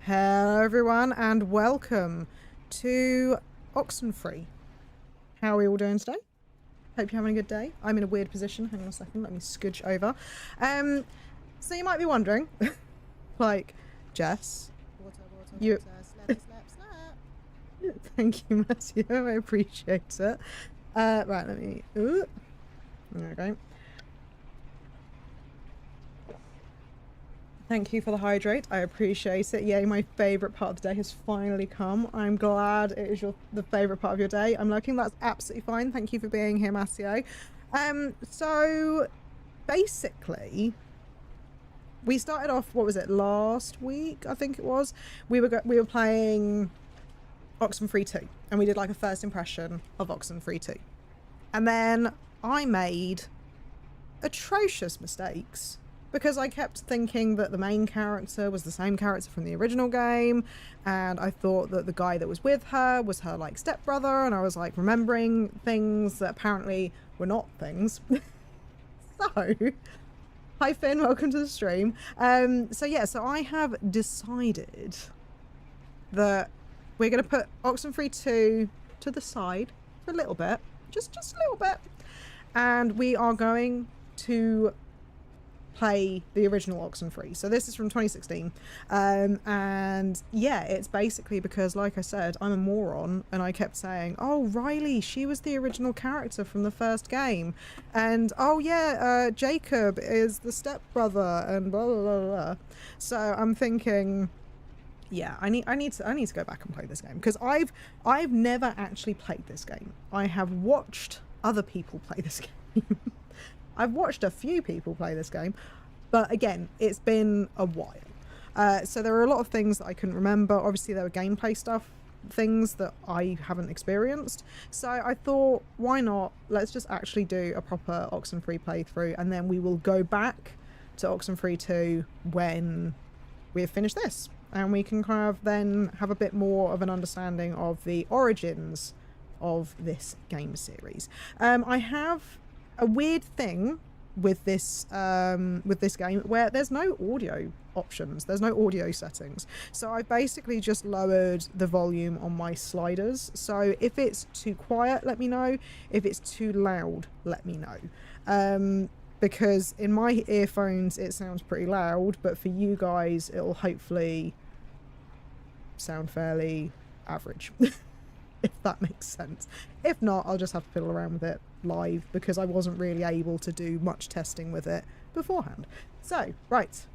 Hello everyone and welcome to Oxenfree. How are we all doing today? Hope you're having a good day. I'm in a weird position. Hang on a second, let me scooch over. So you might be wondering, like, Jess, you... Thank you, Matthew, I appreciate it. Right, let me... Ooh. There we go. Thank you for the hydrate. I appreciate it. Yay, my favourite part of the day has finally come. I'm glad it is the favourite part of your day. I'm lurking. That's absolutely fine. Thank you for being here, Massio. So basically, we started off. What was it? Last week, I think it was. We were playing Oxenfree II, and we did like a first impression of Oxenfree II, and then I made atrocious mistakes. Because I kept thinking that the main character was the same character from the original game, and I thought that the guy that was with her was her like stepbrother, and I was like remembering things that apparently were not things. So, hi Finn, welcome to the stream. So I have decided that we're going to put Oxenfree II to the side for a little bit, just a little bit, and we are going to play the original Oxenfree. So this is from 2016, and yeah, it's basically because, like I said, I'm a moron and I kept saying, oh, Riley, she was the original character from the first game, and oh yeah, Jacob is the stepbrother, and blah blah blah blah. So I'm thinking, yeah, I need to go back and play this game, because I've never actually played this game. I have watched other people play this game. I've watched a few people play this game, but again, it's been a while. So there are a lot of things that I couldn't remember. Obviously, there were gameplay things that I haven't experienced. So I thought, why not? Let's just actually do a proper Oxenfree playthrough, and then we will go back to Oxenfree 2 when we have finished this. And we can kind of then have a bit more of an understanding of the origins of this game series. I have a weird thing with this game where there's no audio options, there's no audio settings, so I basically just lowered the volume on my sliders. So if it's too quiet, let me know. If it's too loud, let me know, because in my earphones it sounds pretty loud, but for you guys it'll hopefully sound fairly average. If that makes sense. If not, I'll just have to fiddle around with it live, because I wasn't really able to do much testing with it beforehand. So, right.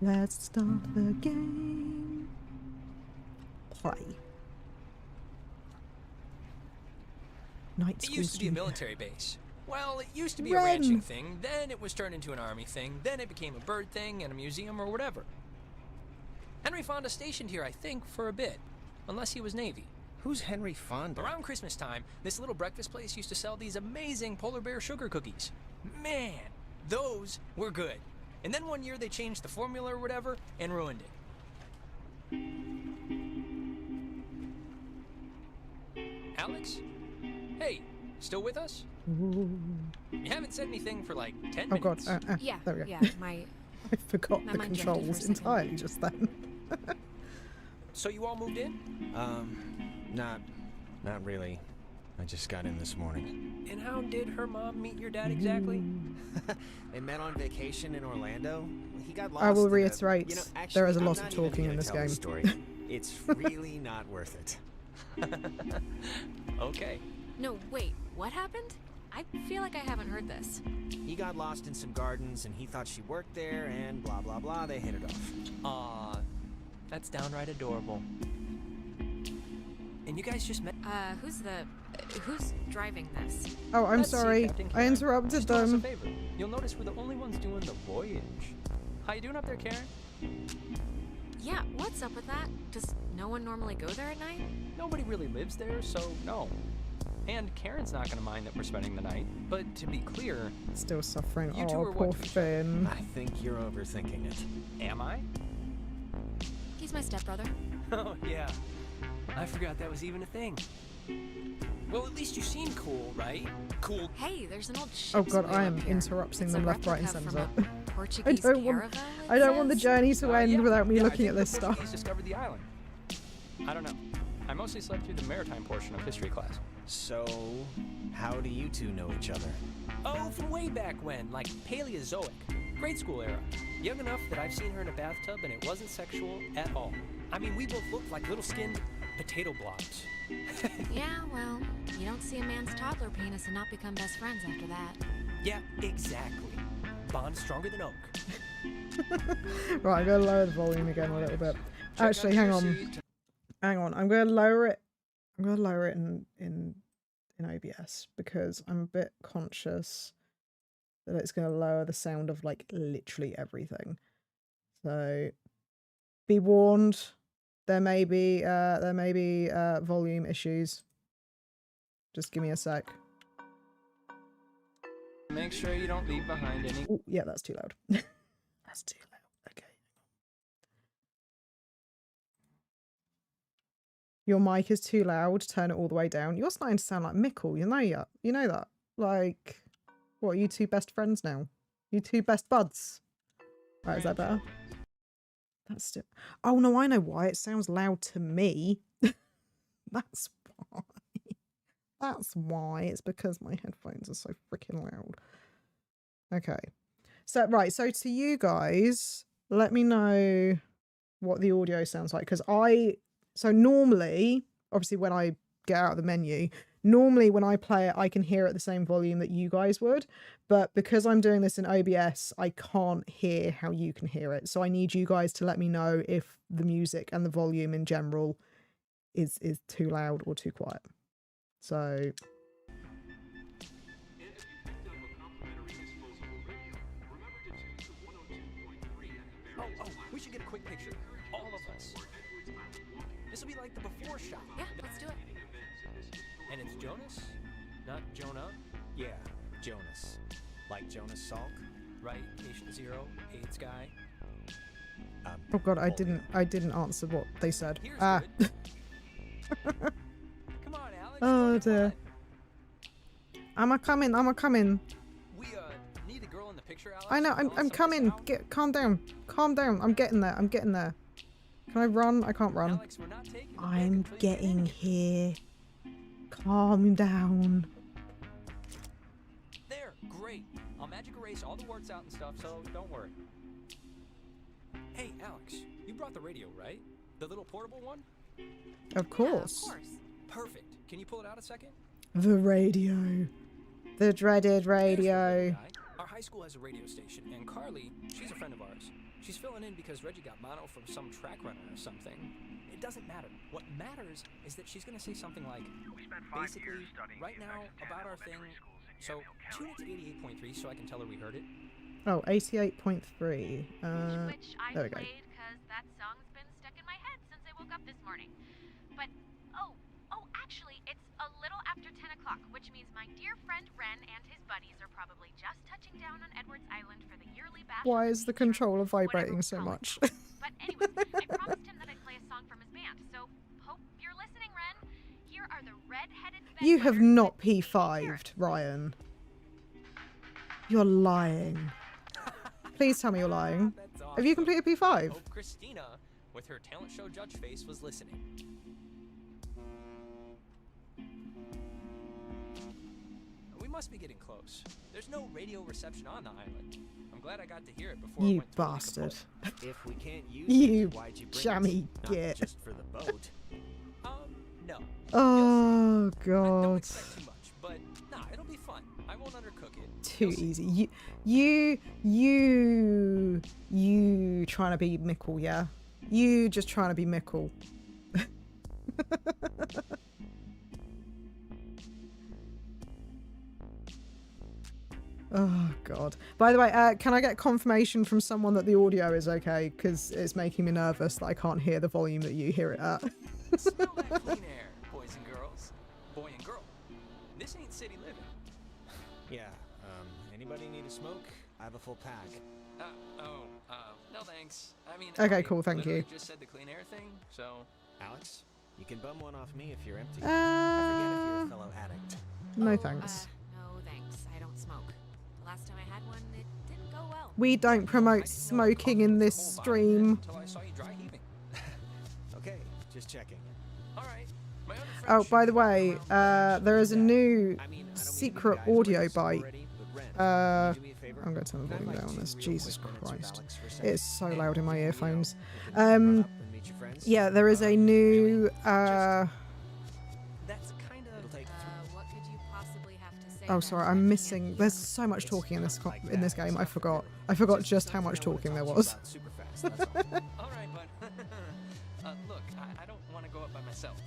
Let's start the game. Play. Night It School used to be a Studio. military base. Well, it used to be a ranching thing, then it was turned into an army thing, then it became a bird thing and a museum or whatever. Henry Fonda stationed here, I think, for a bit. Unless he was Navy. Who's Henry Fonda? Around Christmas time, this little breakfast place used to sell these amazing polar bear sugar cookies. Man, those were good. And then one year they changed the formula or whatever and ruined it. Alex? Hey, still with us? Ooh. You haven't said anything for like 10 Oh god, minutes. Yeah, there we go. yeah, I forgot my the mind drifted for a controls second. entirely just then. So you all moved in? Not really. I just got in this morning. And how did her mom meet your dad exactly? They met on vacation in Orlando. He got lost. I will in a- reiterate, you know, there is a actually, lot I'm of not even talking in gonna this tell the game. story. It's really not worth it. Okay. No, wait, what happened? I feel like I haven't heard this. He got lost in some gardens, and he thought she worked there, and blah blah blah. They hit it off. Aw, that's downright adorable. And you guys just met? Who's driving this? Oh, I'm Let's see, sorry. Captain I Karen. interrupted Just do us a them. favor. You'll notice we're the only ones doing the voyage. How you doing up there, Karen? Yeah, what's up with that? Does no one normally go there at night? Nobody really lives there, so no. And Karen's not gonna mind that we're spending the night. But to be clear, Still suffering. You two Oh, are poor what to each other. Finn. I think you're overthinking it. am I? He's my stepbrother. Oh, yeah. I forgot that was even a thing. Well, at least you seem cool, right? Cool. Hey, there's an old ship's Oh god, wheel I up am here. interrupting It's them a left, right and replica centre. from Portuguese don't want- caravel, it I don't want the says? journey to end Yeah, without me yeah, I looking think at the this stuff. Portuguese discovered the island. I don't know. I mostly slept through the maritime portion of history class. So, how do you two know each other? Oh, from way back when, like Paleozoic, grade school era. Young enough that I've seen her in a bathtub and it wasn't sexual at all. I mean, we both looked like little skinned potato blobs. Yeah, well, you don't see a man's toddler penis and not become best friends after that. Yeah, exactly. Bond stronger than oak. Right, I'm gonna lower the volume again a little bit. Check Actually, out hang your on. seat. Hang on. I'm gonna lower it. I'm gonna lower it in OBS because I'm a bit conscious that it's gonna lower the sound of like literally everything. So be warned. There may be volume issues. Just give me a sec. Make sure you don't leave behind any. Ooh, yeah, that's too loud. That's too loud. Okay. Your mic is too loud. Turn it all the way down. You're starting to sound like Mickle. You know that. Like, what? Are you two best friends now? You two best buds. Right, is that better? That's still. Oh no, I know why. It sounds loud to me. That's why. That's why. It's because my headphones are so freaking loud. Okay. So, right. So to you guys, let me know what the audio sounds like. Because so normally, obviously when I get out of the menu, normally when I play it, I can hear it at the same volume that you guys would. But because I'm doing this in OBS, I can't hear how you can hear it. So I need you guys to let me know if the music and the volume in general is too loud or too quiet. So Oh, we should get a quick picture. All of us. This will be like the before shot. Yeah, let's do it. And it's Jonas, not Jonah. Yeah, Jonas. Like Jonas Salk? Right, Patient Zero, AIDS guy. oh god, I didn't answer what they said. Here's Ah. good. Come on, Alex. Oh join the dear. fun. I'm a coming. We need a girl in the picture, Alex. I know, Balance I'm us coming. out. Calm down. I'm getting there. Can I run? I can't run. Alex, we're not taking the pic I'm until you getting in. here. Calm down. There, great. I'll magic erase all the words out and stuff, so don't worry. Hey, Alex, you brought the radio, right? The little portable one? Of course. Yeah, of course. Perfect. Can you pull it out a second? The radio. The dreaded There's the radio. guy. Our high school has a radio station, and Carly, she's a friend of ours. She's filling in because Reggie got mono from some track runner or something. It doesn't matter. What matters is that she's going to say something like, basically, right now, about our thing. So, tune it to 88.3 so I can tell her we heard it. Oh, 88.3. Which I there we go. played because that song's been stuck in my head since I woke up this morning. But, oh, actually, it's a little after 10 o'clock, which means my dear friend Ren and his buddies are probably just touching down on Edwards Island for the yearly bash. Why of is the feature, controller whatever vibrating we so call it. much? But anyway, I promised him that I'd play a song from his band, so hope you're listening, Ren. Here are the red-headed You have bedwetters not with Baby P5'd, Ryan. You're lying. Please tell me you're lying. That's awesome. Have you completed P5? Hope Christina, with her talent show judge face, was listening. We must be getting close. There's no radio reception on the island. I'm glad I got to hear it before it You went totally bastard. kaput. If we can't use You it, why'd you bring jammy it? Not git. just for the boat. No. Oh I don't god. expect too much, but nah, it'll be fun. I won't undercook it. Too You'll see. easy. You trying to be Mickle, yeah? You just trying to be Mickle. Oh god. By the way, can I get confirmation from someone that the audio is okay? Because it's making me nervous that I can't hear the volume that you hear it at. Smell that clean air, boys and girls. Boy and girl. This ain't city living. Yeah, anybody need a smoke? I have a full pack. No thanks. I mean, Okay, I cool, thank literally you. just said the clean air thing, so. Alex, you can bum one off me if you're empty. Uh, I forget if you're a fellow addict. No thanks. No thanks. I don't smoke. The last time I had one, it didn't go well. We don't promote smoking in this stream. Until I saw you dry heaving. Okay, just checking. All right. My other friend Oh, should by the be walking way, around with there is a new I mean, I don't mean to be secret guys audio break this up bite. already, but Ren, Uh, can you do me a favor? I'm going to turn the Can I volume have, down on like, this. 2 real Jesus quick minutes with Christ. Alex for a second? It's so And loud in my you know, earphones. we can run Um, up and meet your friends. Yeah, there is a new, That's kind It'll of. take What could you possibly have to say? oh, then sorry, that I I'm can't missing. hear? There's so much talking in this game. I forgot. I forgot just how much talking there was. Super fast, that's all. All right, but look, I don't want to go up by myself.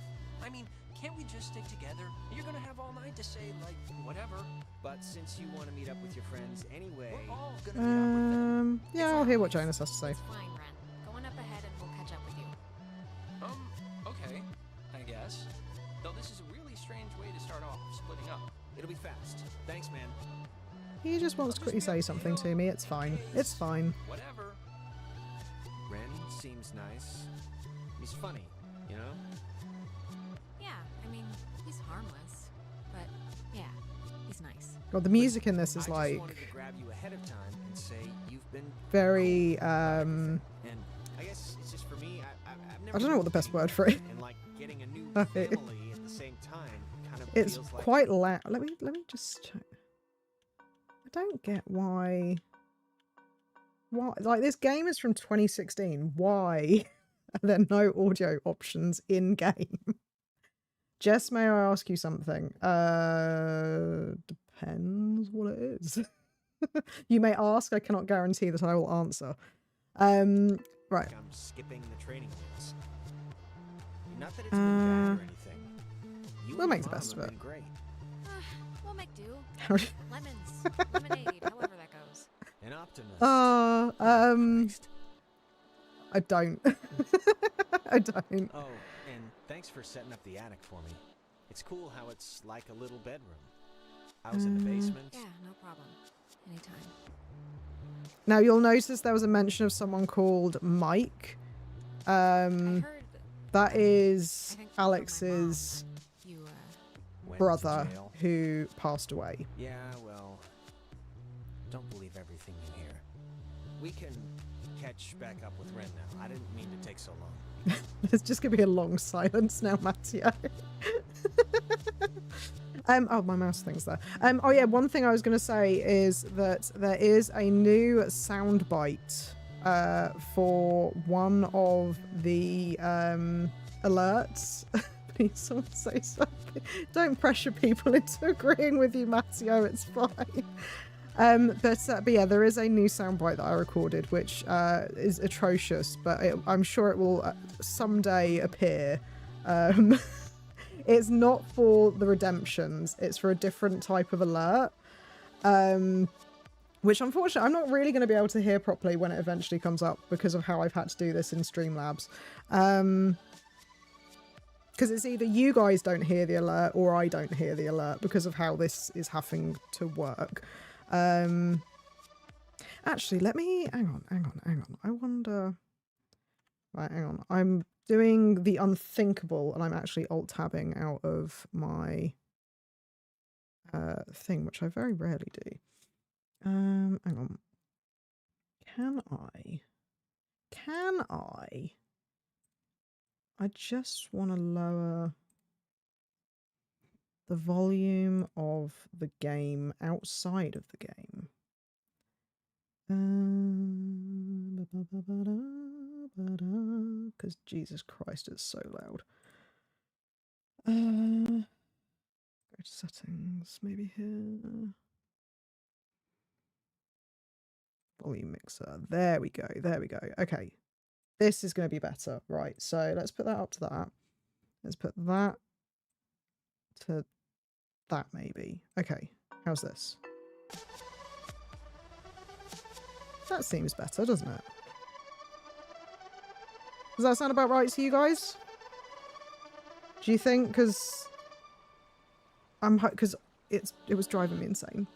I mean, can't we just stick together? You're gonna have all night to say like whatever. But since you want to meet up with your friends anyway, We're all gonna meet up with them. Yeah, I'll hear what Jonas has to say. It's fine, Ren. Go on up ahead and we'll catch up with you. Okay, I guess. Though this is a really strange way to start off, splitting up. it'll be fast. Thanks, man. He just wants to quickly say something to me. It's fine. It's fine. Whatever. Ren seems nice. He's funny, you know? Yeah, I mean, he's harmless. But, yeah, he's nice. God, the music in this I is just wanted like to grab you ahead of time and say you've been very, and I guess it's just for me. I've never I don't know what the best word for it. and like getting a new Okay. family at the same time kind of It's feels like quite loud. Let me just check. I don't get why. Like, this game is from 2016. Why are there no audio options in game? Jess, may I ask you something? Depends what it is. You may ask. I cannot guarantee that I will answer. Right. I'm skipping the training wheels. Not that it's been bad or anything. You we'll and make the Mom best of have it. been great. We'll make do. How do- Lemons, lemonade, however that goes. An optimist. Christ. I don't. I don't. Oh, and thanks for setting up the attic for me. It's cool how it's like a little bedroom. I was in the basement. Yeah, no problem. Anytime. Now you'll notice there was a mention of someone called Mike. I heard That is I think from my Alex's mom that you, Went to brother jail. who passed away. Yeah, well, don't believe everything you hear. We can catch back up with Ren now. I didn't mean to take so long. There's just gonna be a long silence now, Matteo. Oh, my mouse thing's there. Oh yeah, one thing I was gonna say is that there is a new soundbite for one of the alerts. Please, someone say something. Don't pressure people into agreeing with you, Matteo. It's fine. But yeah, there is a new soundbite that I recorded, which is atrocious, but I'm sure it will someday appear. It's not for the redemptions, it's for a different type of alert, which unfortunately I'm not really going to be able to hear properly when it eventually comes up because of how I've had to do this in Streamlabs. Because it's either you guys don't hear the alert or I don't hear the alert because of how this is having to work. Actually, let me hang on. I wonder. Right, hang on. I'm doing the unthinkable, and I'm actually alt-tabbing out of my thing, which I very rarely do. Hang on. Can I? I just want to lower the volume of the game outside of the game. Because Jesus Christ, it's so loud. Go to settings, maybe here. Volume mixer. There we go. Okay. This is going to be better. Right, so let's put that up to that. Let's put that to that, maybe. Okay, how's this? That seems better, doesn't it? Does that sound about right to you guys? Do you think? Because it was driving me insane.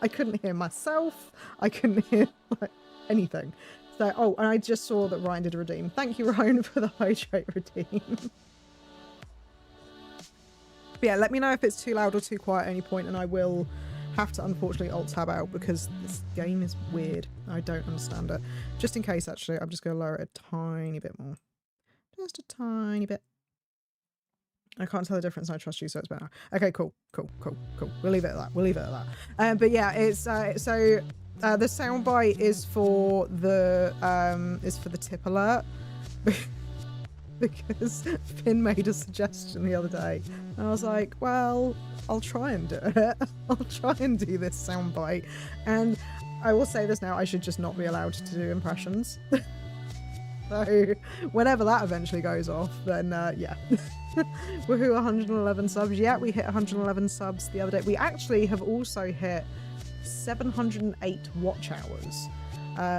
I couldn't hear myself. I couldn't hear like anything. So, oh, and I just saw that Ryan did redeem. Thank you, Ryan, for the hydrate redeem. But yeah, let me know if it's too loud or too quiet at any point, and I will have to unfortunately alt-tab out because this game is weird. I don't understand it. Just in case, actually, I'm just going to lower it a tiny bit more. Just a tiny bit. I can't tell the difference. I trust you, so it's better. Okay, cool. We'll leave it at that. But yeah, it's so the soundbite is for the tip alert because Finn made a suggestion the other day. And I was like, well, I'll try and do it. I'll try and do this soundbite. And I will say this now: I should just not be allowed to do impressions. So whenever that eventually goes off, then yeah. Woohoo, 111 subs. Yeah, we hit 111 subs the other day. We actually have also hit 708 watch hours,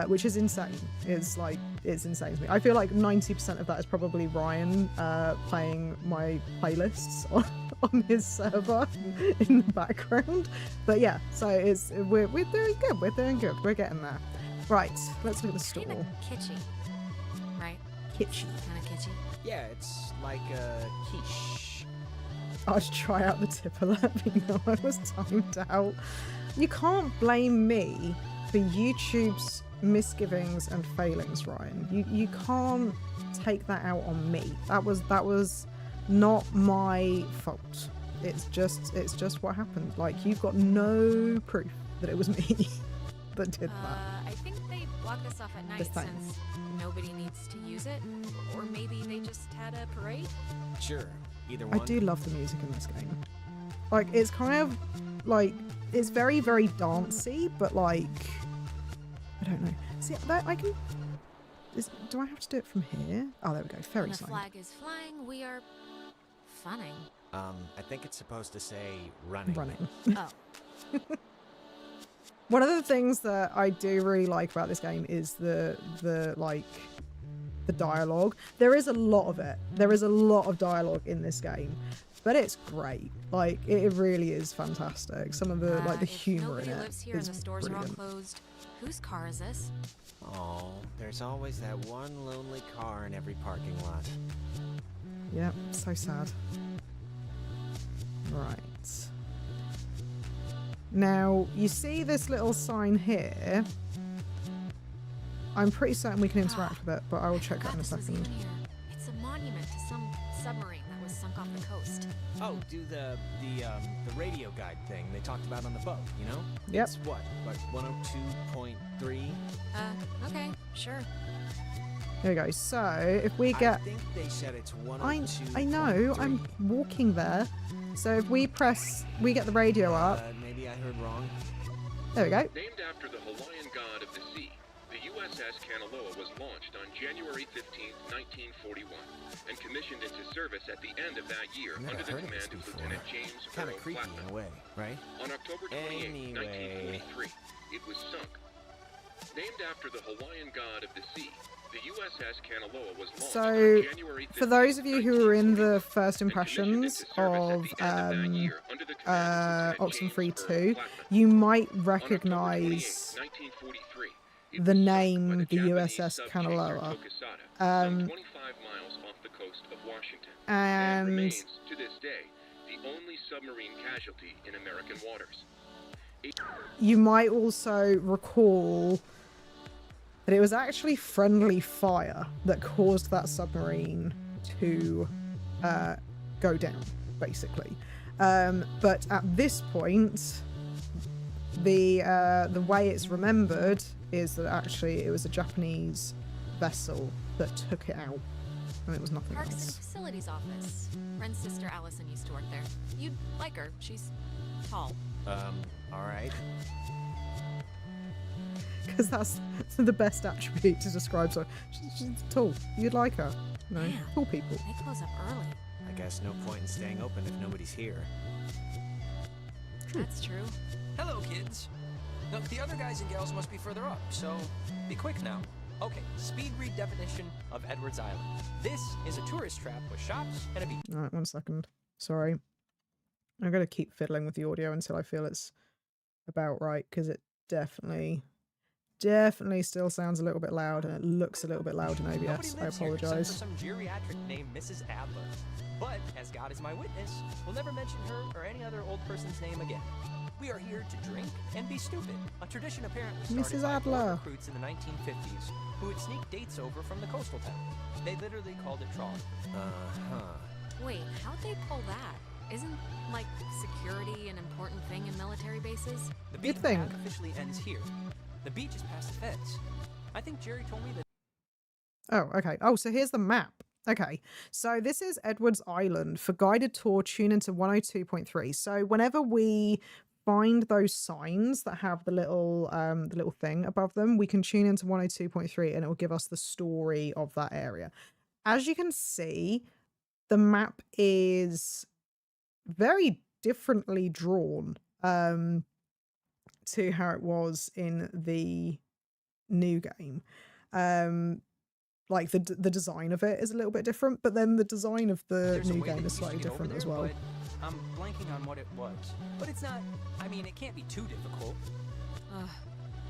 which is insane. It's insane to me. I feel like 90% of that is probably Ryan playing my playlists on his server in the background. But yeah, so we're doing good. We're doing good. We're getting there. Right, let's look at the store. Kinda kitschy, right? Kitschy. Kind of kitschy. Yeah, it's like a quiche. I'd try out the tip alert, but no, I was timed out. You can't blame me for YouTube's misgivings and failings, Ryan. You can't take that out on me. That was not my fault. It's just what happened. Like, you've got no proof that it was me that did that. I think they blocked this off at night since nobody needs to use it. Or maybe they just had a parade? Sure, either one. I do love the music in this game. Like, it's kind of like, it's very, very dancey, but like, I don't know. See, that I can. Do I have to do it from here? Oh, there we go. Fairy When the sign. flag is flying, we are funning. I think it's supposed to say running. Running. Oh. One of the things that I do really like about this game is the dialogue. There is a lot of it. There is a lot of dialogue in this game, but it's great. Like, it really is fantastic. Some of the the humor in it lives here is and the stores brilliant. are all closed. Whose car is this? Oh, there's always that one lonely car in every parking lot. Yeah, so sad. Right. Now, you see this little sign here. I'm pretty certain we can interact with it, but I will check that in a This was second. in here. It's a monument to some submarine that was sunk off the coast. Oh, do the radio guide thing they talked about on the boat, you know? Yep. It's what, like 102.3? Okay, sure. There we go. So, if we get... I think they said it's I know, 102.3. I'm walking there. So if we press... We get the radio up. Maybe I heard wrong. There we go. Named after the Hawaiian god of the sea, the USS Kanaloa was launched on January 15, 1941, and commissioned into service at the end of that year Never under the heard of command this of before. Lieutenant James Kind Earl of creepy Flatman. in a way, right? On October 28, Anyway. 1943, it was sunk. Named after the Hawaiian god of the sea, the USS Kanaloa was launched So, on January 15, for those of you who were in the 1941, first and commissioned impressions into service of at the end of that year under the command of Lieutenant Oxenfree James Earl II, Flatman. you might On October 28, recognize 1943, it the was sunk name, by the Japanese USS subchaser Kanaloa. Tokusada, some 25 miles off the coast of Washington, and And remains to this day the only submarine casualty in American waters. you might also recall that it was actually friendly fire that caused that submarine to go down, basically. But at this point, the way it's remembered is that actually it was a Japanese vessel that took it out, and it was nothing Parks and else. Facilities Office. Ren's sister Allison used to work there. You'd like her. She's tall. Alright. Because that's the best attribute to describe someone. She's tall. You'd like her. No, Man. tall people. They close up early. I guess no point in staying open if nobody's here. That's true. Hello, kids. Look, the other guys and gals must be further up, so be quick now. Okay, speed read definition of Edwards Island. This is a tourist trap with shops and a beach. All right, 1 second. Sorry. I'm going to keep fiddling with the audio until I feel it's about right, because it definitely definitely still sounds a little bit loud, and it looks a little bit loud in Nobody OBS. I lives here except apologize. for some geriatric named Mrs. Adler. But, as God is my witness, we'll never mention her or any other old person's name again. We are here to drink and be stupid, a tradition apparently started Mrs. by Adler. war recruits in the 1950s who would sneak dates over from the coastal town. They literally called it trawling. Wait, how'd they pull that? Isn't, like, security an important thing in military bases? The You'd beaten think. path officially ends here. The beach is past the feds. I think Jerry told me that. Oh, okay. Oh, so here's the map. Okay, so this is Edwards Island. For guided tour, tune into 102.3. So whenever we find those signs that have the little thing above them, we can tune into 102.3 and it will give us the story of that area. As you can see, the map is very differently drawn to how it was in the new game. Like the design of it is a little bit different, but then the design of the There's a new way that game you is should slightly get over different as there, well. but I'm blanking on what it was. But it's not, I mean, it can't be too difficult. Ugh,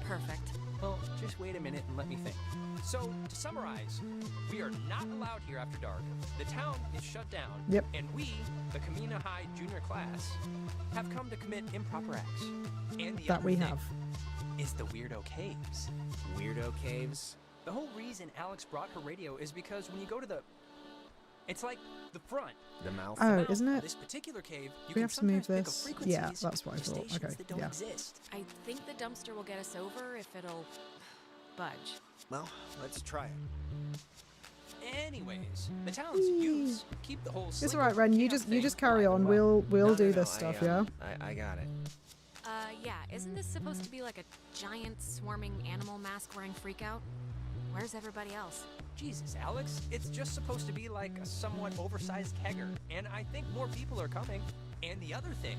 perfect. Well, just wait a minute and let me think. So, to summarize, we are not allowed here after dark. The town is shut down. Yep. And we, the Kamina High junior class, have come to commit improper acts. And the That other we thing have. is the Weirdo Caves. Weirdo caves? The whole reason Alex brought her radio is because when you go to the... It's like the front. The mouth? Oh, Now, isn't it? This particular cave, you We can have to move sometimes pick up this? frequencies Yeah, that's what I to thought. stations Okay, that don't yeah. exist. I think the dumpster will get us over if it'll budge. Well, let's try it. Anyways, the town's youths keep the whole It's slick alright, over Ren. You camp just thing carry alive on. and well. We'll No, do no, this no, stuff, yeah. I got it. Yeah, isn't this supposed to be like a giant swarming animal mask-wearing freakout? Where's everybody else? Jesus, Alex, it's just supposed to be like a somewhat oversized kegger, and I think more people are coming. And the other thing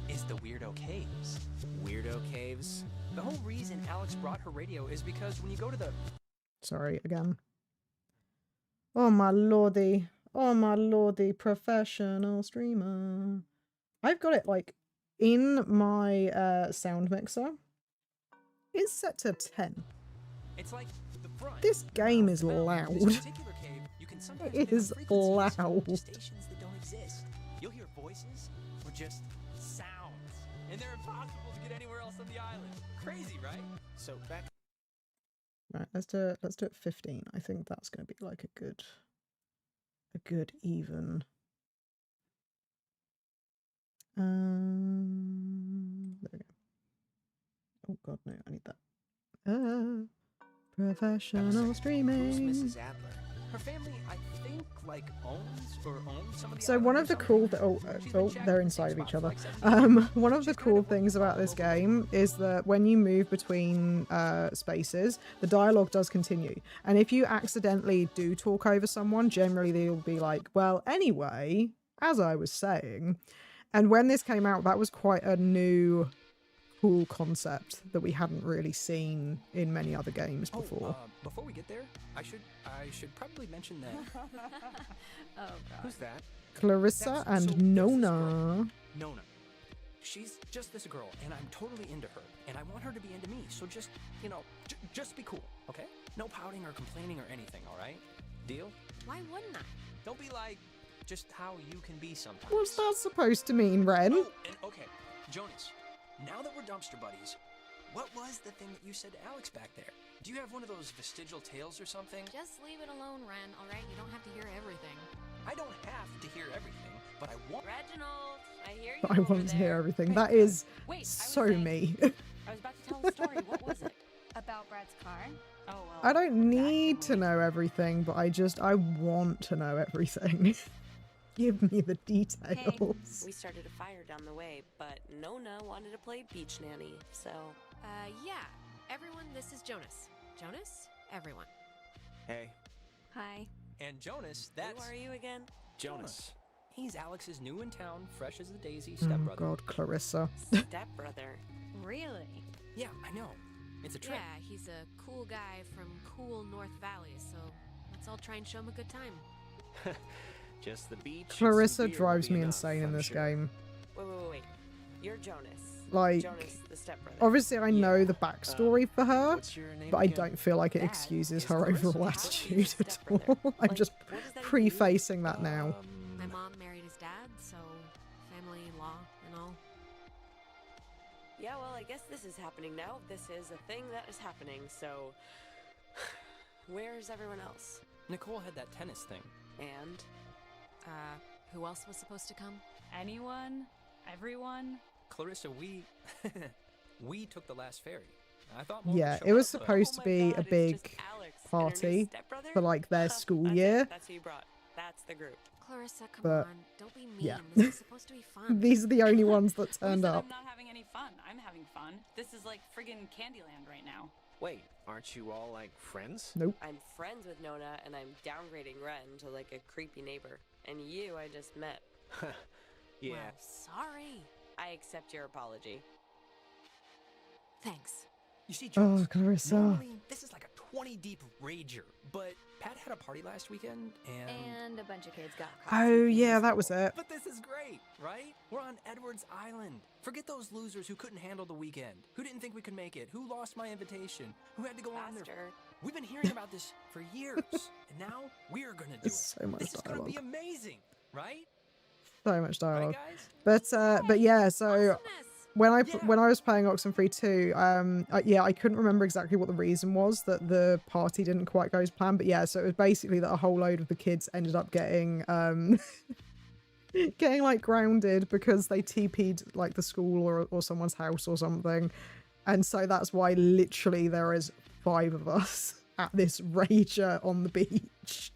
is the Weirdo Caves. Weirdo caves? The whole reason Alex brought her radio is because when you go to the... Sorry, again. Oh my lordy. Oh my lordy, professional streamer. I've got it like in my sound mixer. It's set to 10. It's like the front. This game is the mouth. loud. This particular cave, you can sometimes It pick up is frequencies loud. to stations that don't exist. You'll hear voices or just sounds, and they're impossible to get anywhere else on the island. Crazy, right? So back Right, let's do it 15. I think that's going to be like a good even. There we go. Oh god, no, I need that. Professional streaming. Who's Mrs. Adler? Her family, I think, like owns some of the So island one or of the something. cool She's been checking they're the inside same of each spot for other. like 7 years. One of the She's kind cool of things about this all over. game is that when you move between spaces, the dialogue does continue. And if you accidentally do talk over someone, generally they'll be like, well, anyway, as I was saying. And when this came out, that was quite a new cool concept that we hadn't really seen in many other games before. Before we get there, I should probably mention that Oh god. Who's that? Clarissa that's- and so there's this girl. Nona. Nona. She's just this girl, and I'm totally into her, and I want her to be into me. So just, just be cool, okay? No pouting or complaining or anything, all right? Deal? Why wouldn't I? Don't be like just how you can be sometimes. What's that supposed to mean, Ren? Oh, and okay, Jonas. Now that we're dumpster buddies, what was the thing that you said to Alex back there? Do you have one of those vestigial tales or something? Just leave it alone, Ren, alright? You don't have to hear everything. I don't have to hear everything, but I want. Reginald, I hear you. But I over wanted to hear there. everything. That is Wait, I was so saying- me. I was about to tell a story. What was it? About Brad's car? Oh well. I don't that need can to wait. know everything, but I want to know everything. Give me the details. We started a fire down the way, but Nona wanted to play beach nanny, so Yeah. Everyone, this is Jonas. Jonas? Everyone. Hey, hi. And Jonas, that's Who are you again? Jonas. He's Alex's new in town, fresh as a daisy Oh stepbrother. god, Clarissa. Stepbrother. Really? Yeah, I know. It's a trip. Yeah, he's a cool guy from cool North Valley, so let's all try and show him a good time. Just the beach. and some Clarissa beer will drives be me enough, insane in I'm this sure. game. Wait. You're Jonas. like, Jonas, the stepbrother. obviously I know the backstory for her, What's your name but I again? don't feel like it Dad excuses is her Clarissa. overall What's attitude at all. stepbrother? I'm Like, just what does that even prefacing that now. My mom married his dad, so family law and all. Yeah, well, I guess this is happening now. This is a thing that is happening, so... Where's everyone else? Nicole had that tennis thing. And? Who else was supposed to come? Anyone? Everyone? Clarissa, we took the last ferry. I thought more Yeah, would show it was up, but- supposed to Oh my be God, a it's big just Alex and her new party stepbrother? for like their school That's year. it. That's who you brought. That's the group. Clarissa, come But, on. Don't be mean. yeah. This is supposed to be fun. These are the only ones that Who turned said up. I'm not having any fun? I'm having fun. This is like friggin' Candyland right now. Wait, aren't you all like friends? Nope. I'm friends with Nona, and I'm downgrading Ren to like a creepy neighbor. And you, I just met. Yeah. Well, sorry. I accept your apology. Thanks. You see, Oh, Jones, Clarissa. normally this is like a 20 deep rager, but Pat had a party last weekend, And a bunch of kids got caught. Oh, sneaking yeah, into that was school. it. But this is great, right? We're on Edwards Island. Forget those losers who couldn't handle the weekend, who didn't think we could make it, who lost my invitation, who had to go on their... Faster. We've been hearing about this for years, and now we're gonna do It's it. so much This is gonna be dialogue. amazing, right? So much Right, dialogue. guys? But yeah, so Awesomeness. when I was playing Oxenfree II, yeah, I couldn't remember exactly what the reason was that the party didn't quite go as planned. But yeah, so it was basically that a whole load of the kids ended up getting getting like grounded because they TP'd like the school or someone's house or something, and so that's why literally there is 5 of us at this rager on the beach.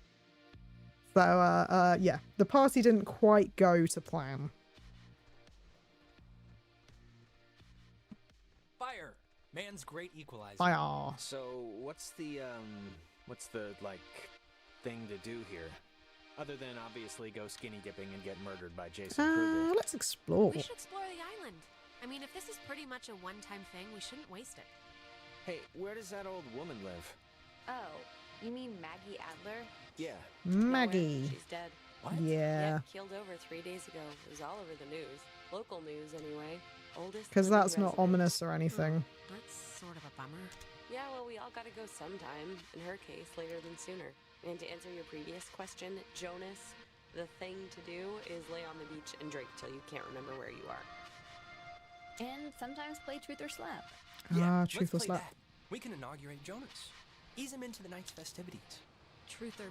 So yeah, the party didn't quite go to plan. Fire, man's great equalizer. Fire. So what's the like thing to do here? Other than obviously go skinny dipping and get murdered by Jason Kruger. Let's explore. We should explore the island. I mean, if this is pretty much a one-time thing, we shouldn't waste it. Hey, where does that old woman live? Oh, you mean Maggie Adler? Yeah. Maggie. She's dead. What? Yeah. Killed over 3 days ago. It was all over the news. Local news, anyway. Oldest. Because living that's not resident. ominous or anything. That's sort of a bummer. Yeah, well, we all gotta go sometime. In her case, later than sooner. And to answer your previous question, Jonas, the thing to do is lay on the beach and drink till you can't remember where you are. And sometimes play Truth or Slap. Ah, let's truth or play slap. that. We can inaugurate Jonas. Ease him into the night's festivities. Truth or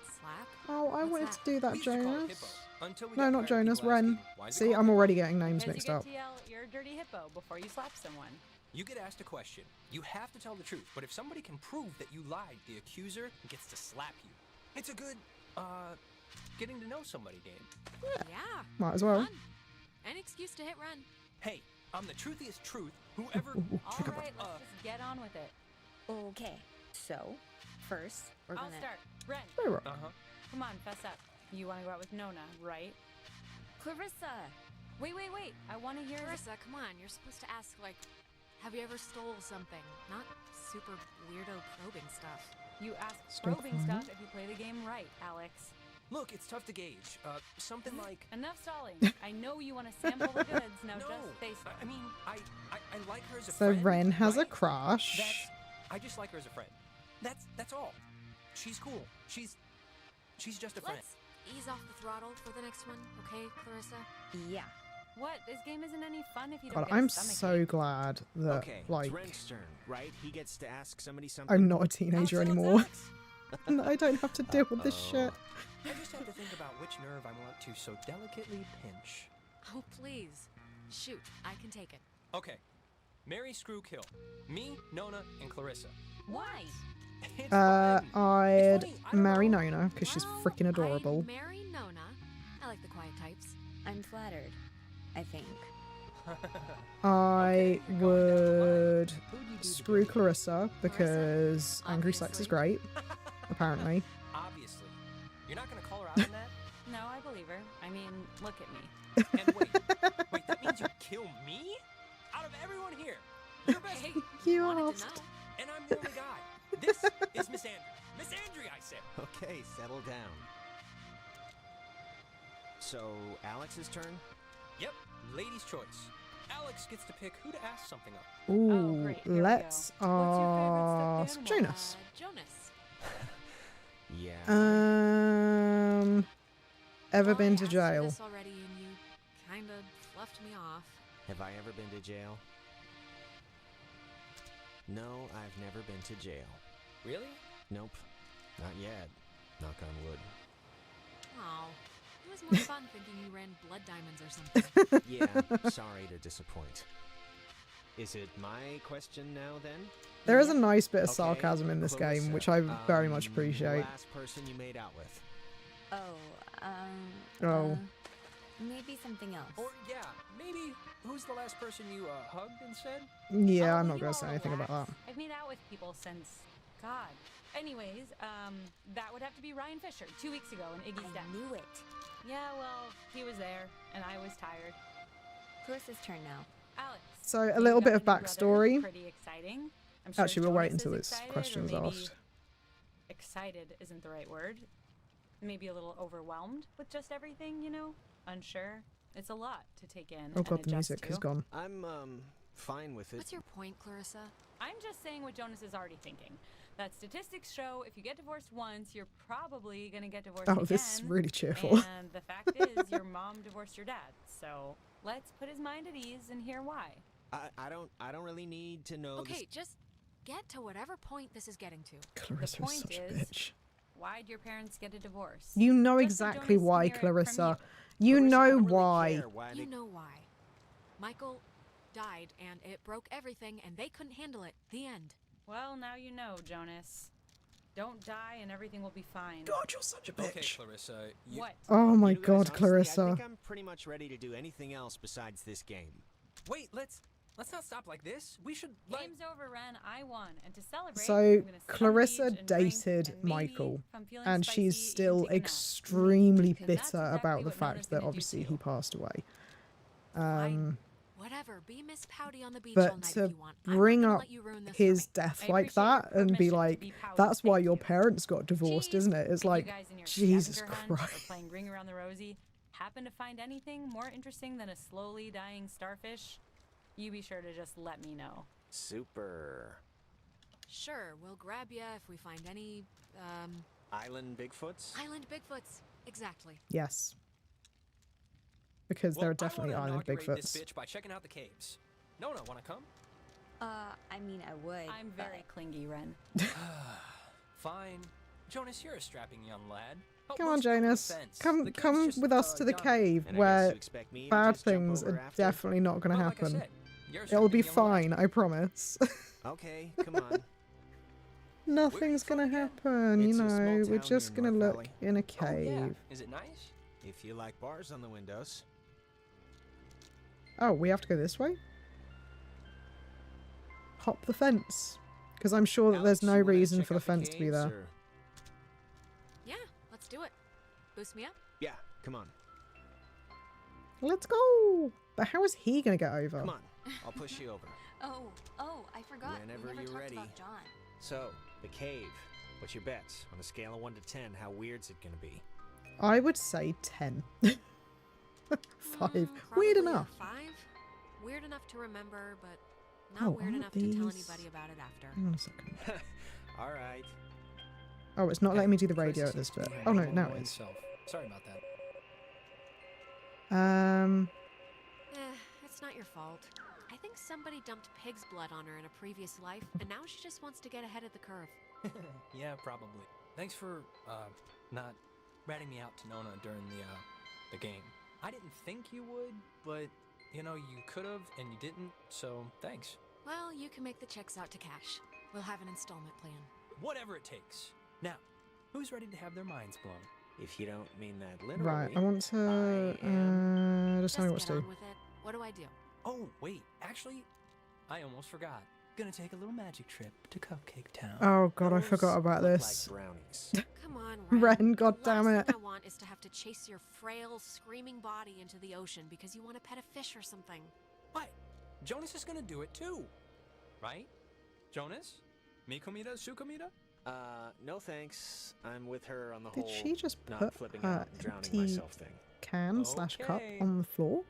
slap? Oh, I What's wanted that? to do that, We used to call it Jonas. Hippo, until we No, got not tired of Jonas, people Ren. asking, "Why is it See, called I'm Hippo?" already getting names Because mixed you up. get to yell, "You're a dirty hippo" before you slap someone. You get asked a question. You have to tell the truth, but if somebody can prove that you lied, the accuser gets to slap you. It's a good, getting to know somebody game. Yeah. Might as well. Fun. An excuse to hit run. Hey, I'm the truthiest truth. Whoever. All right, let's just get on with it. Okay, so first we're I'll gonna. start. Ren, Very well. Uh-huh. come on, fess up. You want to go out with Nona, right? Clarissa. Wait. I want to hear. Clarissa, come on. You're supposed to ask, like, have you ever stole something? Not super weirdo probing stuff. You ask Still probing fun. stuff if you play the game right, Alex. Look, it's tough to gauge. Something like. Enough stalling. I know you want to sample the goods. Now No, just face it. I mean, I like her as a So friend. Ren has a right? crush. I just like her as a friend. That's all. She's cool. She's just a friend. Let's ease off the throttle for the next one, okay, Clarissa? Yeah. What? This game isn't any fun if you God, don't get I'm a stomach so ache. glad that Okay, like it's Ren's turn, right? He gets to ask somebody something. I'm not a teenager Alex, anymore. Alex. And I don't have to deal with this shit. I just have to think about which nerve I want to so delicately pinch. Oh, please. Shoot, I can take it. Okay. Mary Screw Kill. Me, Nona, and Clarissa. Why? It's I'd fun. It's funny, I don't marry know. Nona because she's Well, freaking adorable. I'd marry Nona. I like the quiet types. I'm flattered. I think. I Okay, you're going down the line. would Who'd you do screw together? Clarissa because angry sex is Obviously. great. Apparently. Obviously. You're not going to call her out on that? No, I believe her. I mean, look at me. And wait, that means you kill me? Out of everyone here, you're best. Hey, You wanted asked. to know. And I'm the only guy. This is Miss Andrew. Miss Andrew, I said. Okay, settle down. So, Alex's turn? Yep, lady's choice. Alex gets to pick who to ask something of. Ooh, great, here we let's go. What's your favorite ask stuffed animal? Jonas. Jonas. Yeah. Ever Well, been I to asked you jail? this already, and you kind of fluffed me off. Have I ever been to jail? No, I've never been to jail. Really? Nope. Not yet. Knock on wood. Oh, it was more fun thinking you ran blood diamonds or something. Yeah, sorry to disappoint. Is it my question now then? There is a nice bit of Okay, sarcasm in this game, Clarissa, which I very much the appreciate. last person you made out with. Maybe something else. Or, yeah, maybe who's the last person you hugged and said? Yeah, Oh, I'm will not you going to all say anything about relax? that. I've made out with people since, God. Anyways, that would have to be Ryan Fisher 2 weeks ago in Iggy's I den. knew it. Yeah, well, he was there, and I was tired. Clarissa's turn now. Alex. So, a you little got bit of new brother, backstory. Pretty exciting. I'm sure Actually, we'll wait Jonas until is this excited, question or is maybe asked. Excited isn't the right word. Maybe a little overwhelmed with just everything, you know? Unsure. It's a lot to take in. Oh god, and the adjust music to. has gone. I'm, fine with it. What's your point, Clarissa? I'm just saying what Jonas is already thinking. That statistics show if you get divorced once, you're probably gonna get divorced again. Oh, this is really cheerful. And the fact is, your mom divorced your dad. So let's put his mind at ease and hear why. I don't really need to know Okay, just get to whatever point this is getting to. Clarissa is point such a is- bitch. Why'd your parents get a divorce? You know Just so exactly Jonas why, can hear it from Clarissa. you. You Clarissa, I know don't really why. care why You they- know why. Michael died, and it broke everything, and they couldn't handle it. The end. Well, now you know, Jonas. Don't die and everything will be fine. God, you're such a bitch. Okay, Clarissa, you... What? Oh my You know, guys, god, honestly, Clarissa. I think I'm pretty much ready to do anything else besides this game. Wait, let's not stop like this. We should, like... Game's over, Ren. I won. And to celebrate, So, I'm gonna sit on the Clarissa beach and drink, dated and maybe, Michael, if I'm feeling and spicy, she's you can still take a nap. extremely And bitter that's exactly about the what fact Nona's that gonna do obviously too. he passed away. Fine. Whatever. Be Miss Pouty on the beach all But night to if you want. I'm not bring gonna up let you ruin this his for me. death I like appreciate your that and be permission to like, be pouty, that's why thank your you. parents got divorced, Jeez, isn't it? It's if like, you guys in your Jesus scavenger hunt or Christ. playing Ring Around the Rosie happen to find anything more interesting than a slowly dying starfish, you be sure to just let me know. Super. Sure, we'll grab ya if we find any, Island Bigfoots? island Bigfoots. Exactly. Yes. Because Well, there are definitely I wanna island inaugurate this Bigfoots. bitch by checking out the caves. Nona, wanna come? I mean, I would. I'm very clingy, Ren. Fine. Jonas, you're a strapping young lad. Help Come on, most people with Jonas. the fence. Come The cave's come just, with us to the down. cave And I guess where you expect me to bad just jump things over are after? definitely not going to Well, like I happen. said, you're a It'll be strapping young lad. fine, I promise. Okay, come on. Nothing's from going to again? happen, you It's a small know. We're town just near going to North look Valley. in a Oh, yeah. cave. Is it nice? If you like bars on the windows. Oh, we have to go this way? Hop the fence. Because I'm sure that there's Alex, no you wanna reason check for the out fence to be caves, there. or- Yeah, let's do it. Boost me up. Yeah, come on. Let's go! But how is he going to get over? Come on. I'll push you over. Oh, I forgot. We Whenever never you're talked ready. about John. So, the cave. What's your bets? On a scale of 1 to 10, how weird's it gonna be? I would say 10. 5. Weird Probably a enough. 5. Weird enough to remember, but not Oh, weird aren't enough to tell these- anybody about it after. Hang on a second. Alright. Oh, it's not letting me do the Clarissa radio at this seems to bit. be Oh no, handling now it it is. itself. Sorry about that. It's not your fault. I think somebody dumped pig's blood on her in a previous life, and now she just wants to get ahead of the curve. Yeah, probably. Thanks for, not ratting me out to Nona during the game. I didn't think you would, but, you know, you could've and you didn't, so thanks. Well, you can make the checks out to cash. We'll have an installment plan. Whatever it takes. Now, who's ready to have their minds blown? If you don't mean that literally. Right, I want to just tell me what Just to get do. on with it. What do I do? Oh, wait, actually, I almost forgot. Gonna take a little magic trip to Cupcake Town. Oh god, I Those forgot about look this. Like brownies. Come on, Ren, Ren. God The damn last it. thing I want is to have to chase your frail, screaming body into the ocean because you want to pet a fish or something. What? Jonas is gonna do it too. Right? Jonas? Mikomita, Sukomita? No thanks. I'm with her on the Did whole she just not put flipping her out and drowning empty myself thing. can/cup Okay. on the floor?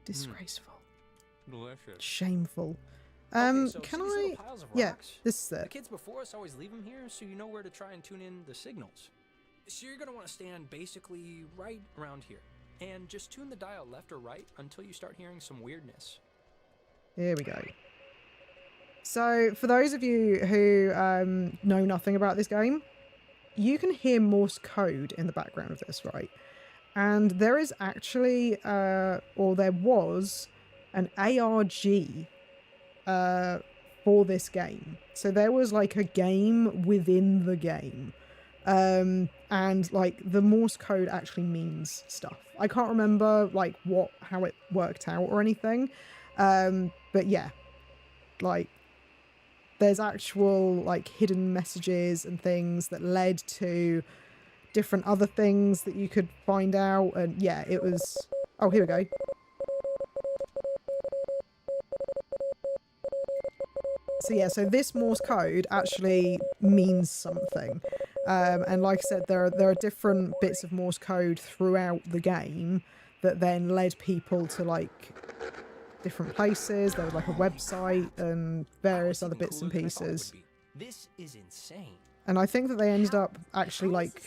Disgraceful. Delicious. Shameful. Okay, so Can see these I? little piles of Yeah, rocks? this is The it. kids before us always leave them here so you know where to try and tune in the signals. So you're going to want to stand basically right around here. And just tune the dial left or right until you start hearing some weirdness. Here we go. So, for those of you who know nothing about this game, you can hear Morse code in the background of this, right? And there is actually, or there was, an ARG for this game. So there was like a game within the game. And like the Morse code actually means stuff. I can't remember like how it worked out or anything. But yeah, like there's actual like hidden messages and things that led to different other things that you could find out. And yeah, it was, oh, here we go. So yeah, so this Morse code actually means something. And like I said, there are different bits of Morse code throughout the game that then led people to like different places. There was like a website and various other bits and pieces. This is insane. And I think that they ended up actually like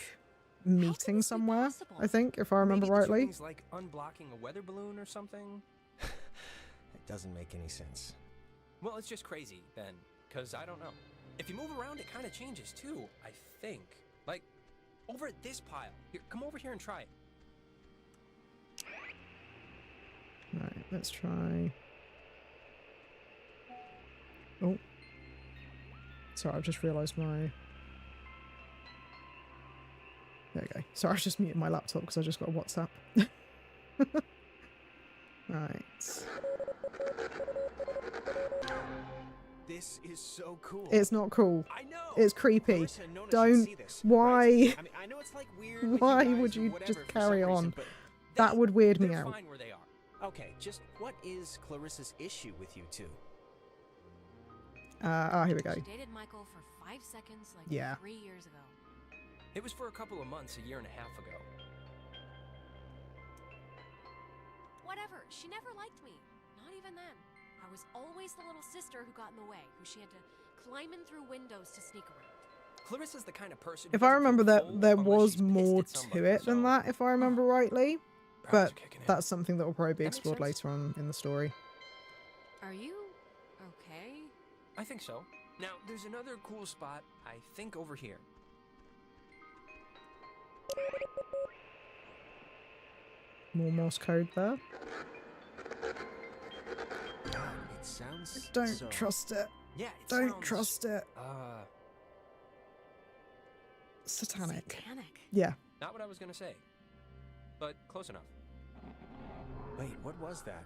meeting somewhere, I think, if I remember Maybe the rightly. tuning's like unblocking a weather balloon or something. It doesn't make any sense. Well, it's just crazy then, because I don't know. If you move around, it kind of changes too, I think. Like, over at this pile. Here, come over here and try it. Right, let's try. Oh. Sorry, I've just realised my... There we go. Sorry, I was just muting my laptop because I just got a WhatsApp. Right. This is so cool. It's not cool. I know. It's creepy. Clarissa and Nona should Don't. see this, Why? right? I mean, I know it's like weird with Why you guys would or you whatever just for carry some reason, on? but That would weird me They're out. fine where they are. okay, just what is Clarissa's issue with you two? Here we go. She dated Michael for 5 seconds like Yeah. 3 years ago. It was for a couple of months, a year and a half ago. Whatever, she never liked me. Not even then. I was always the little sister who got in the way, who she had to climb in through windows to sneak around. Clarissa's the kind of person who If I doesn't remember feel that full there unless was she's pissed more at to somebody, it than so- that, if I remember rightly. Brows But are kicking in. that's something that will probably be That makes explored sense. later on in the story. Are you okay? I think so. Now, there's another cool spot, I think over here. More Morse code there. God, it sounds Don't so... trust it. Yeah, it Don't sounds, trust it. Satanic. Satanic. Yeah. Not what I was gonna say, but close enough. Wait, what was that?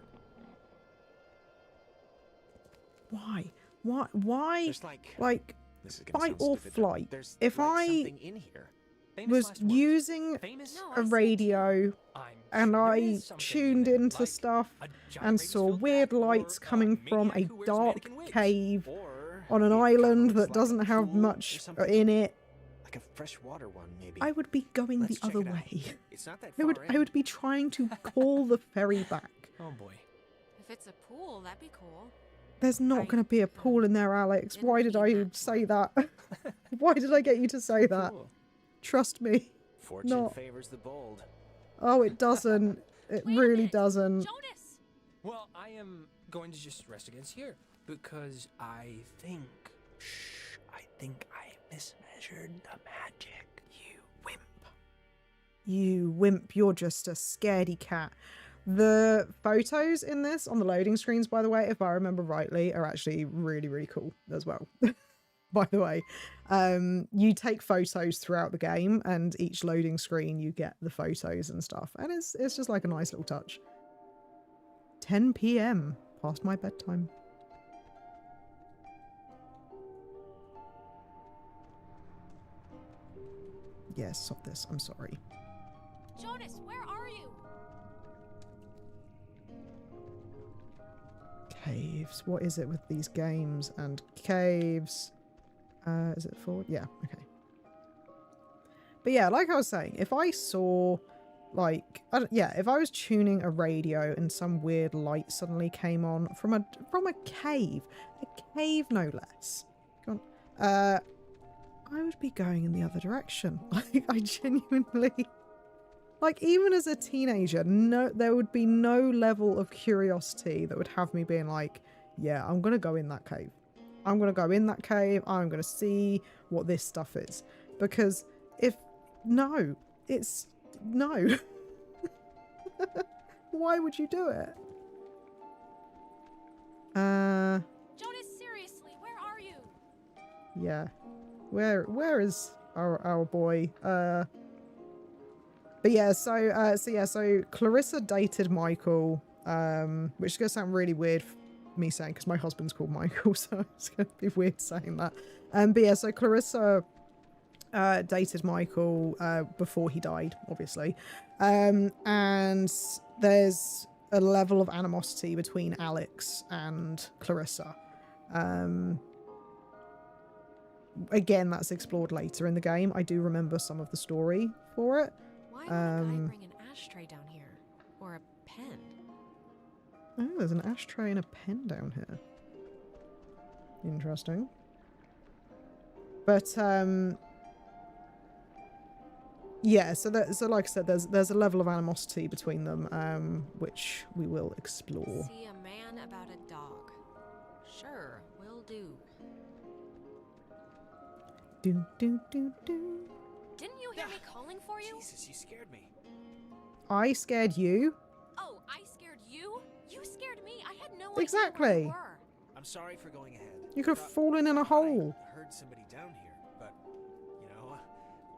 Why? Why? There's Like, this is gonna fight sound or stupid, flight. There's If like I something in here. Famous was last words. using Famous? No, a I said radio I'm and sure there I is something tuned in there, into like stuff a giant and saw rabies-filled weird rat or lights coming from a maniac who wears dark mannequin wigs. cave Or on an it kinda island looks that like a doesn't have pool or much something. in it, Like a freshwater one, maybe. I would be going Let's the check other it out. way. It's not that I far would in. be trying to call the ferry back. Oh boy. If it's a pool, that'd be cool. There's not going to be a pool in there, Alex. Didn't Why did mean I that say that? Why did I get you to say that? Cool. Trust me. Fortune not. favors the bold. Oh, it doesn't. It Wait a really minute. doesn't. Jonas! Well, I am going to just rest against here because I think I mismeasured the magic. You wimp. You wimp, you're just a scaredy cat. The photos in this on the loading screens, by the way, if I remember rightly, are actually really, really cool as well. By the way, you take photos throughout the game, and each loading screen you get the photos and stuff, and it's just like a nice little touch. 10 p.m. past my bedtime. Yes, stop this. I'm sorry. Jonas, where are you? Caves. What is it with these games and caves? Is it forward? Yeah, okay. But yeah, like I was saying, if I saw like, yeah, if I was tuning a radio and some weird light suddenly came on from a cave no less, go on, I would be going in the other direction. Like, I genuinely, like, even as a teenager, there would be no level of curiosity that would have me being like, yeah, I'm gonna go in that cave. I'm gonna go in that cave. I'm gonna see what this stuff is. Because no. Why would you do it? Jonas, seriously, where are you? Yeah. Where is our boy? But yeah, so Clarissa dated Michael, which is gonna sound really weird me saying because my husband's called Michael, so it's gonna be weird saying that. But yeah, so Clarissa dated Michael before he died, obviously, and there's a level of animosity between Alex and Clarissa. Again, that's explored later in the game. I do remember some of the story for it. Why would a guy bring an ashtray down here? Or a pen? Oh, there's an ashtray and a pen down here. Interesting. But yeah, so like I said, there's a level of animosity between them, which we will explore. See a man about a dog. Sure, will do. Do. Didn't you hear me calling for you? Jesus, you scared me. I scared you? Oh, I scared you? You scared me. I had no Exactly. idea where you were. I'm sorry for going ahead. You could have fallen in a hole. I heard somebody down here, but, you know,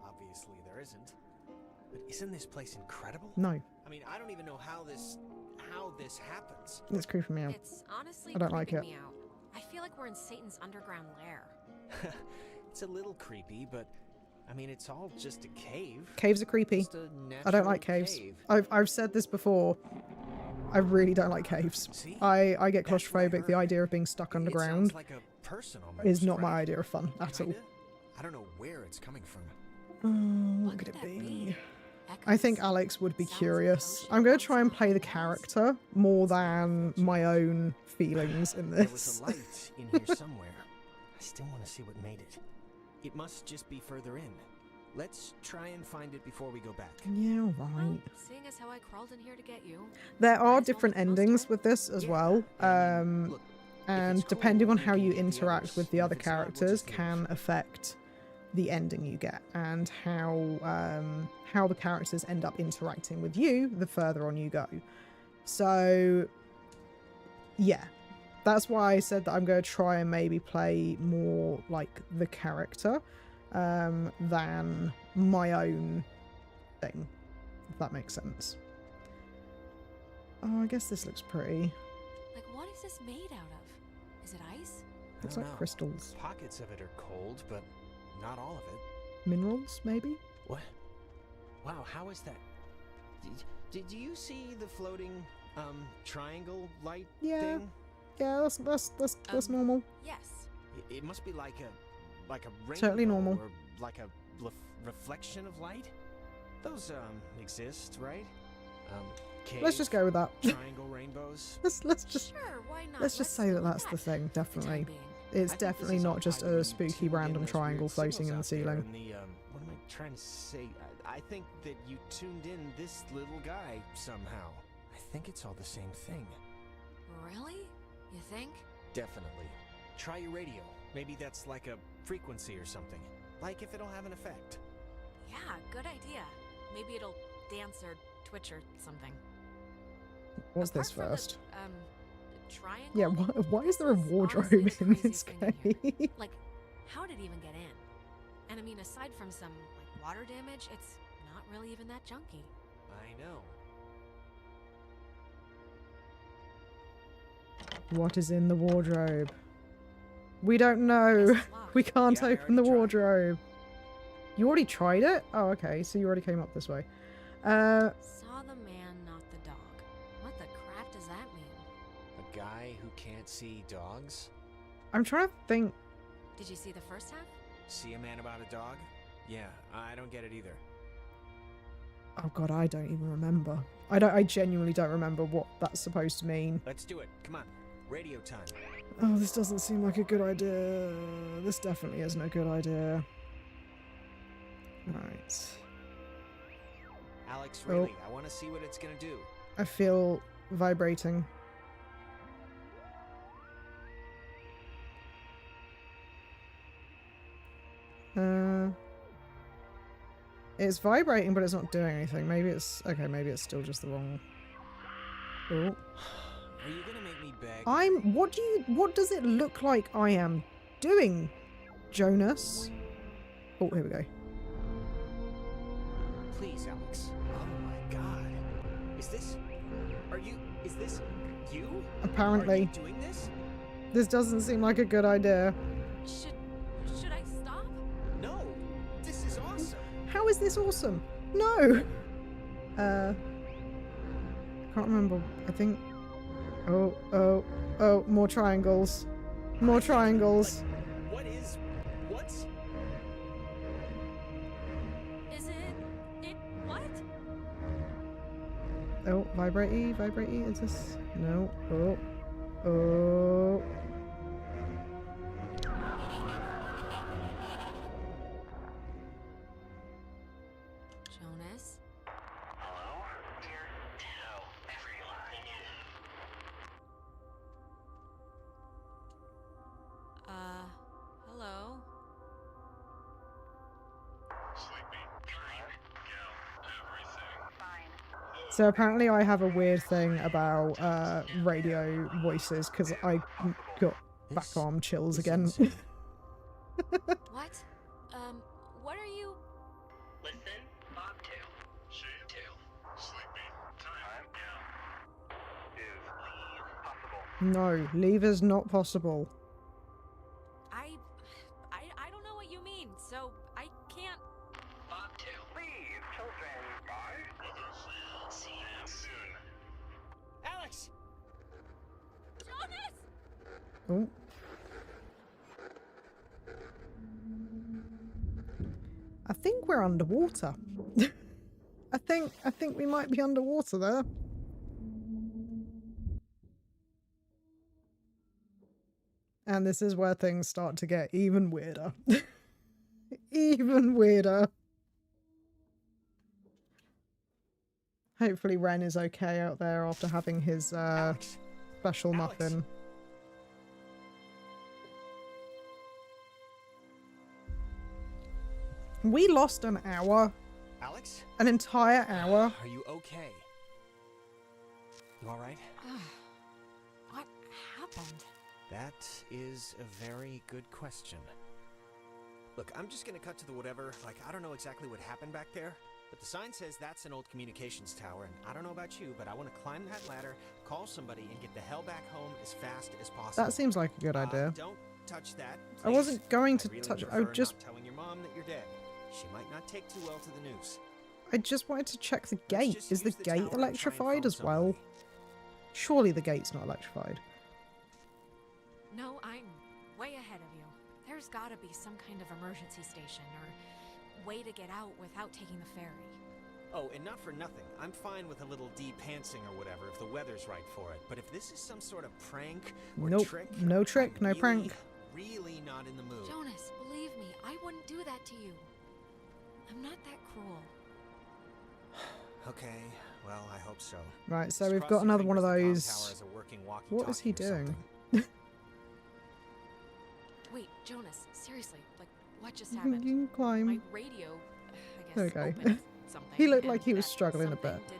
obviously there isn't. But isn't this place incredible? No. I mean, I don't even know how this happens. It's creeping me out. It's honestly I don't like creeping it. me out. I feel like we're in Satan's underground lair. It's a little creepy, but I mean, it's all just a cave. Caves are creepy. Just a I don't like natural caves. cave. I've said this before. I really don't like caves. See? I get That's what I claustrophobic. The heard. idea of being stuck It underground sounds like a personal is most, not my right? idea of fun at all. Kinda? I don't know where it's coming from. What could it that be? Echoes? I think Alex would be Sounds of curious. ocean I'm going to bouncing try and off play the walls. character more than my own feelings in There was this. a light in here somewhere. I still want to see what made it. It must just be further in. Let's try and find it before we go back. Yeah, Well, right. seeing as how I crawled in here to get you. There might are as well different for the most endings part. with this as Yeah, well. I mean, look, if And it's depending cool, on we how can you get the interact others, with the and other if it's not, we'll characters just leave. can affect the ending you get and how the characters end up interacting with you the further on you go. So yeah, that's why I said that I'm going to try and maybe play more like the character than my own thing, if that makes sense. Oh, I guess this looks pretty. Like, what is this made out of? Is it ice? I Looks don't like know. crystals. Pockets of it are cold, but not all of it. Minerals, maybe? What? Wow, how is that? Did you see the floating triangle light Yeah. thing? Yeah, that's normal. Yes. It must be like a rainbow Totally normal. or like a reflection of light. Those exist, right? Let's just go with that. triangle rainbows. let's just Sure, why not? let's just say go that with that's the thing. for the time Definitely, being. it's I think this definitely is all not just tied to when a you spooky tuned in random those triangle weird floating in the signals out there ceiling. in the, what am I trying to say? I think that you tuned in this little guy somehow. I think it's all the same thing. Really? You think? Definitely. Try your radio. Maybe that's like a frequency or something. Like if it'll have an effect. Yeah, good idea. Maybe it'll dance or twitch or something. What's this Apart from first? The triangle? Yeah, why is there a this is wardrobe honestly the in craziest this thing in here. cave? Like, how did it even get in? And I mean, aside from some like water damage, it's not really even that junky. I know. What is in the wardrobe? We don't know. Guess it's locked. We can't Yeah, I open the already tried. wardrobe. You already tried it? Oh, okay. So you already came up this way. Saw the man, not the dog. What the crap does that mean? A guy who can't see dogs? I'm trying to think. Did you see the first half? See a man about a dog? Yeah, I don't get it either. Oh god, I don't even remember. I genuinely don't remember what that's supposed to mean. Let's do it. Come on. Radio time. Oh, this doesn't seem like a good idea. This definitely isn't a good idea. Right. Alex, really, I want to see what it's gonna do. I feel vibrating. It's vibrating, but it's not doing anything. Maybe it's... Okay, maybe it's still just the wrong... Oh. Are you gonna make me beg? What does it look like I am doing, Jonas? Oh, here we go. Please, Alex. Oh my god. Is this you? Apparently. Are you doing this? This doesn't seem like a good idea. Should I stop? No. This is awesome. How is this awesome? No! I can't remember. I think... Oh, more triangles. More triangles. What's... Is it what? Oh, vibrate-y, is this... No. Oh. Jonas? Hello? Dear Ditto, everyone. Hello? Sleepy. Time. Go. Everything. Fine. So apparently I have a weird thing about radio voices because I got back arm chills again. What? What are you... Listen. Bobtail. Shavetail. Sleepy. Time. Go. Is leave possible? No, leave is not possible. I don't know what you mean, so I can't... Bobtail. Leave, children. Bye. Mothers. See you soon. Alex! Jonas! Oh. I think we're underwater. I think we might be underwater there. And this is where things start to get even weirder. Even weirder. Hopefully Ren is okay out there after having his special muffin. We lost an hour. Alex? An entire hour. Are you okay? You alright? What happened? That is a very good question. Look, I'm just gonna cut to the whatever. Like, I don't know exactly what happened back there, but the sign says that's an old communications tower, and I don't know about you, but I want to climb that ladder, call somebody, and get the hell back home as fast as possible. That seems like a good idea. Don't touch that, please. I wasn't going to really touch it. I prefer just... not telling your mom that you're dead. She might not take too well to the news. I just wanted to check the Let's gate. just Is the use the tower gate and try and electrified phone as well? somebody. Surely the gate's not electrified. No, I'm way ahead of you. There's gotta be some kind of emergency station or way to get out without taking the ferry. Oh, and not for nothing. I'm fine with a little de-pantsing or whatever if the weather's right for it. But if this is some sort of prank or Nope. trick, No trick, I'm no prank. Really not in the mood. Jonas, believe me, I wouldn't do that to you. I'm not that cruel. Okay, well, I hope so. Right, so Just we've cross got your another one of fingers the comm tower those. has a working What is he walkie-talkie or doing? something. Wait, Jonas, seriously, like, what just You happened? can My climb. radio, I There guess, we go. opened something. He looked and like he was that struggling a something bit. did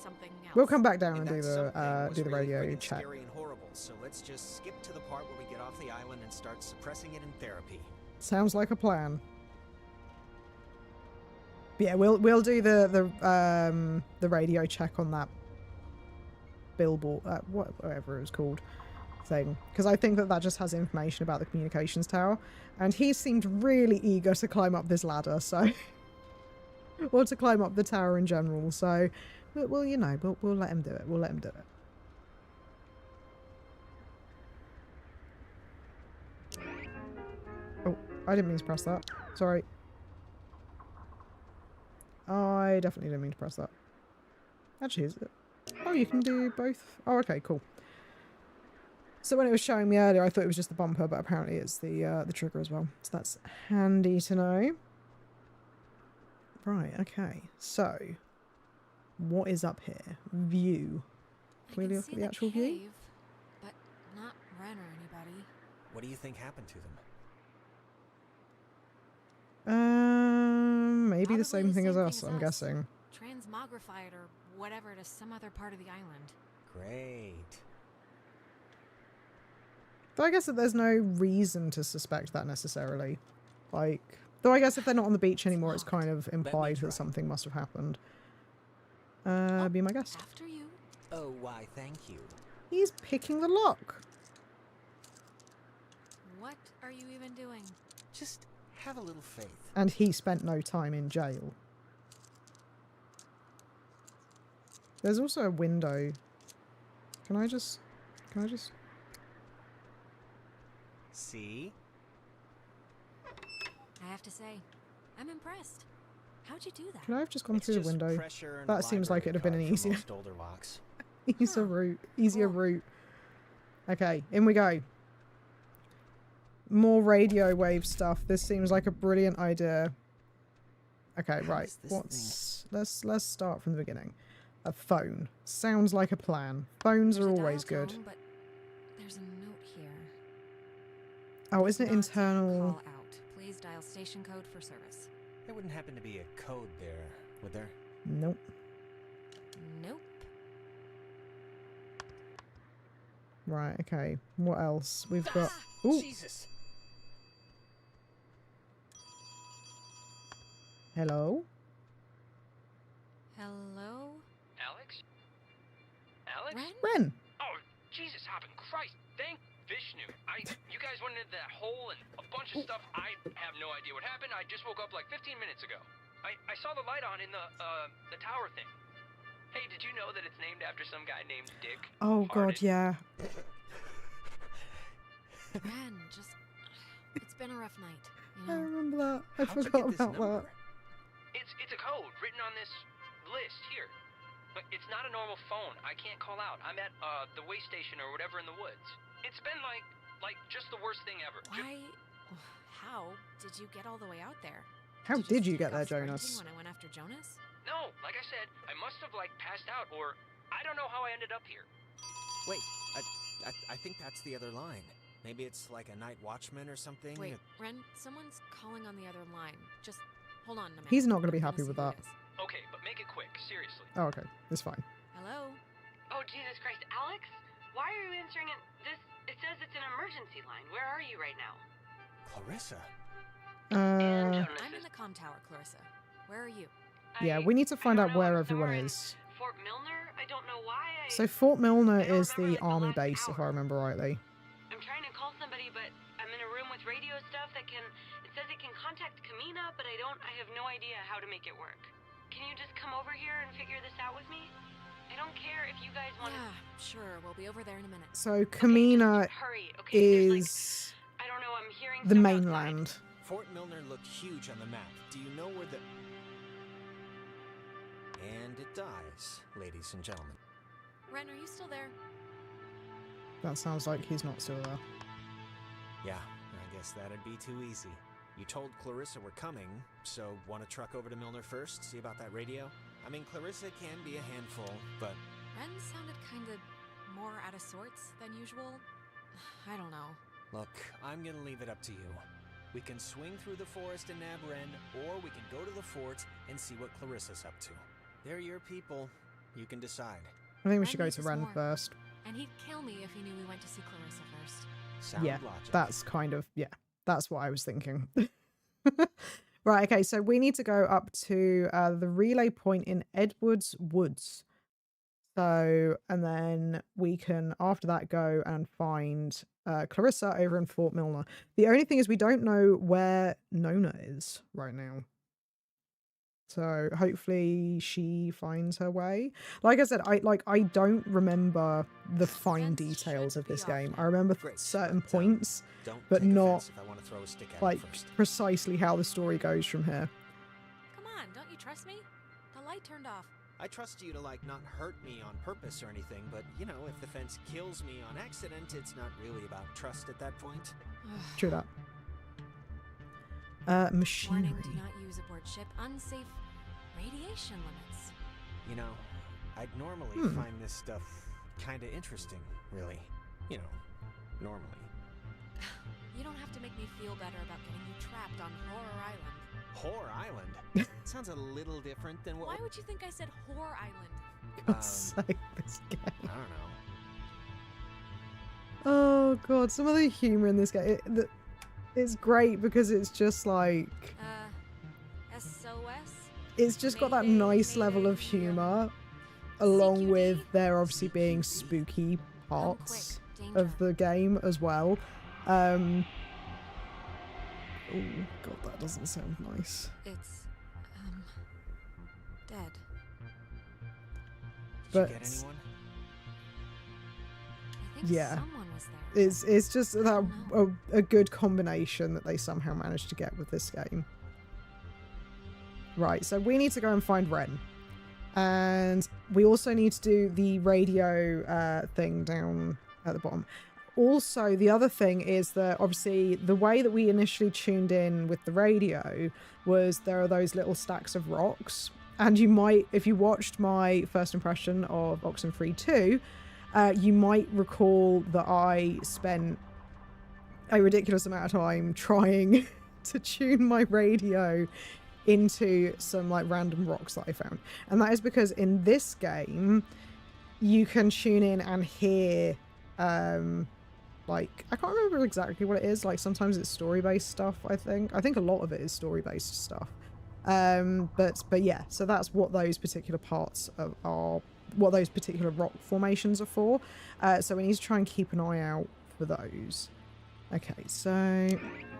something else. We'll come back down And and do that something the was do the really radio friggin' check. scary and horrible, so let's just skip to the part where we get off the island and start suppressing it in therapy. Sounds like a plan. But yeah, we'll do the radio check on that billboard, whatever it was called, thing, because I think that just has information about the communications tower, and he seemed really eager to climb up this ladder, so or to climb up the tower in general. So, well, you know, we'll let him do it. We'll let him do it. Oh, I didn't mean to press that. Sorry. I I definitely didn't mean to press that. Actually, is it? Oh, you can do both. Oh, okay, cool. So when it was showing me earlier, I thought it was just the bumper, but apparently it's the trigger as well. So that's handy to know. Right, okay. So, what is up here? View. Can we look at the actual view? But not Ren or anybody. What do you think happened to them? Maybe Probably the same thing as us, I'm guessing. Transmogrified or whatever to some other part of the island. Great. Though I guess that there's no reason to suspect that necessarily. Like, though I guess if they're not on the beach anymore, it's kind of implied that something must have happened. Be my guest. After you. Oh, why, thank you. He's picking the lock. What are you even doing? Just have a little faith. And he spent no time in jail. There's also a window. Can I just... See? I have to say, I'm impressed. How'd you do that? Can I have just gone through the window? Pressure and That seems like it'd have been an easier... older locks. Easier route. Okay, in we go. More radio wave stuff. This seems like a brilliant idea. Okay, right. Let's start from the beginning. A phone. Sounds like a plan. Phones are always good. Tone, but there's a note here. Oh, isn't it internal? Call out. Please dial station code for service. There wouldn't happen to be a code there, would there? Nope. Nope. Right, okay. What else? We've got... Ooh. Jesus! Hello? Hello? Alex? Alex? Ren! Oh, Jesus, hopping Christ. Thank Vishnu. You guys went into that hole and a bunch of stuff. I have no idea what happened. I just woke up like 15 minutes ago. I saw the light on in the tower thing. Hey, did you know that it's named after some guy named Dick? Oh, God, yeah. Ren, just... It's been a rough night, you I know? remember that. I How'd you forgot get this about number? that. It's a code written on this list here. But it's not a normal phone. I can't call out. I'm at the way station or whatever in the woods. It's been like just the worst thing ever. Why... How did you get all the way out there? How did you get take there, off sprinting Jonas? When I went after Jonas? No, like I said, I must have like passed out or I don't know how I ended up here. Wait, I think that's the other line. Maybe it's like a night watchman or something. Wait, Ren, someone's calling on the other line. Just hold on a minute. He's not going to be I'm happy see with who that. it is. Okay, but make it quick, seriously. Oh, okay. It's fine. Hello? Oh, Jesus Christ, Alex? Why are you answering it? It says it's an emergency line. Where are you right now? Clarissa. I'm in the comm tower, Clarissa. Where are you? Yeah, we need to find out where everyone is. Fort Milner? I don't know why So Fort Milner is the army base, if I remember rightly. I'm trying to call somebody, but I'm in a room with radio stuff that can... It says it can contact Kamina, but I have no idea how to make it work. Can you just come over here and figure this out with me? I don't care if you guys want to... Yeah, sure. We'll be over there in a minute. So Kamina hurry, okay? is I don't know, I'm hearing the stuff mainland. Fort Milner looked huge on the map. Do you know where the... And it dies, ladies and gentlemen. Ren, are you still there? That sounds like he's not still there. Yeah, I guess that'd be too easy. You told Clarissa we're coming, so want to truck over to Milner first, see about that radio? I mean, Clarissa can be a handful, but... Ren sounded kind of more out of sorts than usual. I don't know. Look, I'm gonna leave it up to you. We can swing through the forest and nab Ren, or we can go to the fort and see what Clarissa's up to. They're your people. You can decide. I think we Ren should go needs to us Ren more. first. And he'd kill me if he knew we went to see Clarissa first. Sound Yeah, logic. that's kind of, yeah, that's what I was thinking. Right, okay, so we need to go up to the relay point in Edwards Woods. So, and then we can, after that, go and find Clarissa over in Fort Milner. The only thing is we don't know where Nona is right now. So hopefully she finds her way. Like I said, I don't remember the fine details of this game. I remember certain points, Don't but take not offense if I want to throw a stick at like it first. precisely how the story goes from here. Come on, don't you trust me? The light turned off. I trust you to, like, not hurt me on purpose or anything, but, you know, if the fence kills me on accident, it's not really about trust at that point. True that. Machinery. Warning, do not use aboard ship. Unsafe radiation limits. You know, I'd normally find this stuff kind of interesting, really. You know, normally. You don't have to make me feel better about getting you trapped on Horror Island. Horror Island? Sounds a little different than what... Why would you think I said Horror Island? God's sake, this game. I don't know. Oh god, some of the humor in this game, it's great because it's just like... SOS? It's just got that nice level of humor, along with there obviously being spooky parts of the game as well. Oh god, that doesn't sound nice. It's, dead. Did you get anyone? I think Yeah. someone was there. It's just that a good combination that they somehow managed to get with this game. Right, so we need to go and find Ren. And we also need to do the radio thing down at the bottom. Also, the other thing is that obviously the way that we initially tuned in with the radio was there are those little stacks of rocks. And you might, if you watched my first impression of Oxenfree II, you might recall that I spent a ridiculous amount of time trying to tune my radio into some like random rocks that I found. And that is because in this game, you can tune in and hear like, I can't remember exactly what it is. Like sometimes it's story-based stuff, I think. I think a lot of it is story-based stuff. But yeah, so that's what those particular parts are, what those particular rock formations are for. So we need to try and keep an eye out for those. Okay, so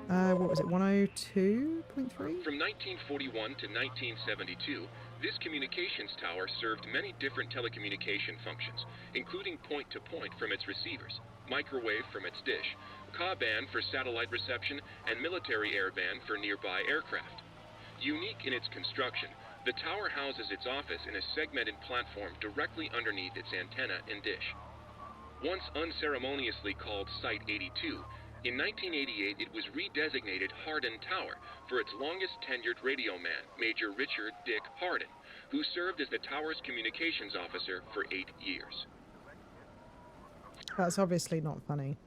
what was it, 102.3? From 1941 to 1972, this communications tower served many different telecommunication functions, including point-to-point from its receivers, microwave from its dish, Ka-band for satellite reception, and military airband for nearby aircraft. Unique in its construction, the tower houses its office in a segmented platform directly underneath its antenna and dish. Once unceremoniously called Site 82, in 1988 it was redesignated Hardin Tower for its longest tenured radio man, Major Richard Dick Hardin, who served as the tower's communications officer for 8 years. That's obviously not funny.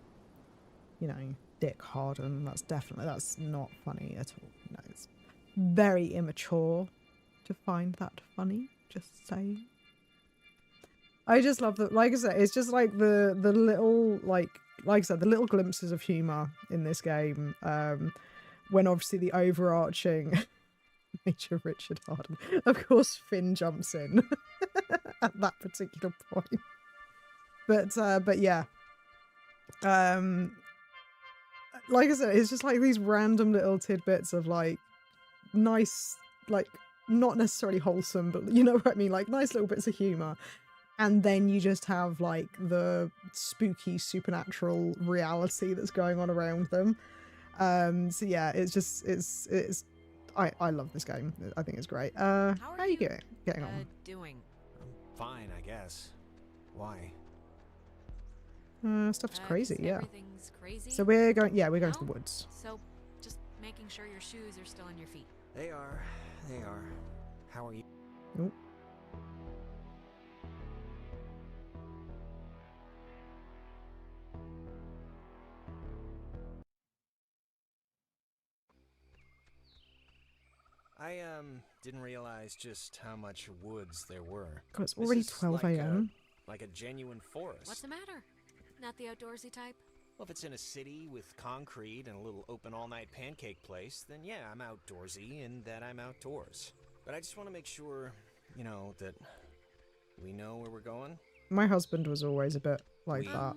You know, Dick Hardin, that's not funny at all. You know, it's very immature to find that funny, just saying. I just love that, like I said, it's just like the little, like I said, the little glimpses of humour in this game, when obviously the overarching Major Richard Hardin, of course Finn jumps in at that particular point. But yeah. Like I said, it's just like these random little tidbits of like nice, like not necessarily wholesome, but you know what I mean, like nice little bits of humour. And then you just have like the spooky supernatural reality that's going on around them. So yeah, I love this game. I think it's great. How are you getting on? Doing? I'm fine, I guess. Why? Stuff's crazy, yeah. Everything's crazy? So we're going to the woods. So just making sure your shoes are still on your feet. They are. How are you? Nope. I didn't realize just how much woods there were. God, it's already 12 a.m. Like a genuine forest. What's the matter? Not the outdoorsy type? Well, if it's in a city with concrete and a little open all-night pancake place, then yeah, I'm outdoorsy and that I'm outdoors. But I just want to make sure, you know, that we know where we're going. My husband was always a bit like that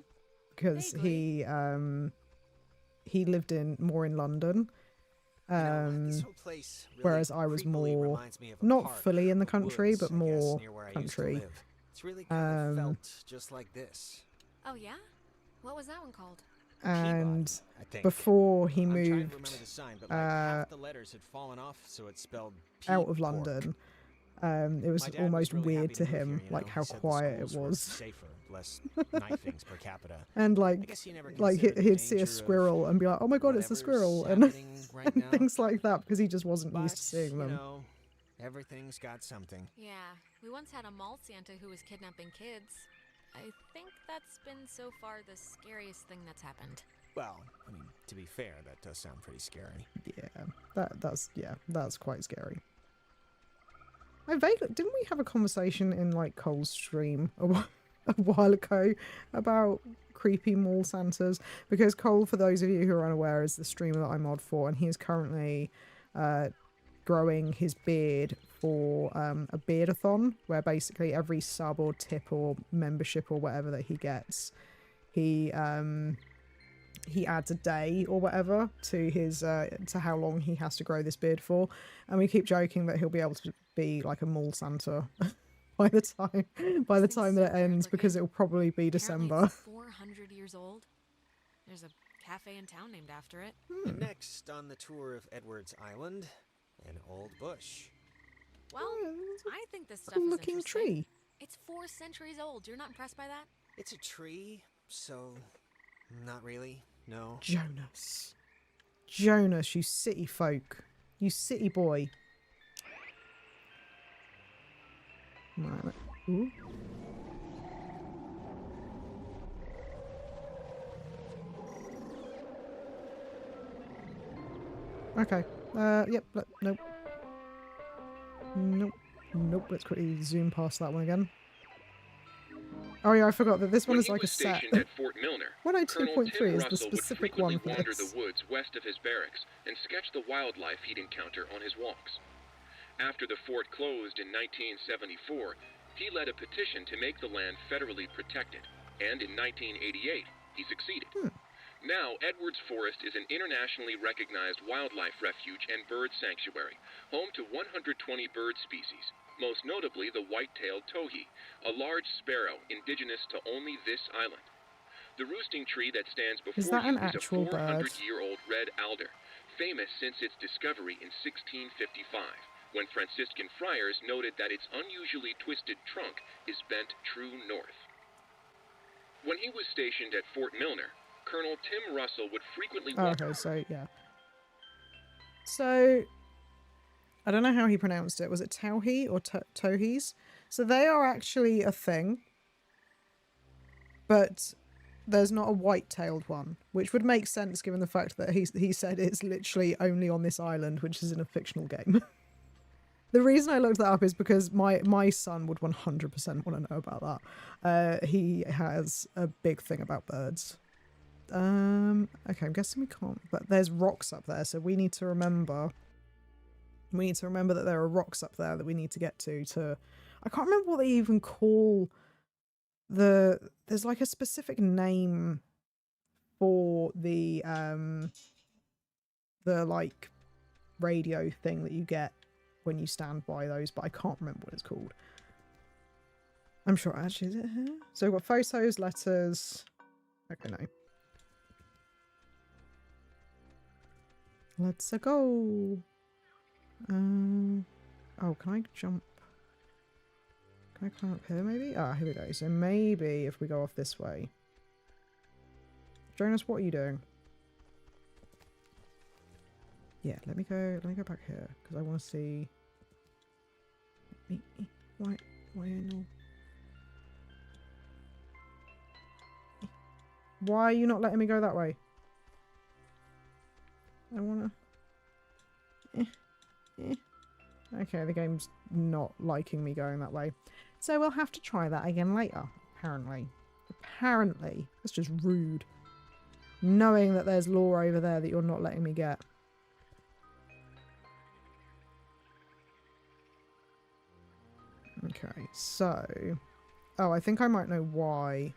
because he lived more in London. This whole place really whereas I was more reminds me of a not park fully in the or country, woods, but I guess, more near where I used to country. live. It's really kind of felt just like this. Oh yeah? What was that one called? And Peabody, I think. before he I'm trying to moved remember the sign, but like half the letters had fallen off, so it spelled out of P-pork. London, It was My dad almost was really happy weird to move here, him, you like know? how He said the quiet it schools were was. safer, less knifings per capita. And I like, guess he never like considered the he'd see danger a of squirrel and be like, "Oh my god, it's a whatever's squirrel," and, happening right and now. things like that because he just wasn't used But, to seeing you them. know, everything's got something. Yeah, we once had a mall Santa who was kidnapping kids. I think that's been so far the scariest thing that's happened. Well, I mean, to be fair, that does sound pretty scary. Yeah, that's quite scary. I vaguely didn't we have a conversation in like Cole's stream a while ago about creepy mall Santas? Because Cole, for those of you who are unaware, is the streamer that I mod for, and he is currently growing his beard for a beardathon, where basically every sub or tip or membership or whatever that he gets, he adds a day or whatever to his to how long he has to grow this beard for, and we keep joking that he'll be able to be like a mall Santa by the time that it ends, because it will probably be December. It's 400 years old. There's a cafe in town named after it. And next on the tour of Edwards Island, an old bush. Well, I think this stuff Cool is looking interesting. tree. It's 4 centuries old. You're not impressed by that? It's a tree, so not really. No. Jonas, you city folk, you city boy. Right. Ooh. Okay. Yep. Nope. Nope. Let's quickly zoom past that one again. Oh yeah, I forgot that this one is like a set. When he was stationed at Fort Milner, Colonel 102.3 Tim is the Russell would specific frequently one for wander this. the woods west of his barracks and sketch the wildlife he'd encounter on his walks. After the fort closed in 1974, he led a petition to make the land federally protected, and in 1988, he succeeded. Now, Edwards Forest is an internationally recognized wildlife refuge and bird sanctuary, home to 120 bird species, most notably the white-tailed towhee, a large sparrow indigenous to only this island. The roosting tree that stands before Is that you an is a actual bird? 400-year-old red alder, famous since its discovery in 1655, when Franciscan friars noted that its unusually twisted trunk is bent true north. When he was stationed at Fort Milner, Colonel Tim Russell would frequently walk... Okay, so yeah. So I don't know how he pronounced it. Was it towhee or towhees? So they are actually a thing, but there's not a white-tailed one, which would make sense given the fact that he said it's literally only on this island, which is in a fictional game. The reason I looked that up is because my son would 100% want to know about that. He has a big thing about birds. Okay, I'm guessing we can't, but there's rocks up there, so we need to remember that there are rocks up there that we need to get to I can't remember what they even call there's like a specific name for the like radio thing that you get when you stand by those, but I can't remember what it's called. I'm sure actually, is it here? So we've got photos, letters. Okay, no. Let's go. Oh, can I jump? Can I climb up here maybe? Ah, here we go. So maybe if we go off this way. Jonas, what are you doing? Yeah, let me go back here because I want to see. Why no? Why are you not letting me go that way? I wanna... Okay, the game's not liking me going that way. So we'll have to try that again later, apparently. Apparently. That's just rude. Knowing that there's lore over there that you're not letting me get. Okay, so... Oh, I think I might know why.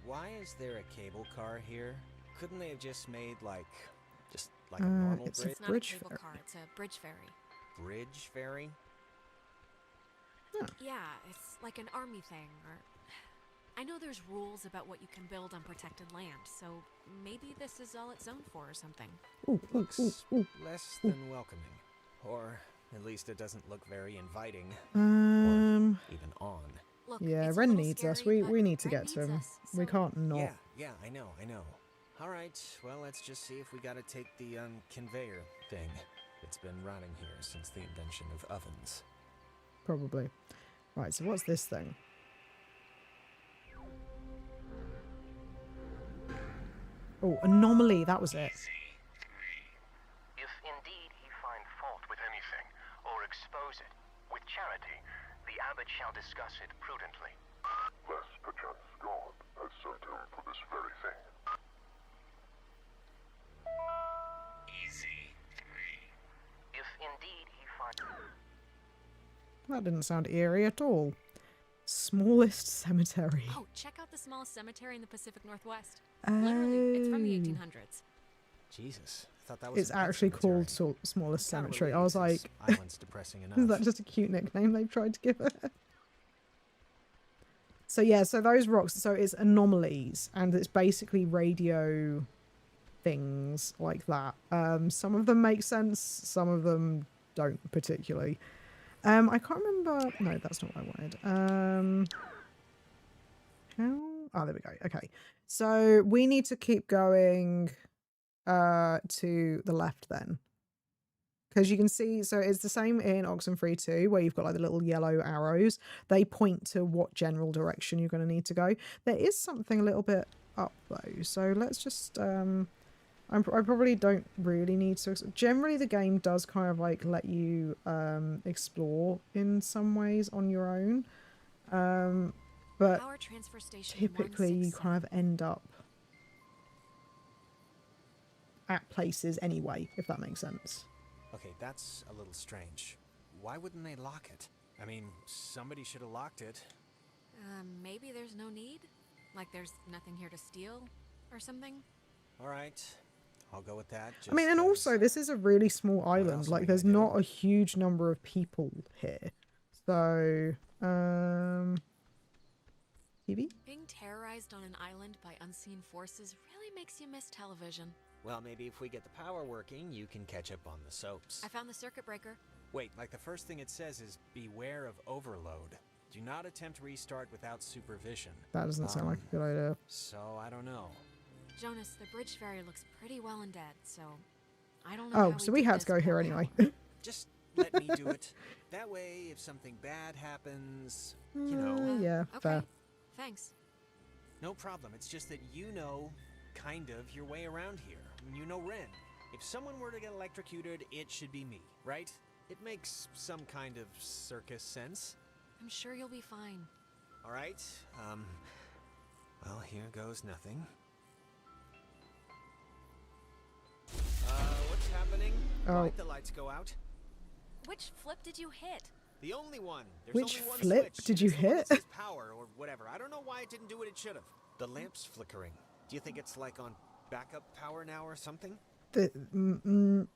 Why is there a cable car here? Couldn't they have just made, like a normal it's bridge? It's not a Bridge cable ferry. car, it's a bridge ferry. Bridge ferry? Yeah, it's like an army thing, or... I know there's rules about what you can build on protected land, so maybe this is all it's zoned for or something. Looks less than welcoming. Or At least it doesn't look very inviting. Um. Or even on. Look, Yeah, it's a Ren little needs us. scary, We but need to Ren get to needs him. us, We so- can't not. Yeah, I know. All right, well, let's just see if we gotta take the conveyor thing. It's been running here since the invention of ovens. Probably. Right, so what's this thing? Oh, anomaly, that was it. If indeed he find fault with anything, or expose it, with charity, the abbot shall discuss it prudently. Lest perchance God has sent him for this very thing. Easy. If indeed he find... That didn't sound eerie at all. Smallest cemetery. Oh, check out the smallest cemetery in the Pacific Northwest. Literally, it's from the 1800s. Jesus, I thought that was It's an pet actually cemetery. called Smallest Kinda Cemetery. I relieved was since like, island's depressing enough. is that just a cute nickname they've tried to give it? So yeah, so those rocks, so it's anomalies, and it's basically radio things like that. Some of them make sense, some of them don't particularly. I can't remember. No, that's not what I wanted. How? Oh, there we go. Okay, so we need to keep going to the left then, because you can see, so it's the same in Oxenfree II, where you've got like the little yellow arrows. They point to what general direction you're going to need to go. There is something a little bit up though, so let's just I probably don't really need to. Generally, the game does kind of like let you explore in some ways on your own, but Power transfer station typically you kind of end up at places anyway, if that makes sense. Okay, that's a little strange. Why wouldn't they lock it? I mean, somebody should have locked it. Maybe there's no need? Like there's nothing here to steal or something? All right, I'll go with that. I mean, and also this is a really small island. Like there's not a huge number of people here. So, TV? Being terrorized on an island by unseen forces really makes you miss television. Well, maybe if we get the power working, you can catch up on the soaps. I found the circuit breaker. Wait, like the first thing it says is beware of overload. Do not attempt restart without supervision. That doesn't sound like a good idea. So, I don't know. Jonas, the bridge ferry looks pretty well and dead, so I don't know. Oh, so we had to go here anyway. Just let me do it. That way, if something bad happens, you know. Yeah, okay. fair. Thanks. No problem. It's just that you know, kind of, your way around here. You know Ren. If someone were to get electrocuted, it should be me, right? It makes some kind of circus sense. I'm sure you'll be fine. All right. Well, here goes nothing. What's happening? Oh. Why'd the lights go out? Which flip did you hit? The only one. There's Which only one flip switch, did and you it's the one hit? that says power or whatever. I don't know why it didn't do what it should have. The lamp's flickering. Do you think it's like on backup power now or something? It sounds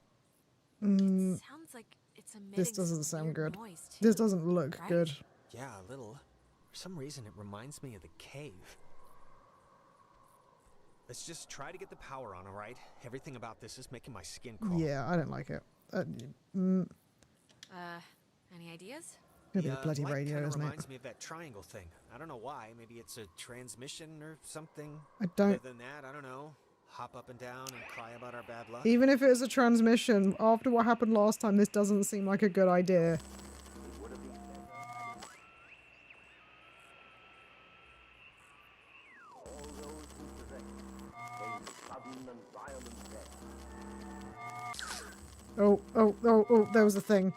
like it's emitting This doesn't some sound weird good. noise, too, This doesn't look right? good. Yeah, a little. For some reason, it reminds me of the cave. Let's just try to get the power on, all right? Everything about this is making my skin crawl. Yeah, I don't like it. Any ideas? It'll be the bloody light radio, kinda isn't it? reminds me of that triangle thing. I don't know why. Maybe it's a transmission or something. I don't- Other than that, I don't know. Hop up and down and cry about our bad luck. Even if it was a transmission, after what happened last time, this doesn't seem like a good idea. Oh, there was a thing.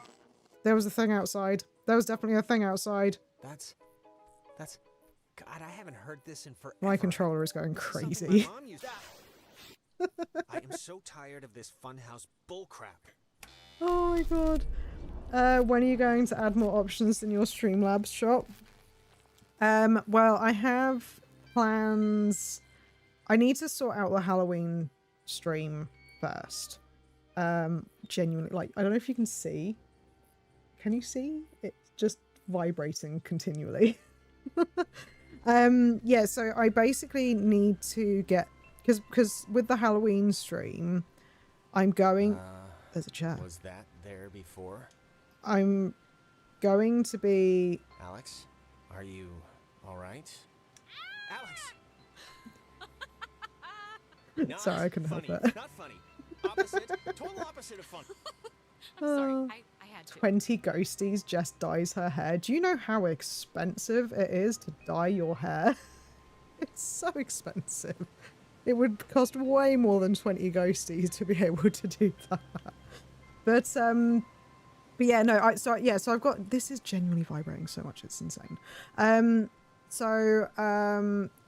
There was a thing outside. There was definitely a thing outside. That's... God, I haven't heard this in forever. My controller is going Something crazy. my mom used- I am so tired of this funhouse bullcrap. Oh my god. When are you going to add more options in your Streamlabs shop? Well, I have plans. I need to sort out the Halloween stream first. Genuinely, like, I don't know if you can see. Can you see? It's just vibrating continually. Yeah, so I basically need to get, because with the Halloween stream, I'm going... There's a chat. Was that there before? I'm going to be... Alex, are you all right? Alex! Sorry, I couldn't funny. help it. Not funny. Opposite. Total opposite of fun. I'm sorry, I had to. 20 ghosties, Jess dyes her hair. Do you know how expensive it is to dye your hair? It's so expensive. It would cost way more than 20 ghosties to be able to do that. But yeah, no, so I've got, this is genuinely vibrating so much, it's insane.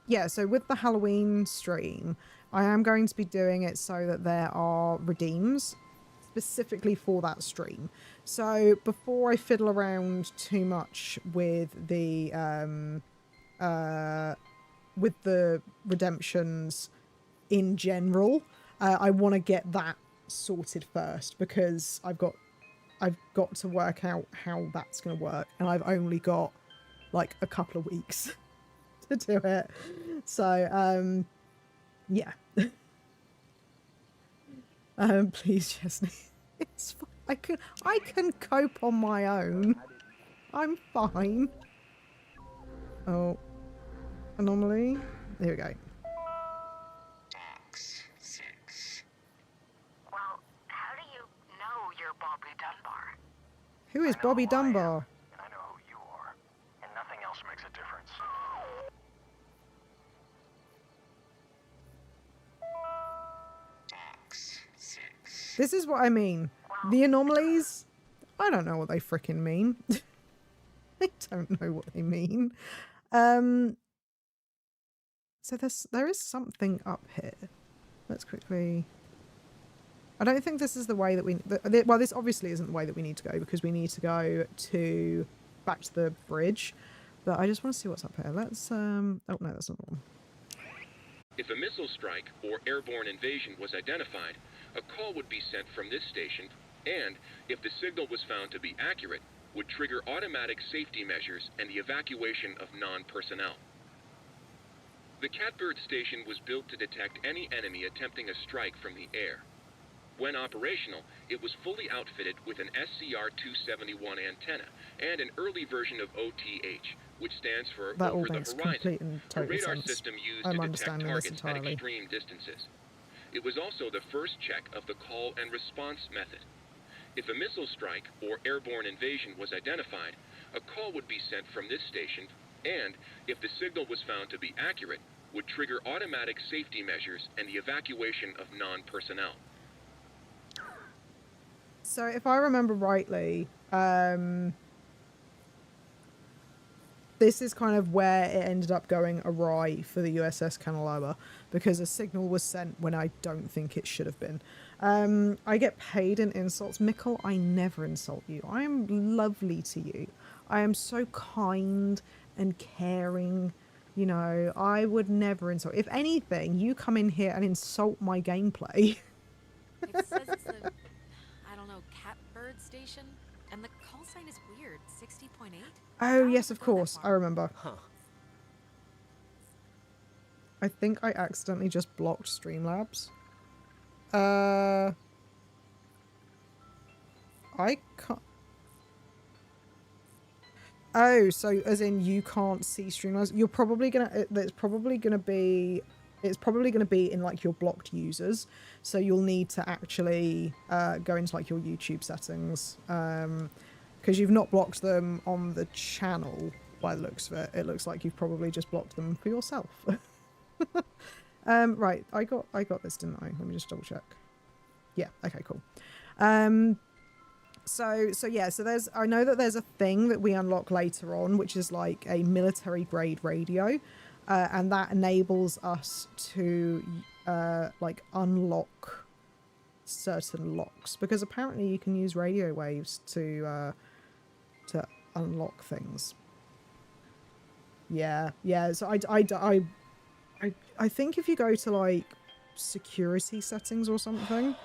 Yeah, so with the Halloween stream, I am going to be doing it so that there are redeems specifically for that stream. So before I fiddle around too much with the redemptions in general, I want to get that sorted first, because I've got to work out how that's going to work, and I've only got like a couple of weeks to do it. So yeah. Please, Chesney. It's fine. I can cope on my own. I'm fine. Oh, anomaly. There we go. Well, how do you know you're Bobby Dunbar? Who is Bobby Dunbar? I know who you are, and nothing else makes a difference. This is what I mean. The anomalies, I don't know what they frickin' mean. I don't know what they mean. So there is something up here. Let's quickly... I don't think this is the way that we... well, this obviously isn't the way that we need to go, because we need to go back to the bridge. But I just want to see what's up here. Let's... oh, no, that's not the one. If a missile strike or airborne invasion was identified, a call would be sent from this station, and, if the signal was found to be accurate, would trigger automatic safety measures and the evacuation of non-personnel. The Catbird station was built to detect any enemy attempting a strike from the air. When operational, it was fully outfitted with an SCR-271 antenna and an early version of OTH, which stands for That all Over the makes Horizon, complete and a total radar sense. system used I'm to detect understanding this targets at entirely. extreme distances. It was also the first check of the call and response method. If a missile strike or airborne invasion was identified, a call would be sent from this station, and, if the signal was found to be accurate, would trigger automatic safety measures and the evacuation of non-personnel. So if I remember rightly, this is kind of where it ended up going awry for the USS Kanaloa, because a signal was sent when I don't think it should have been. I get paid in insults. Mikkel, I never insult you. I am lovely to you. I am so kind and caring. You know, I would never insult. If anything, you come in here and insult my gameplay. It says it's the, I don't know, Catbird station, and the call sign is weird. 60.8. Oh, yes, of course. I remember. Huh. I think I accidentally just blocked Streamlabs. I can't... Oh, so as in you can't see Streamlabs? You're probably gonna... It's probably gonna be in like your blocked users. So you'll need to actually go into like your YouTube settings. Because you've not blocked them on the channel by the looks of it. It looks like you've probably just blocked them for yourself. Right, I got this, didn't I? Let me just double check. Yeah, okay, cool. So there's, I know that there's a thing that we unlock later on, which is like a military grade radio, and that enables us to like unlock certain locks, because apparently you can use radio waves to unlock things. Yeah. So I think if you go to like security settings or something,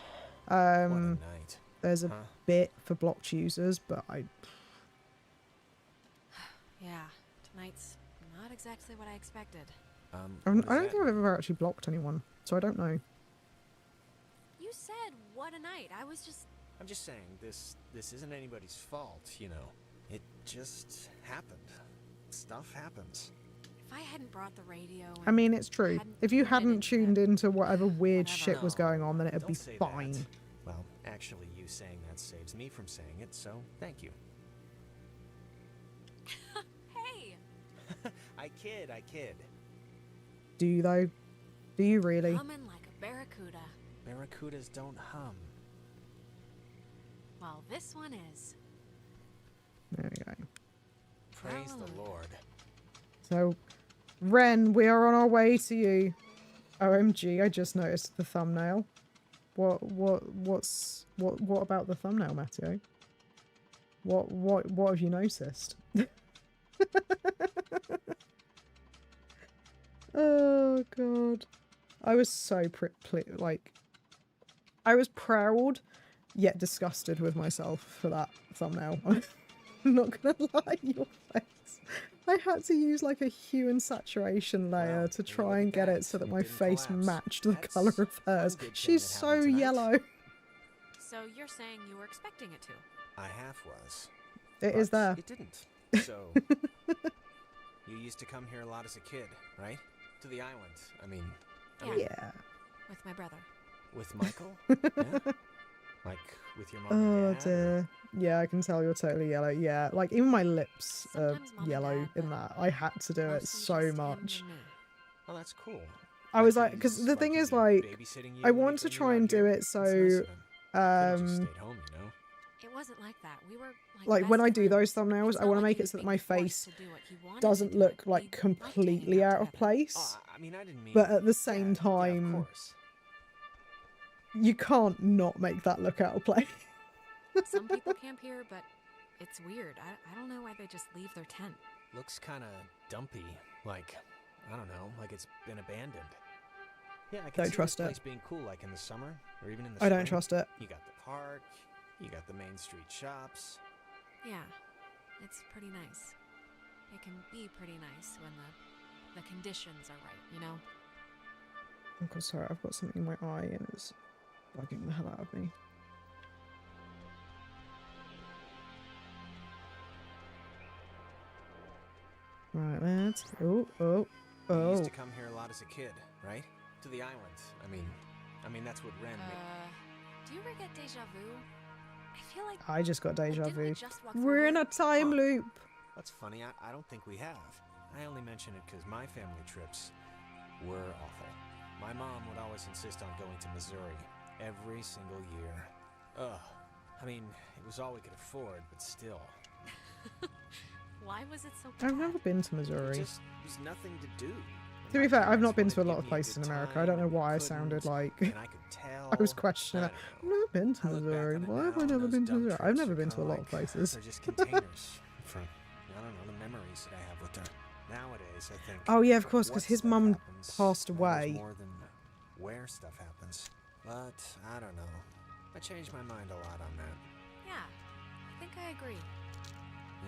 there's a bit for blocked users, but Yeah, tonight's not exactly what I expected. I don't think I've ever actually blocked anyone, so I don't know. You said, what a night. I was just I'm just saying, this isn't anybody's fault, you know. It just happened. Stuff happens. If I hadn't brought the radio, I mean, it's true. hadn't If you put it hadn't into tuned into whatever weird whatever. shit was going on, then it'd Don't be say fine. that. Well, actually, you saying that saves me from saying it, so thank you. Hey! I kid. Do you though? Do you really? Humming like a barracuda. Barracudas don't hum. Well, this one is. There we go. Praise the Lord. So, Ren, we are on our way to you. OMG, I just noticed the thumbnail. What about the thumbnail, Matteo? What have you noticed? Oh god. I was so I was proud yet disgusted with myself for that thumbnail. I'm not gonna lie, your face. I had to use like a hue and saturation layer to try and get it so that my face matched the colour of hers. She's so yellow. So you're saying you were expecting it to? I half was. It is there. It didn't. So, you used to come here a lot as a kid, right? To the island. I mean... Yeah. With my brother. With Michael? Yeah? Like, with your mom and dad? Dear. Yeah, I can tell you're totally yellow. Yeah, like even my lips are yellow in that. I had to do it so much. Oh, that's cool. I was like, because the thing is, like, I want to try and do it so, Stayed home, you know? It wasn't like that. We were like when I do those thumbnails, I want to make it so that my face doesn't look like completely out of place. I mean, I didn't mean... But at the same time, you can't not make that look out of place. Some people camp here, but it's weird. I don't know why they just leave their tent. Looks kind of dumpy. Like, I don't know, like it's been abandoned. Yeah, I can Don't see trust this it. place being cool, like in the summer or even in the I spring. don't trust it. You got the park, you got the main street shops. Yeah, it's pretty nice. It can be pretty nice when the conditions are right, you know? Oh god, sorry, I've got something in my eye and it's bugging the hell out of me. Right, lads. Oh. You used to come here a lot as a kid, right? To the island. I mean that's what Ren made. Do you ever get deja vu? I feel like I just got deja didn't we vu. just walk We're through in here? a time loop. That's funny, I don't think we have. I only mention it because my family trips were awful. My mom would always insist on going to Missouri every single year. Ugh. I mean, it was all we could afford, but still. Why was it so bad? I've never been to Missouri. Just was nothing to do. To be fair, I've not been to a lot of places in America. I don't know why I sounded like I was questioning it. I've never been to Missouri. Why have I never been to Missouri? I've never been to a lot of places. They're just containers for, I don't know, the memories that I have with her. Nowadays, I think. Oh yeah, of course, because what his stuff mum happens passed matters away. more than where stuff happens. But I don't know. I changed my mind a lot on that. Yeah, I think I agree.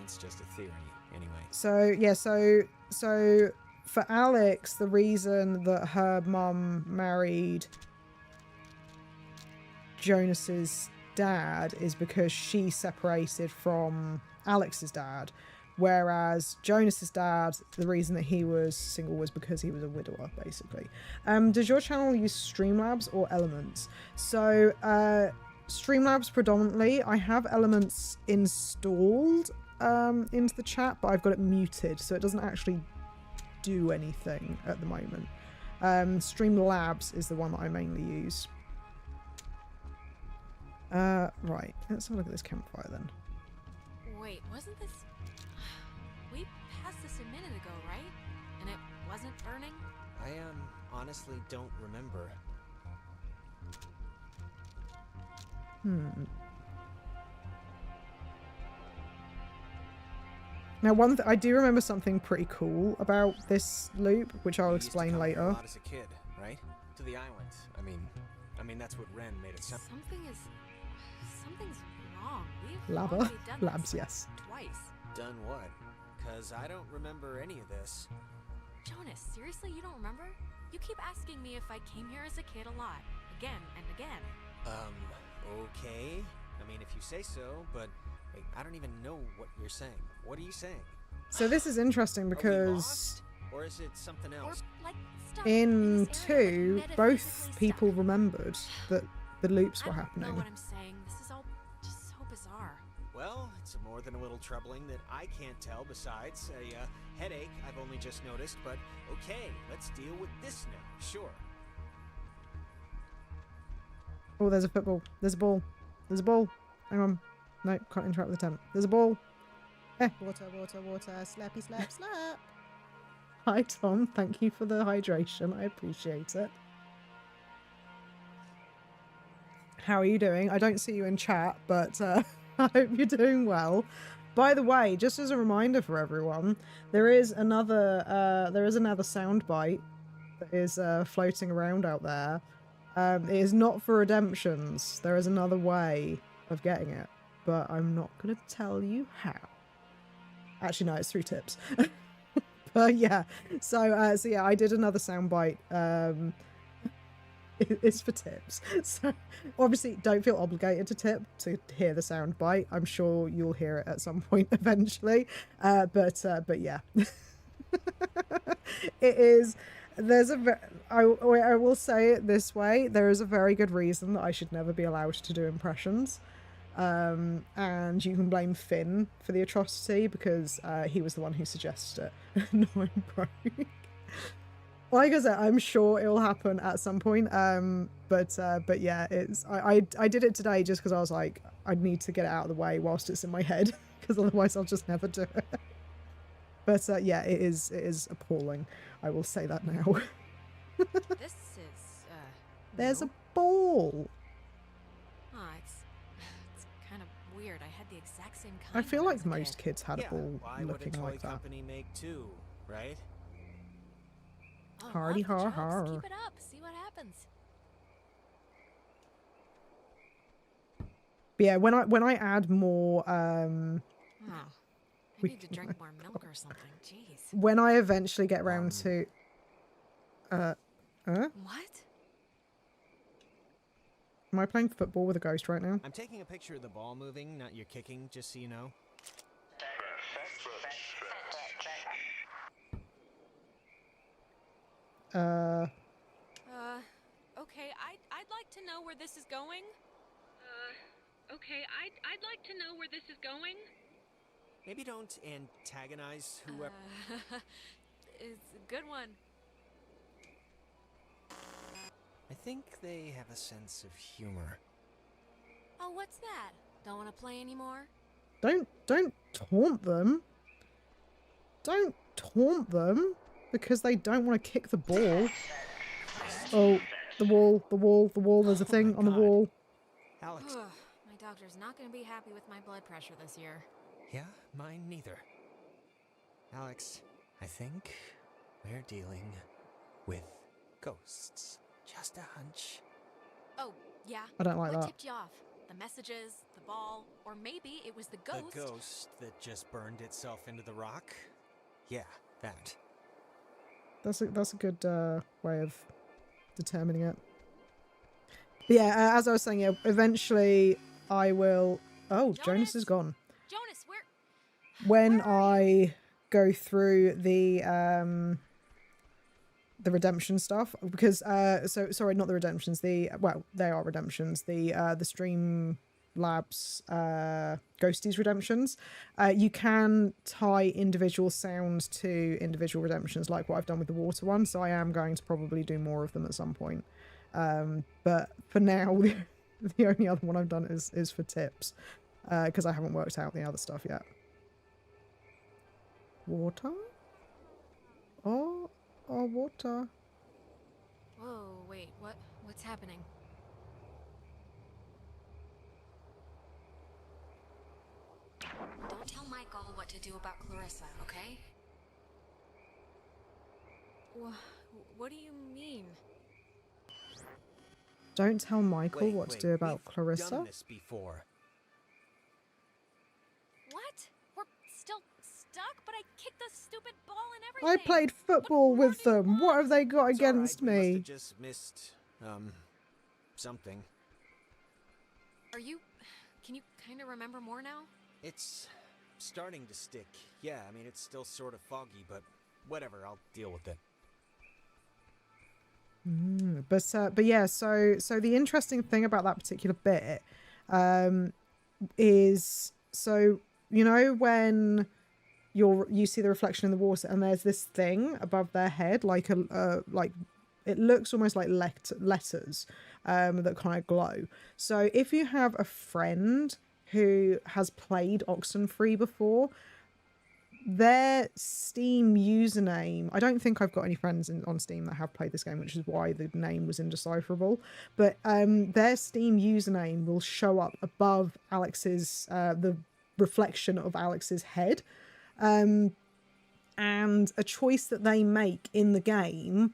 It's just a theory, anyway. So yeah, so for Alex, the reason that her mum married Jonas's dad is because she separated from Alex's dad, whereas Jonas's dad, the reason that he was single was because he was a widower, basically. Does your channel use Streamlabs or Elements? So Streamlabs predominantly. I have Elements installed into the chat, but I've got it muted, so it doesn't actually do anything at the moment. Streamlabs is the one that I mainly use. Right, let's have a look at this campfire then. Wait, wasn't this... We passed this a minute ago, right? And it wasn't burning? I honestly don't remember. Now, I do remember something pretty cool about this loop, which I'll explain later. A lot as a kid, right? To the island. I mean that's what Ren made it sound. Something's wrong. We've Lava? already done Labs, this yes. twice. Done what? Cause I don't remember any of this. Jonas, seriously, you don't remember? You keep asking me if I came here as a kid a lot, again and again. Okay. I mean, if you say so, but wait, I don't even know what you're saying. What are you saying? So this is interesting Are we because lost? Or is it something else? Like stuck in this area, 2, like, both metaphysically people stuck. remembered that the loops were I don't happening. know what I'm saying. This is all just so bizarre. Well, it's more than a little troubling that I can't tell. Besides, a headache I've only just noticed, but okay, let's deal with this now. Sure. Oh, there's a football. There's a ball. There's a ball. Hang on. No, can't interact with the tent. There's a ball. Water, water, water. Slappy, slap, slap. Hi, Tom. Thank you for the hydration. I appreciate it. How are you doing? I don't see you in chat, but I hope you're doing well. By the way, just as a reminder for everyone, there is another soundbite that is floating around out there. It is not for redemptions. There is another way of getting it, but I'm not going to tell you how. Actually, no, it's through tips. But yeah, so yeah, I did another soundbite. It's for tips. So obviously, don't feel obligated to tip to hear the soundbite. I'm sure you'll hear it at some point eventually. But yeah, it is. There's I will say it this way. There is a very good reason that I should never be allowed to do impressions. And you can blame Finn for the atrocity because he was the one who suggested it. No, I'm broke. Like I said, I'm sure it will happen at some point. But yeah, it's I did it today just because I was like, I need to get it out of the way whilst it's in my head because otherwise I'll just never do it. But yeah, it is appalling. I will say that now. This is There's new. a ball. Oh, it's kind of weird. I had the exact same kind. I feel when I like was a most kid. kids had Yeah, a ball why would a looking toy like that. company make 2, right? Oh, Hardy love the har jokes. har. Keep it up. See what happens. But yeah, when I add more Oh, I need to drink more milk or something. Jeez. when I eventually get around to What? am I playing football with a ghost right now? I'm taking a picture of the ball moving, not your kicking, just so you know. Okay, I'd like to know where this is going. Okay, I'd like to know where this is going. Maybe don't antagonize whoever. It's a good one. I think they have a sense of humor. Oh, what's that? Don't want to play anymore? Don't taunt them. Don't taunt them because they don't want to kick the ball. Oh, the wall. There's a thing on the wall. Alex. My doctor's not going to be happy with my blood pressure this year. Yeah, mine neither. Alex, I think we're dealing with ghosts. Just a hunch. Oh, yeah? I don't like what that. tipped you off? The messages, the ball, or maybe it was the ghost? The ghost that just burned itself into the rock? Yeah, that. That's a good way of determining it. But yeah, as I was saying, yeah, eventually I will. Oh, Jonas is gone. Jonas, where? When I go through the redemption stuff, because so sorry, not the redemptions. Well, they are redemptions. The Streamlabs Ghosties redemptions. You can tie individual sounds to individual redemptions, like what I've done with the water one. So I am going to probably do more of them at some point. But for now, the only other one I've done is for tips, because I haven't worked out the other stuff yet. Water? Oh, water. Whoa, wait, what's happening? Don't tell Michael what to do about Clarissa, okay? What do you mean? Don't tell Michael what to Wait, do about we've Clarissa. done this before. What? We're still stuck, but I kicked the stupid ball and everything. I played football with them. What have they got against We must me? have just missed something. Can kind of remember more now? It's starting to stick. Yeah, I mean, it's still sort of foggy, but whatever, I'll deal with it. But yeah, so the interesting thing about that particular bit is, so you know when you see the reflection in the water and there's this thing above their head, like like it looks almost like letters that kind of glow. So if you have a friend who has played Oxenfree before, their Steam username, I don't think I've got any friends on Steam that have played this game, which is why the name was indecipherable, but their Steam username will show up above Alex's, the reflection of Alex's head, and a choice that they make in the game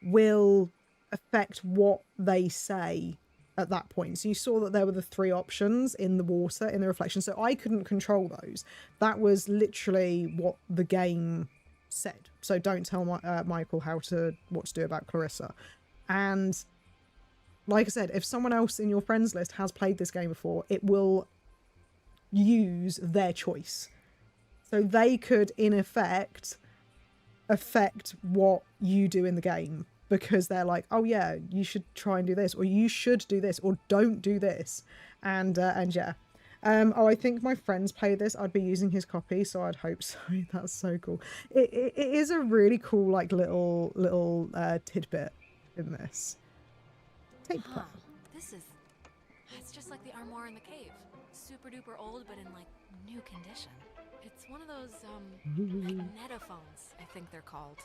will affect what they say at that point. So you saw that there were the 3 options in the water, in the reflection. So I couldn't control those. That was literally what the game said. So don't tell Michael what to do about Clarissa. And like I said, if someone else in your friends list has played this game before, it will use their choice. So they could, in effect, affect what you do in the game, because they're like, oh yeah, you should try and do this, or you should do this, or don't do this, and yeah. I think my friends played this. I'd be using his copy, so I'd hope so. That's so cool. It is a really cool, like, little tidbit in this. Take Huh. It's just like the armoire in the cave. Super duper old, but in like new condition. It's one of those magnetophones, I think they're called,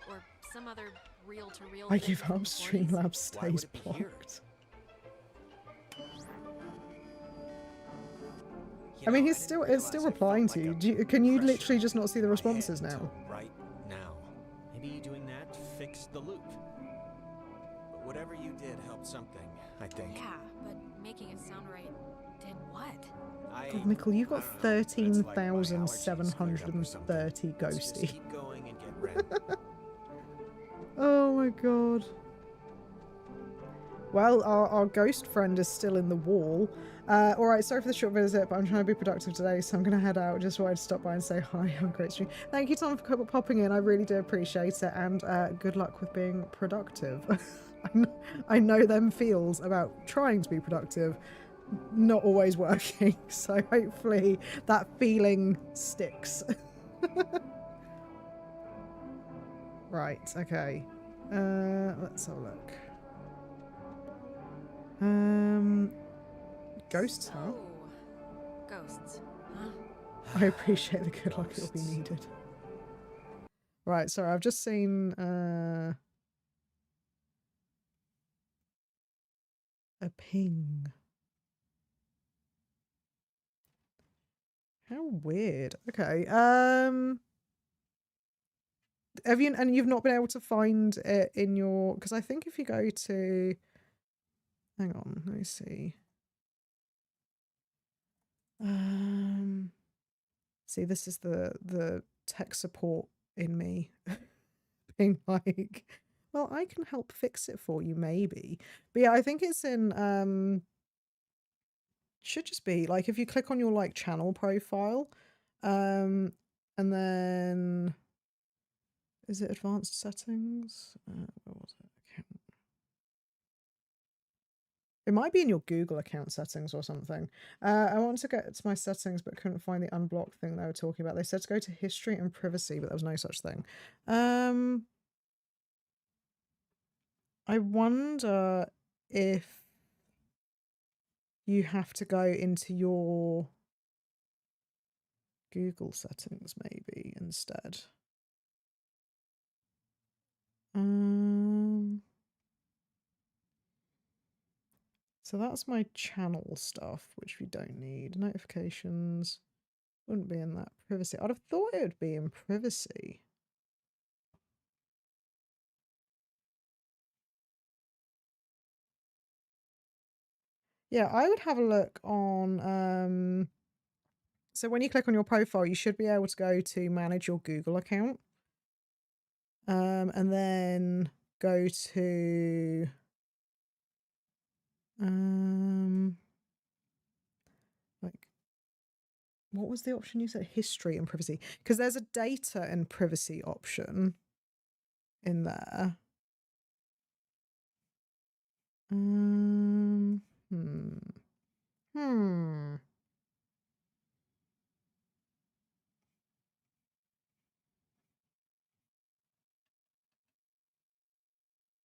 or some other reel-to-reel. I give up. Streamlabs stays blocked. I mean, it's still replying to you. Can you literally just not see the responses now? Right now. Maybe doing that fixed the loop. But whatever you did helped something, I think. Yeah, but making it sound right did what? God, Michael, you've got 13,730 ghosty. Keep going and get ready. Oh my god. Well, our ghost friend is still in the wall. Alright, sorry for the short visit, but I'm trying to be productive today, so I'm going to head out. Just wanted to stop by and say hi. Have a great stream. Thank you, Tom, for popping in. I really do appreciate it, and good luck with being productive. I know them feels about trying to be productive, not always working, so hopefully that feeling sticks. Right, okay. Let's have a look. Ghosts, huh? Oh, ghosts, huh? I appreciate the good luck, it'll be needed. Right, sorry, I've just seen a ping. How weird. Okay. You've not been able to find it in your, because I think if you go to, hang on, let me see. See, this is the tech support in me being like, well, I can help fix it for you, maybe. But yeah, I think it's in should just be like, if you click on your like channel profile, and then is it advanced settings? What was it? Account. It might be in your Google account settings or something. I wanted to get to my settings, but couldn't find the unblock thing they were talking about. They said to go to history and privacy, but there was no such thing. I wonder if you have to go into your Google settings maybe instead. So that's my channel stuff, which we don't need. Notifications wouldn't be in that. Privacy. I'd have thought it would be in privacy. Yeah, I would have a look on, so when you click on your profile, you should be able to go to manage your Google account. And then go to, like What was the option you said? History and privacy. Because there's a data and privacy option in there. Hmm.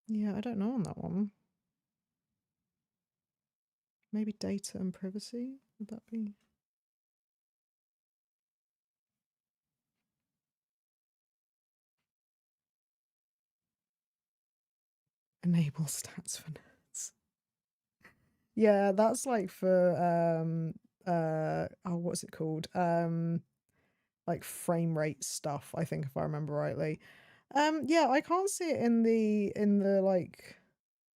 Yeah, I don't know on that one. Maybe data and privacy? Would that be? Enable stats for nerds. Yeah, that's like for oh, what's it called? Like frame rate stuff, I think, if I remember rightly. Yeah, I can't see it in the like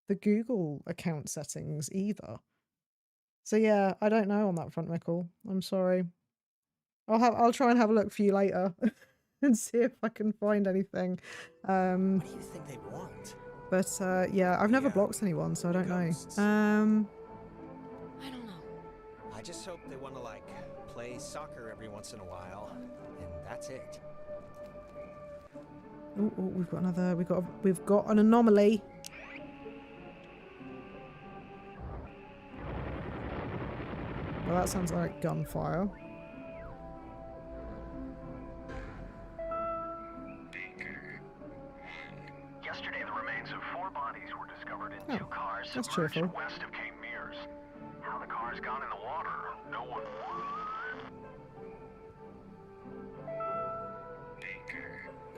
the Google account settings either. So yeah, I don't know on that front, Mickle. I'm sorry. I'll try and have a look for you later and see if I can find anything. What do you think they want? But yeah, I've never blocked anyone, so I don't know. I don't know. I just hope they want to like play soccer every once in a while, and that's it. Oh, we've got an anomaly. Well, that sounds like gunfire. Yesterday, the remains of 4 bodies were discovered in 2 cars that's submerged cheerful. west of Cape Mears. How the cars got in the water, no one.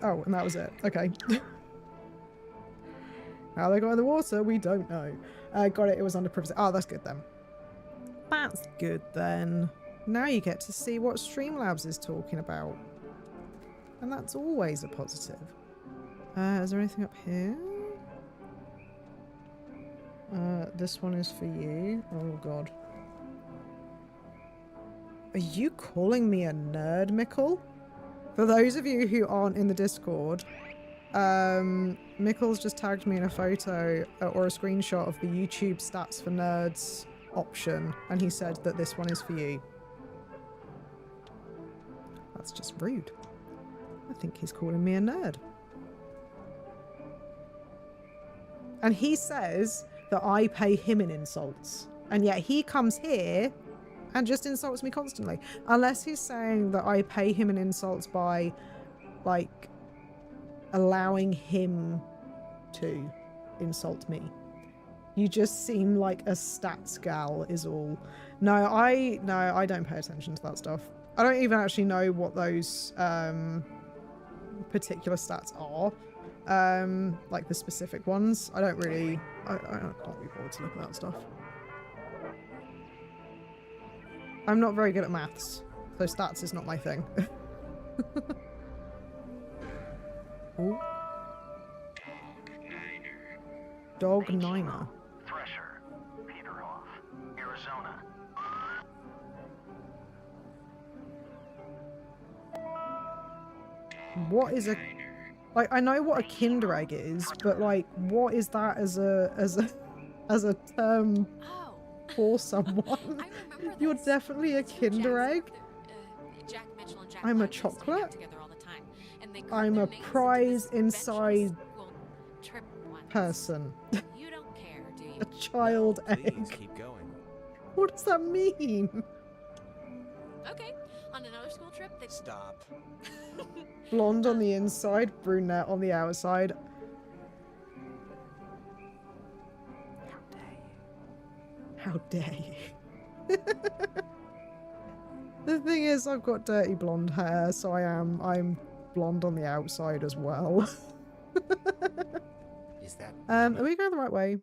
Oh, and that was it. Okay. How they got in the water, we don't know. Got it. It was under privacy. Oh, that's good then. That's good then. Now you get to see what Streamlabs is talking about. And that's always a positive. Is there anything up here? This one is for you. Oh god. Are you calling me a nerd, Mickle? For those of you who aren't in the Discord, Mickle's just tagged me in a photo or a screenshot of the YouTube Stats for Nerds option, and he said that this one is for you. That's just rude. I think he's calling me a nerd. And he says that I pay him in insults, and yet he comes here and just insults me constantly. Unless he's saying that I pay him in insults by, like, allowing him to insult me. You just seem like a stats gal is all. No, I don't pay attention to that stuff. I don't even actually know what those particular stats are. Like the specific ones. I don't really... I can't be bothered to look at that stuff. I'm not very good at maths, so stats is not my thing. Ooh. Dog Niner. Thresher, Peterhoff, Arizona. What is a... Like, I know what a Kinder Egg is, but like, what is that as a term for someone? You're definitely a Kinder Egg. I'm a chocolate. I'm a prize inside person. You don't care, do you? A child egg. Keep going. What does that mean? Okay, on another school trip, they... Stop. Blonde on the inside, brunette on the outside. How dare you? The thing is, I've got dirty blonde hair, so I'm blonde on the outside as well. Is that... Are we going the right way?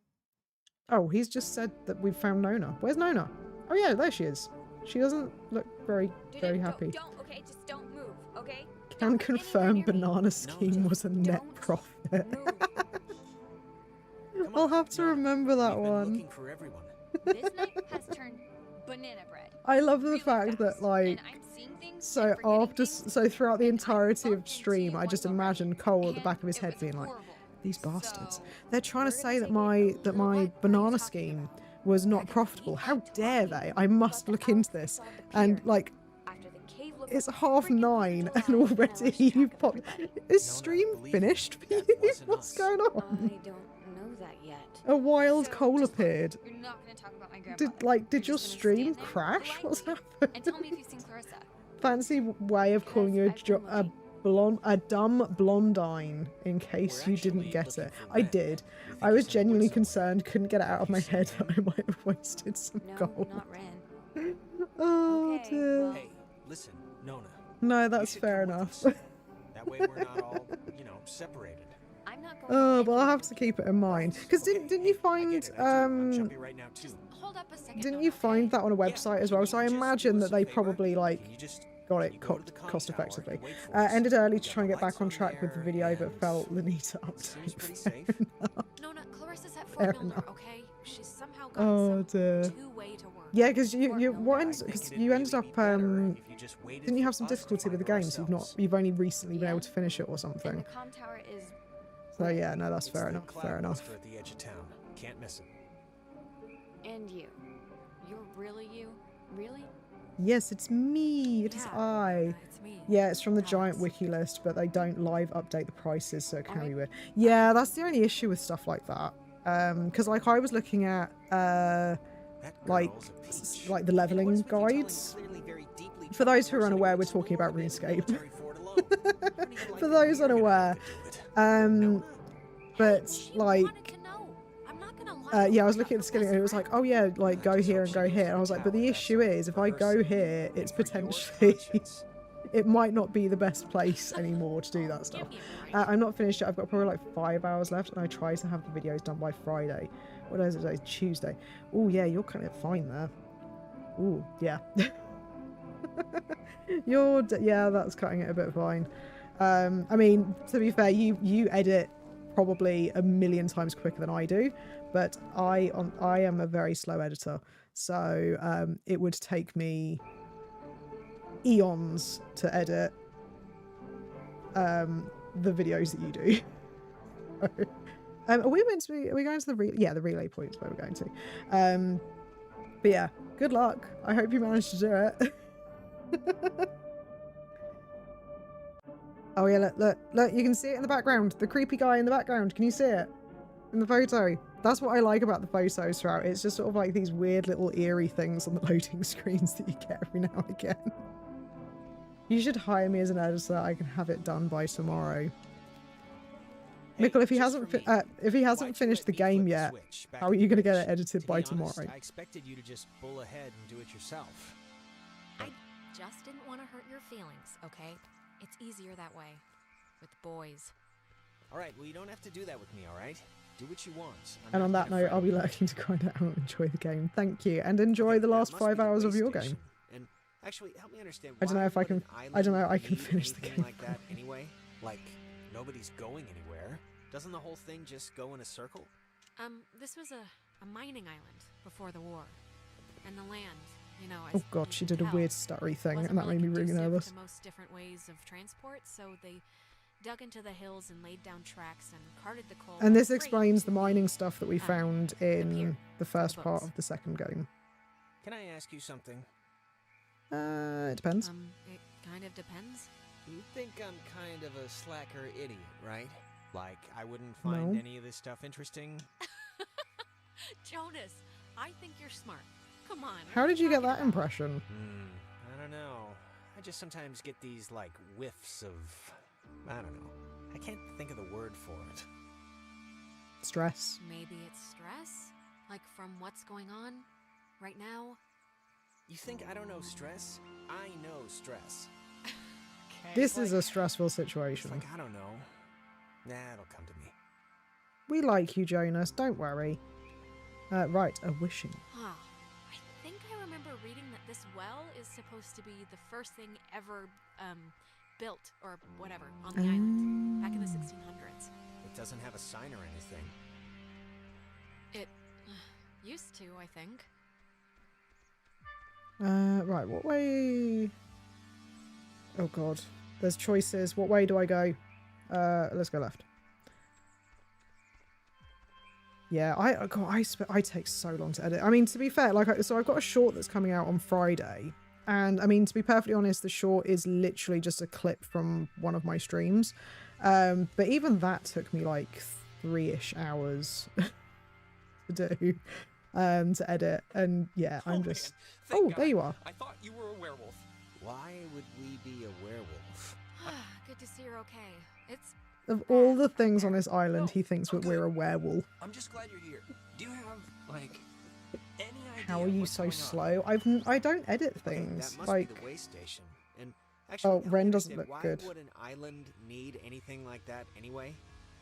Oh, he's just said that we've found Nona. Where's Nona? Oh yeah, there she is. She doesn't look very happy. Don't, okay? Just don't move, okay? Can confirm banana scheme was a net profit. I'll have to remember that one. Looking for everyone. This night has turned banana bread. I love the fact that, like, so throughout the entirety of stream, I just imagine Cole at the back of his head being like, these bastards. They're trying to say that my banana scheme was not profitable. How dare they? I must look into this. And, like, It's 9:30 and already you've popped. Is stream finished for you? What's going on? I don't know that yet. A wild coal appeared. You're not gonna talk about my grandpa. Did your stream crash? What's happened? And tell me if you've seen Clarissa. Fancy way of calling you a dumb blondine, in case you didn't get it. I did. I was genuinely concerned, couldn't get it out of my head that I might have wasted some gold. Not Ren. Oh dear. well- Hey, listen, Nona. No, that's fair enough. That way we're not all, separated. I'm not going Oh, but I'll have to keep it in mind. Because didn't you find I'm jumpy right now too. Hold up a second. didn't you find that on a website as well? So I imagine that they probably like got it cost effectively. Ended early to try and get back on track with the video, but felt the need to update. Nona, Clarissa's at Fair Fort Milner, enough. okay? She's somehow got Oh dear. some two-way to work. Yeah, because you ended up didn't you have some difficulty with the game? So you've only recently been able to finish it or And something. the comm tower is. So yeah, no, that's fair enough. Fair enough. At the edge of town. Can't miss it. And you. You're really you? Really? Yes, it's me. It is I. It's me. Yeah, it's from the giant wiki list, but they don't live update the prices, so it can be weird. Yeah, that's the only issue with stuff like that. Because like I was looking at like the leveling guides. For those who are unaware, we're talking about RuneScape. For those unaware, but like. Yeah, I was looking at the skilling and it was like, oh yeah, like go here and go here. And I was like, but the issue is if I go here, it's potentially, it might not be the best place anymore to do that stuff. I'm not finished yet. I've got probably like 5 hours left and I try to have the videos done by Friday. What is it today? Tuesday. Oh yeah, you're kind of fine there. Oh yeah. Yeah, that's cutting it a bit fine. I mean, to be fair, you edit probably a million times quicker than I do, but I am a very slow editor, so it would take me eons to edit the videos that you do. Are we going to the relay point is where we're going to. But yeah, good luck. I hope you manage to do it. Oh yeah, look, you can see it in the background. The creepy guy in the background. Can you see it? In the photo. That's what I like about the photos throughout. It's just sort of like these weird little eerie things on the loading screens that you get every now and again. You should hire me as an editor. I can have it done by tomorrow. Mikkel, if he hasn't finished the game yet, how are you going to get it edited by tomorrow? I expected you to just bull ahead and do it yourself. I just didn't want to hurt your feelings, okay? It's easier that way. With boys. Alright, well you don't have to do that with me, alright? Do what you want. And on that note, I'll be lurking to grind it out and enjoy the game. Thank you. And enjoy the last 5 hours of your game. And actually, help me understand I don't know if I can I can finish the game. Like that anyway? Like nobody's going anywhere. Doesn't the whole thing just go in a circle? This was a mining island before the war. And the land, you know, Oh god, she did a weird stuttery thing and that made me really nervous. The most different ways of transport, so they dug into the hills and laid down tracks and carted the coal. And this explains the mining stuff that we found in the first part of the second game. Can I ask you something? It depends. It kind of depends. You think I'm kind of a slacker idiot, right? Like, I wouldn't find any of this stuff interesting? Jonas, I think you're smart. Come on. How did you get that impression? I don't know. I just sometimes get these, like, whiffs of... I don't know. I can't think of the word for it. Stress. Maybe it's stress? Like from what's going on right now? You think I don't know stress? I know stress. This is a stressful situation. It's like, I don't know. Nah, it'll come to me. We like you, Jonas. Don't worry. Right, a wishing. Huh. I think I remember reading that this well is supposed to be the first thing ever built or whatever on the island back in the 1600s. It doesn't have a sign or anything. It used to, I think. Right, what way? Oh god, there's choices. What way do I go? Let's go left. Yeah, I take so long to edit. I mean, to be fair, like, so I've got a short that's coming out on Friday, And I mean, to be perfectly honest, the short is literally just a clip from one of my streams. But even that took me like 3-ish hours to do, to edit. And yeah, I'm just... Oh, there you are. I thought you were a werewolf. Why would we be a werewolf? Good to see you're okay. It's Of all the things on this island, he thinks that we're a werewolf. I'm just glad you're here. Do you have, like, any idea How are you what's so going on? slow? I don't edit things. That must Like, be the way station. And actually, oh, help me Ren doesn't understand, look good. Why would an island need anything like that anyway?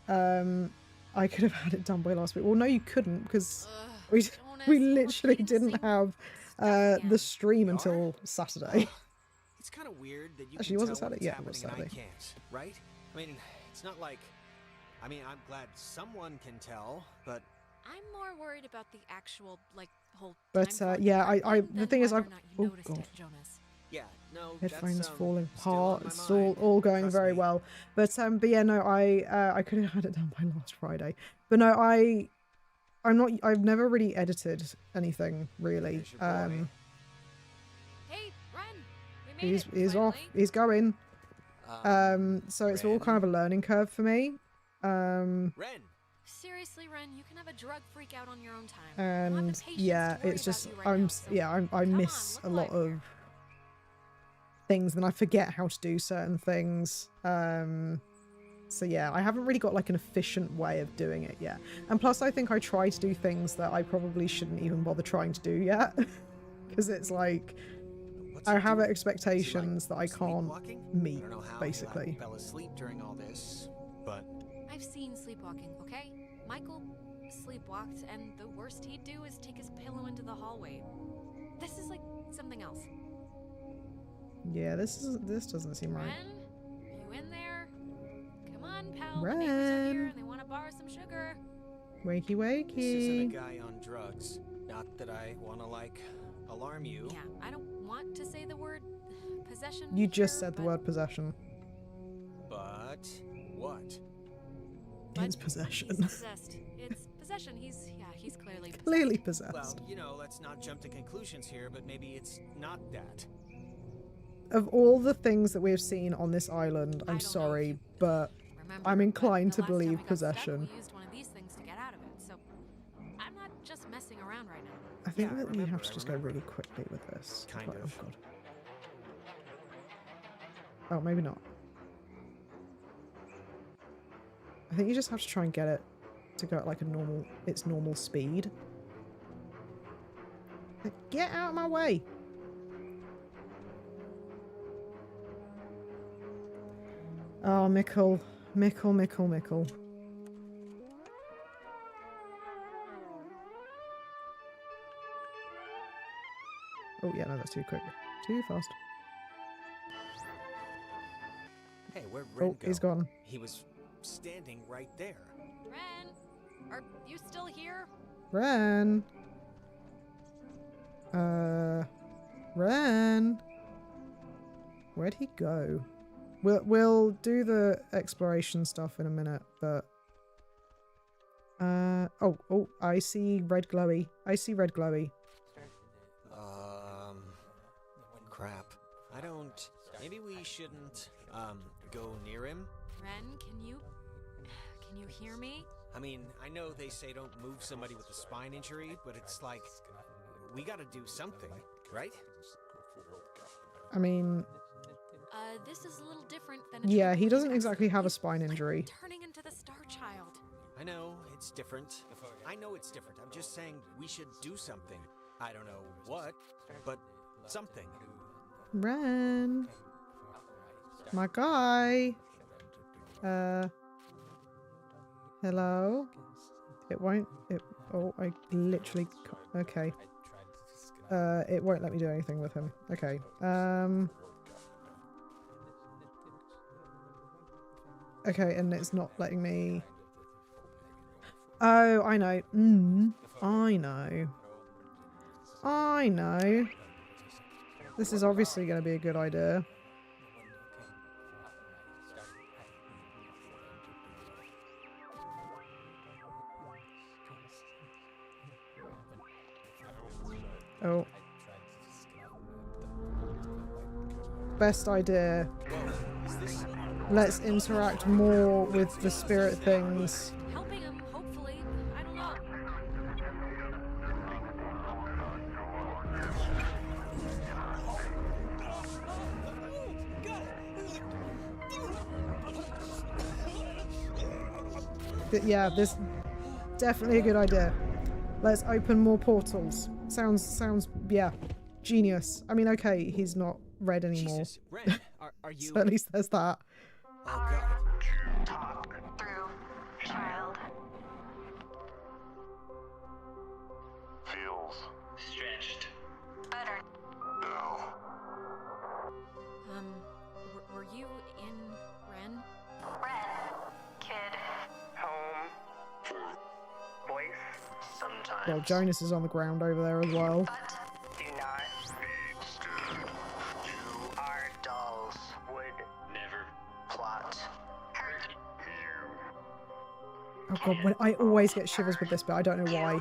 I could have had it done by last week. Well, no, you couldn't, because we Jonas, literally repeating the didn't same have stuff the again. stream until Saturday. It's kind of weird that you Actually, can was it tell when Saturday? it's Yeah, it was happening and I Saturday. can't, right? I mean, it's not like... I mean, I'm glad someone can tell, but... I'm more worried about the actual, like, whole But time yeah, clock the thing is, whether I've... or not you Oh noticed god. it, Jonas. Yeah, no, Headphones that's, falling still on apart. my It's mind. all going Trust very me. well. But yeah, no, I could have had it done by last Friday. But no, I've never really edited anything really. There's your boy. Hey, Ren! We made it, He's off. finally. He's going. So it's all Ren? kind of a learning curve for me. Ren! Seriously, Ren, you can have a drug freak out on your own time. I don't have the And patience yeah, to worry it's about just you right now, so I come miss on, a look lot alive of here. things, and I forget how to do certain things. So yeah, I haven't really got like an efficient way of doing it yet. And plus, I think I try to do things that I probably shouldn't even bother trying to do yet, because it's like What's I he have doing? expectations Is he, that I can't sleepwalking? meet, I don't know how basically. he fell asleep during all this, but... I've seen sleepwalking, okay? Michael sleepwalked, and the worst he'd do is take his pillow into the hallway. This is like something else. Yeah, this doesn't seem Ren? right. You in there? Come on, pal. The neighbors are here Ren. and they want to borrow some sugar. Wakey This isn't a wakey. guy on drugs. Not that I want to, like, alarm you. Yeah, I don't want to say the word possession. You just here, said the but- word possession. But... what? but It's possession. He's possessed. It's possession. He's clearly possessed. Clearly possessed. Well, you know, let's not jump to conclusions here, but maybe it's not that. Of all the things that we've seen on this island, I I'm don't know if sorry, you but remember, I'm but inclined the to last time we believe got possession. Stuck, we used one of these things to get out of it, so I'm not just messing around right now. I think Yeah, I that we have remember, to I just go remember. really quickly with this. Kind Like, of. Oh, God. Oh, maybe not. I think you just have to try and get it to go at like its normal speed. Like, get out of my way! Oh, Mickle. Mickle. Oh, yeah, no, that's too quick. Too fast. Hey, where'd Ren Oh, go? he's gone. He was standing right there. Ren, are you still here? Ren. Ren. Where'd he go? We'll do the exploration stuff in a minute, but oh, I see red glowy. Crap. I don't... Maybe we shouldn't, go near him? Ren, can you hear me? I mean, I know they say don't move somebody with a spine injury, but it's like... we gotta do something, right? I mean, This is a little different than a yeah, he trampoline doesn't exactly accident. have a He's, spine like, injury. turning into the Star Child. I know, it's different. I know it's different. I'm just saying we should do something. I don't know what, but something. Ren. My guy. Hello? It won't... Oh, I literally... Okay. It won't let me do anything with him. Okay. Okay, and it's not letting me... Oh, I know. I know. This is obviously going to be a good idea. Oh. best idea. Whoa, is this... Let's interact more with the spirit things. Helping him, hopefully. I don't know. But yeah, this definitely a good idea. Let's open more portals. Sounds yeah, genius. I mean, okay, he's not red anymore. Jesus, Ren, are you... So at least there's that. Oh god. Talk through, child. Feels Stretched. Better. now. Were you in Ren? Ren. Kid. Home. Voice. Sometimes. Well, Jonas is on the ground over there as well. But do not be scared. You are dolls. Would never plot. Hurt you. Oh god, when I always get shivers with this bit. I don't know why.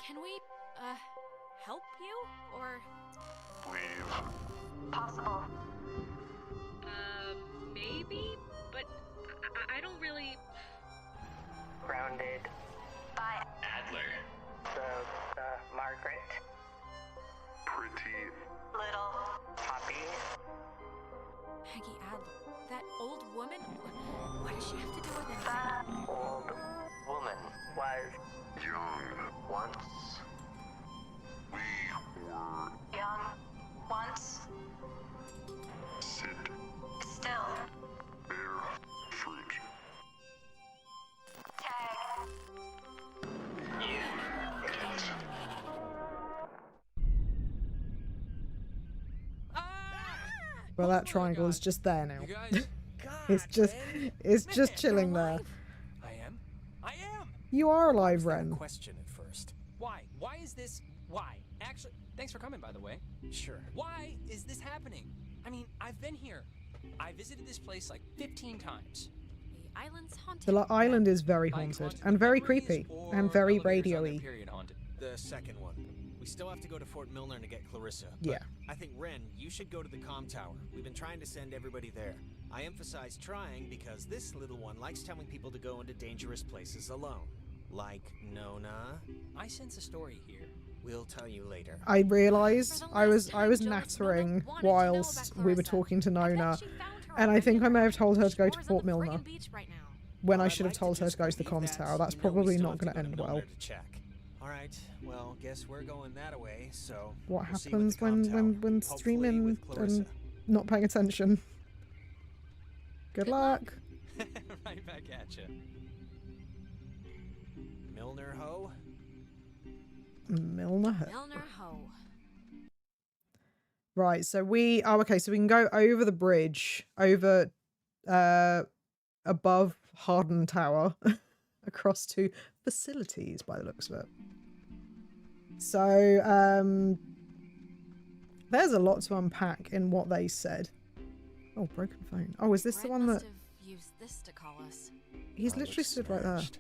Can we, help you? Or... Leave. Possible. Maybe, but I don't really. Grounded. By Adler. The Margaret. Pretty. Little. Poppy. Peggy Adler. That old woman? What does she have to do with it? That old woman was Young. once We were. young. Once. Sit. Still. Bear. Fruit. Tag. Well, that triangle is just there now. You guys, it's just chilling there. I am. You are alive, Ren. Question at first. Why? Why is this? Why? Actually, thanks for coming, by the way. Sure. Why is this happening? I mean, I've been here. I visited this place like 15 times. The island's haunted. The island is very Like haunted haunted and very memories creepy or and very elevators on their radio-y. period haunted? The second one. We still have to go to Fort Milner to get Clarissa. Yeah. I think, Ren, you should go to the comm tower. We've been trying to send everybody there. I emphasize trying because this little one likes telling people to go into dangerous places alone. Like Nona. I sense a story here. We'll tell you later. I realised For the I was last time, Jonas, nattering Nona wanted to know whilst about we were Clarissa. talking to I bet Nona, she found her and I already think in I may have the told her to go to shores Fort on the Milner friggin' beach right now. when Well, I I'd should have like told her just to go to the believe comms that. tower. That's You know we probably still not have to going to go end Milner well. to check. All right. Well, guess we're going that away. So What we'll see you at happens the comm tower. when Hopefully streaming with Clarissa. and not paying attention? Good luck. Right back at you. Milner Ho. Milner. Milner Ho. Right, so we okay, so we can go over the bridge, over above Harden Tower, across to facilities by the looks of it. So there's a lot to unpack in what they said. Oh, broken phone. Oh, is this the Red one that must have used this to call us. he's I literally look stood right there. smashed.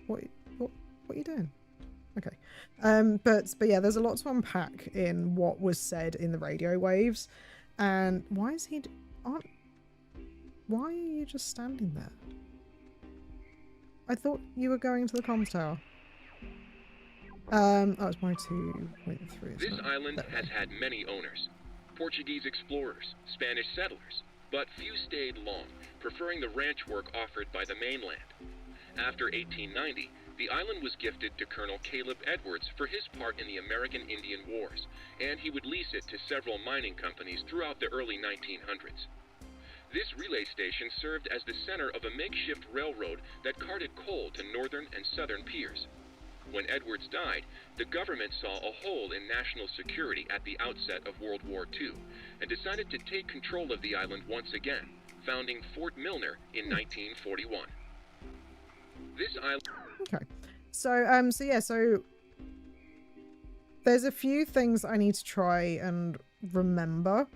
What are you doing? Okay. But yeah, there's a lot to unpack in what was said in the radio waves. And why is he why are you just standing there? I thought you were going to the comms tower. Oh, it's my 2.3. This island has had many owners. Portuguese explorers, Spanish settlers, but few stayed long, preferring the ranch work offered by the mainland. After 1890, the island was gifted to Colonel Caleb Edwards for his part in the American Indian Wars, and he would lease it to several mining companies throughout the early 1900s. This relay station served as the center of a makeshift railroad that carted coal to northern and southern piers. When Edwards died, the government saw a hole in national security at the outset of World War II and decided to take control of the island once again, founding Fort Milner in 1941. This island... Okay. So there's a few things I need to try and remember.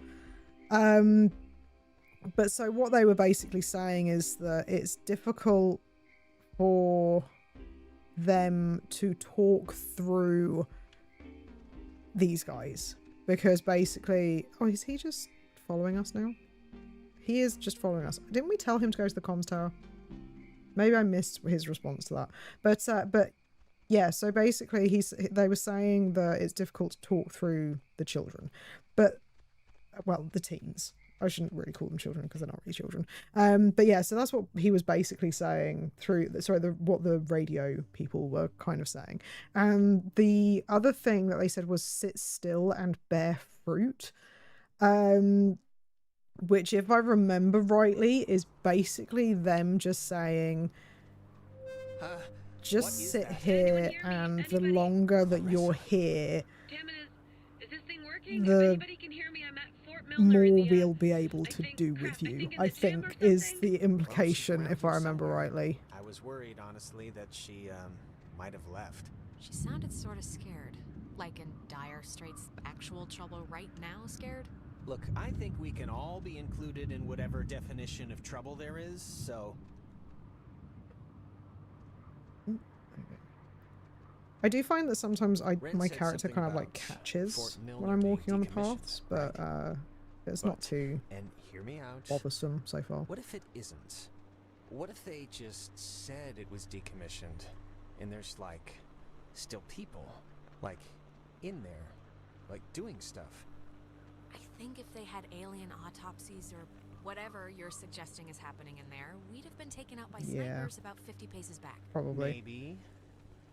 But so what they were basically saying is that it's difficult for them to talk through these guys. Because basically... Oh, is he just following us now? He is just following us. Didn't we tell him to go to the comms tower? Maybe I missed his response to that. But yeah, so basically they were saying that it's difficult to talk through the children. But, well, the teens. I shouldn't really call them children because they're not really children. But yeah, so that's what he was basically saying through, what the radio people were kind of saying. And the other thing that they said was sit still and bear fruit. Which, if I remember rightly, is basically them just saying, just sit here, and the longer that you're here, the more we'll be able to do with you, I think is the implication, if I remember rightly. I was worried, honestly, that she, might have left. She sounded sort of scared. Like in dire straits, actual trouble right now scared? Look, I think we can all be included in whatever definition of trouble there is, so... I do find that sometimes my character kind of like catches when I'm walking on the paths, but it's not too and hear me out. bothersome so far. What if it isn't? What if they just said it was decommissioned, and there's like still people, like in there, like doing stuff? I think if they had alien autopsies or whatever you're suggesting is happening in there, we'd have been taken out by snipers about 50 paces back. Probably. Maybe.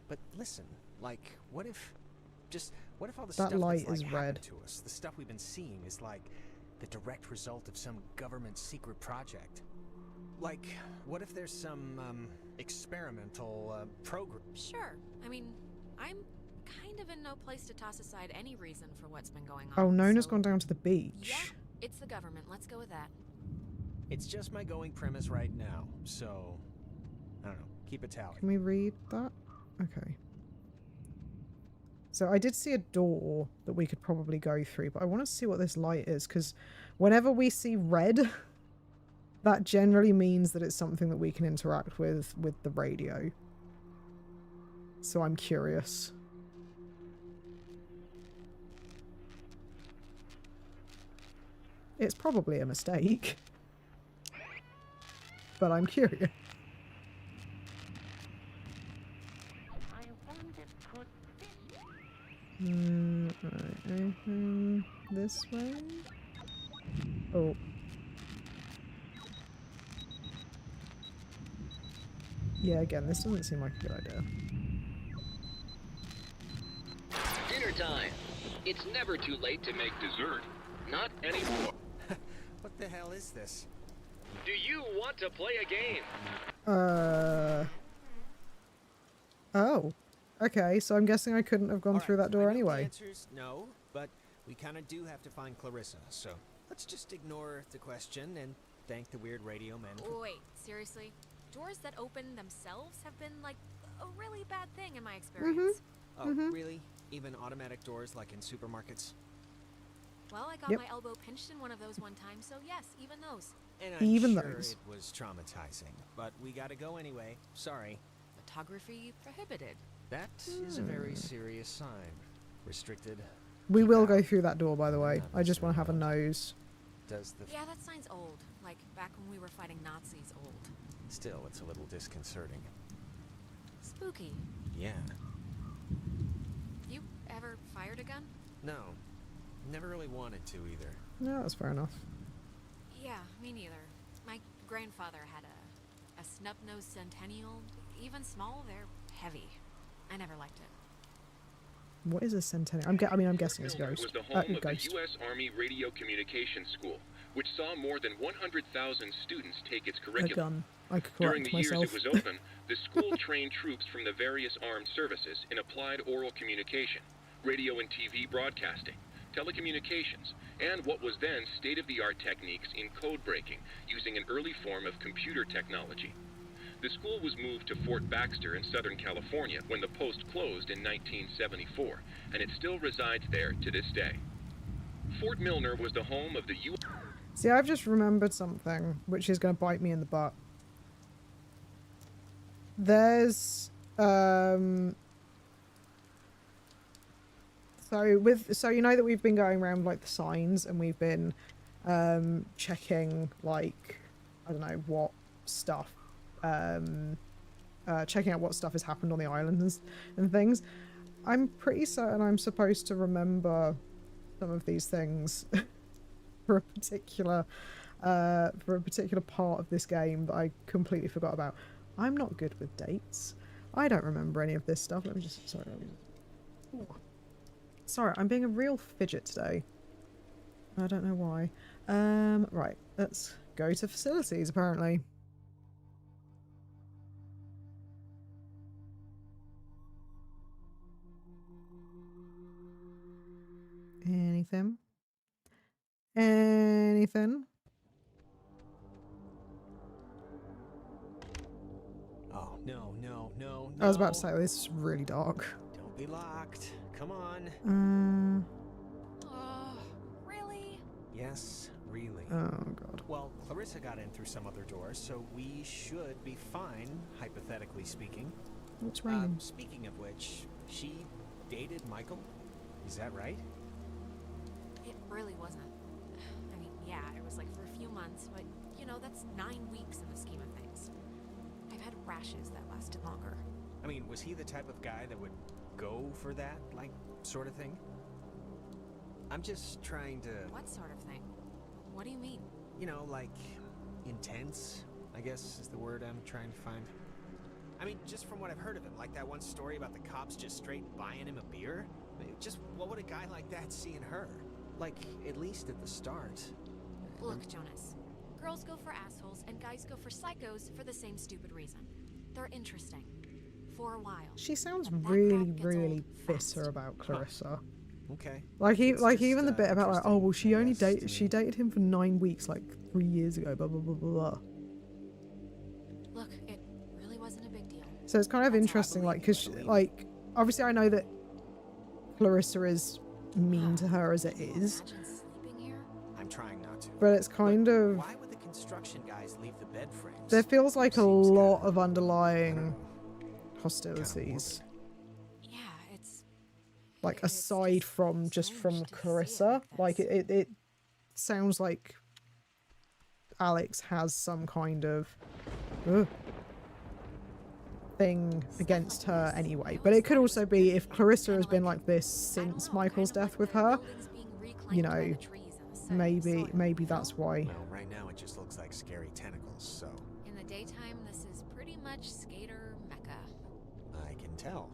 But listen, like, what if all the that stuff light that's, like, is red happened to us, the stuff we've been seeing, is like the direct result of some government secret project? Like, what if there's some experimental program? Sure. I mean, I'm kind of in no place to toss aside any reason for what's been going on. Oh, Nona's gone down to the beach. Yeah, it's the government. Let's go with that. It's just my going premise right now, so I don't know. Keep a tally. Can we read that? Okay. So I did see a door that we could probably go through, but I want to see what this light is, because whenever we see red, that generally means that it's something that we can interact with the radio. So I'm curious. It's probably a mistake, but I'm curious. Right, this way? Oh. Yeah, again, this doesn't seem like a good idea. Dinner time. It's never too late to make dessert. Not anymore. What the hell is this? Do you want to play a game? Oh. Okay, so I'm guessing I couldn't have gone through that door anyway. The answer's no, but we kind of do have to find Clarissa, so let's just ignore the question and thank the weird radio man for... Wait, seriously? Doors that open themselves have been, like, a really bad thing in my experience. Oh, really? Even automatic doors like in supermarkets? Well, I got my elbow pinched in one of those one time, so yes, even those. And I'm even sure those. It was traumatizing, but we gotta go anyway. Sorry. Photography prohibited. That is a very serious sign. Restricted. We will go through that door, by the way. I just want to have a nose. Does the... Yeah, that sign's old. Like, back when we were fighting Nazis old. Still, it's a little disconcerting. Spooky. Yeah. You ever fired a gun? No. Never really wanted to, either. No, that's fair enough. Yeah, me neither. My grandfather had a snub-nosed Centennial. Even small, they're heavy. I never liked it. What is a Centennial? I'm guessing it's a ghost. Was the home of the U.S. Army Radio Communications School, which saw more than 100,000 students take its A curriculum. gun. I could During correct the years myself. it was open, the school trained troops from the various armed services in applied oral communication, radio and TV broadcasting, telecommunications, and what was then state-of-the-art techniques in code breaking using an early form of computer technology. The school was moved to Fort Baxter in Southern California when the post closed in 1974, and it still resides there to this day. Fort Milner was the home of the U.S. See, I've just remembered something, which is going to bite me in the butt. There's, So you know that we've been going around like the signs and we've been checking like I don't know what stuff checking out what stuff has happened on the island and things. I'm pretty certain I'm supposed to remember some of these things for a particular part of this game that I completely forgot about. I'm not good with dates. I don't remember any of this stuff. Let me just sorry, I'm being a real fidget today. I don't know why. Right, let's go to facilities apparently. Anything? Anything? Oh, no. I was about to say, this is really dark. Don't be locked. Come on. Oh, really? Yes, really. Oh, God. Well, Clarissa got in through some other door, so we should be fine, hypothetically speaking. What's raining? Speaking of which, she dated Michael? Is that right? It really wasn't. I mean, yeah, it was like for a few months, but you know, that's 9 weeks in the scheme of things. I've had rashes that lasted longer. I mean, was he the type of guy that would go for that, like, sort of thing? I'm just trying to... What sort of thing? What do you mean? You know, like, intense, I guess is the word I'm trying to find. I mean, just from what I've heard of him, like that one story about the cops just straight buying him a beer. I mean, just what would a guy like that see in her? Like, at least at the start. Look, Jonas. Girls go for assholes and guys go for psychos for the same stupid reason. They're interesting. For a while. She sounds really bitter about Clarissa. Okay. Like even the bit about like, oh well, she dated him for 9 weeks like 3 years ago, blah blah blah blah blah. Look, it really wasn't a big deal. So it's kind of interesting, like, because like obviously I know that Clarissa is mean to her as it is, I'm trying not to. but it's kind of, Why would the construction guys leave the bed frames? there feels like a lot of underlying hostilities. Yeah, it's like aside from just from Clarissa, like it sounds like Alex has some kind of thing against her anyway. But it could also be if Clarissa has been like this since Michael's death with her, you know, maybe that's why. Well, right now it just looks like scary tentacles, so... In the daytime, this is pretty much skater mecca. I can tell.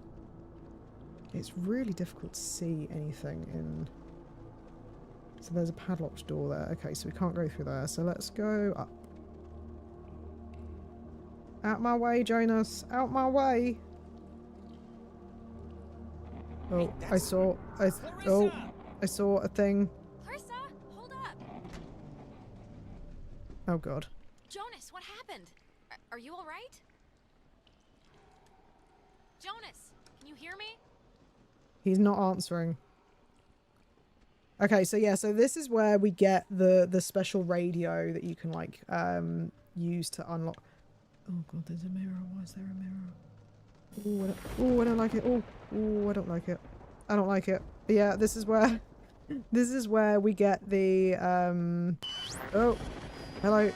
It's really difficult to see anything in... So there's a padlocked door there. Okay, so we can't go through there. So let's go up. Out my way, Jonas. Out my way. Oh, I saw a thing. Clarissa, hold up. Oh God. Jonas, what happened? Are you all right? Jonas, can you hear me? He's not answering. Okay, so yeah, so this is where we get the special radio that you can like use to unlock. Oh God, there's a mirror. Why is there a mirror? Oh, I don't like it. Oh, I don't like it. I don't like it. But yeah, this is where we get the oh, hello.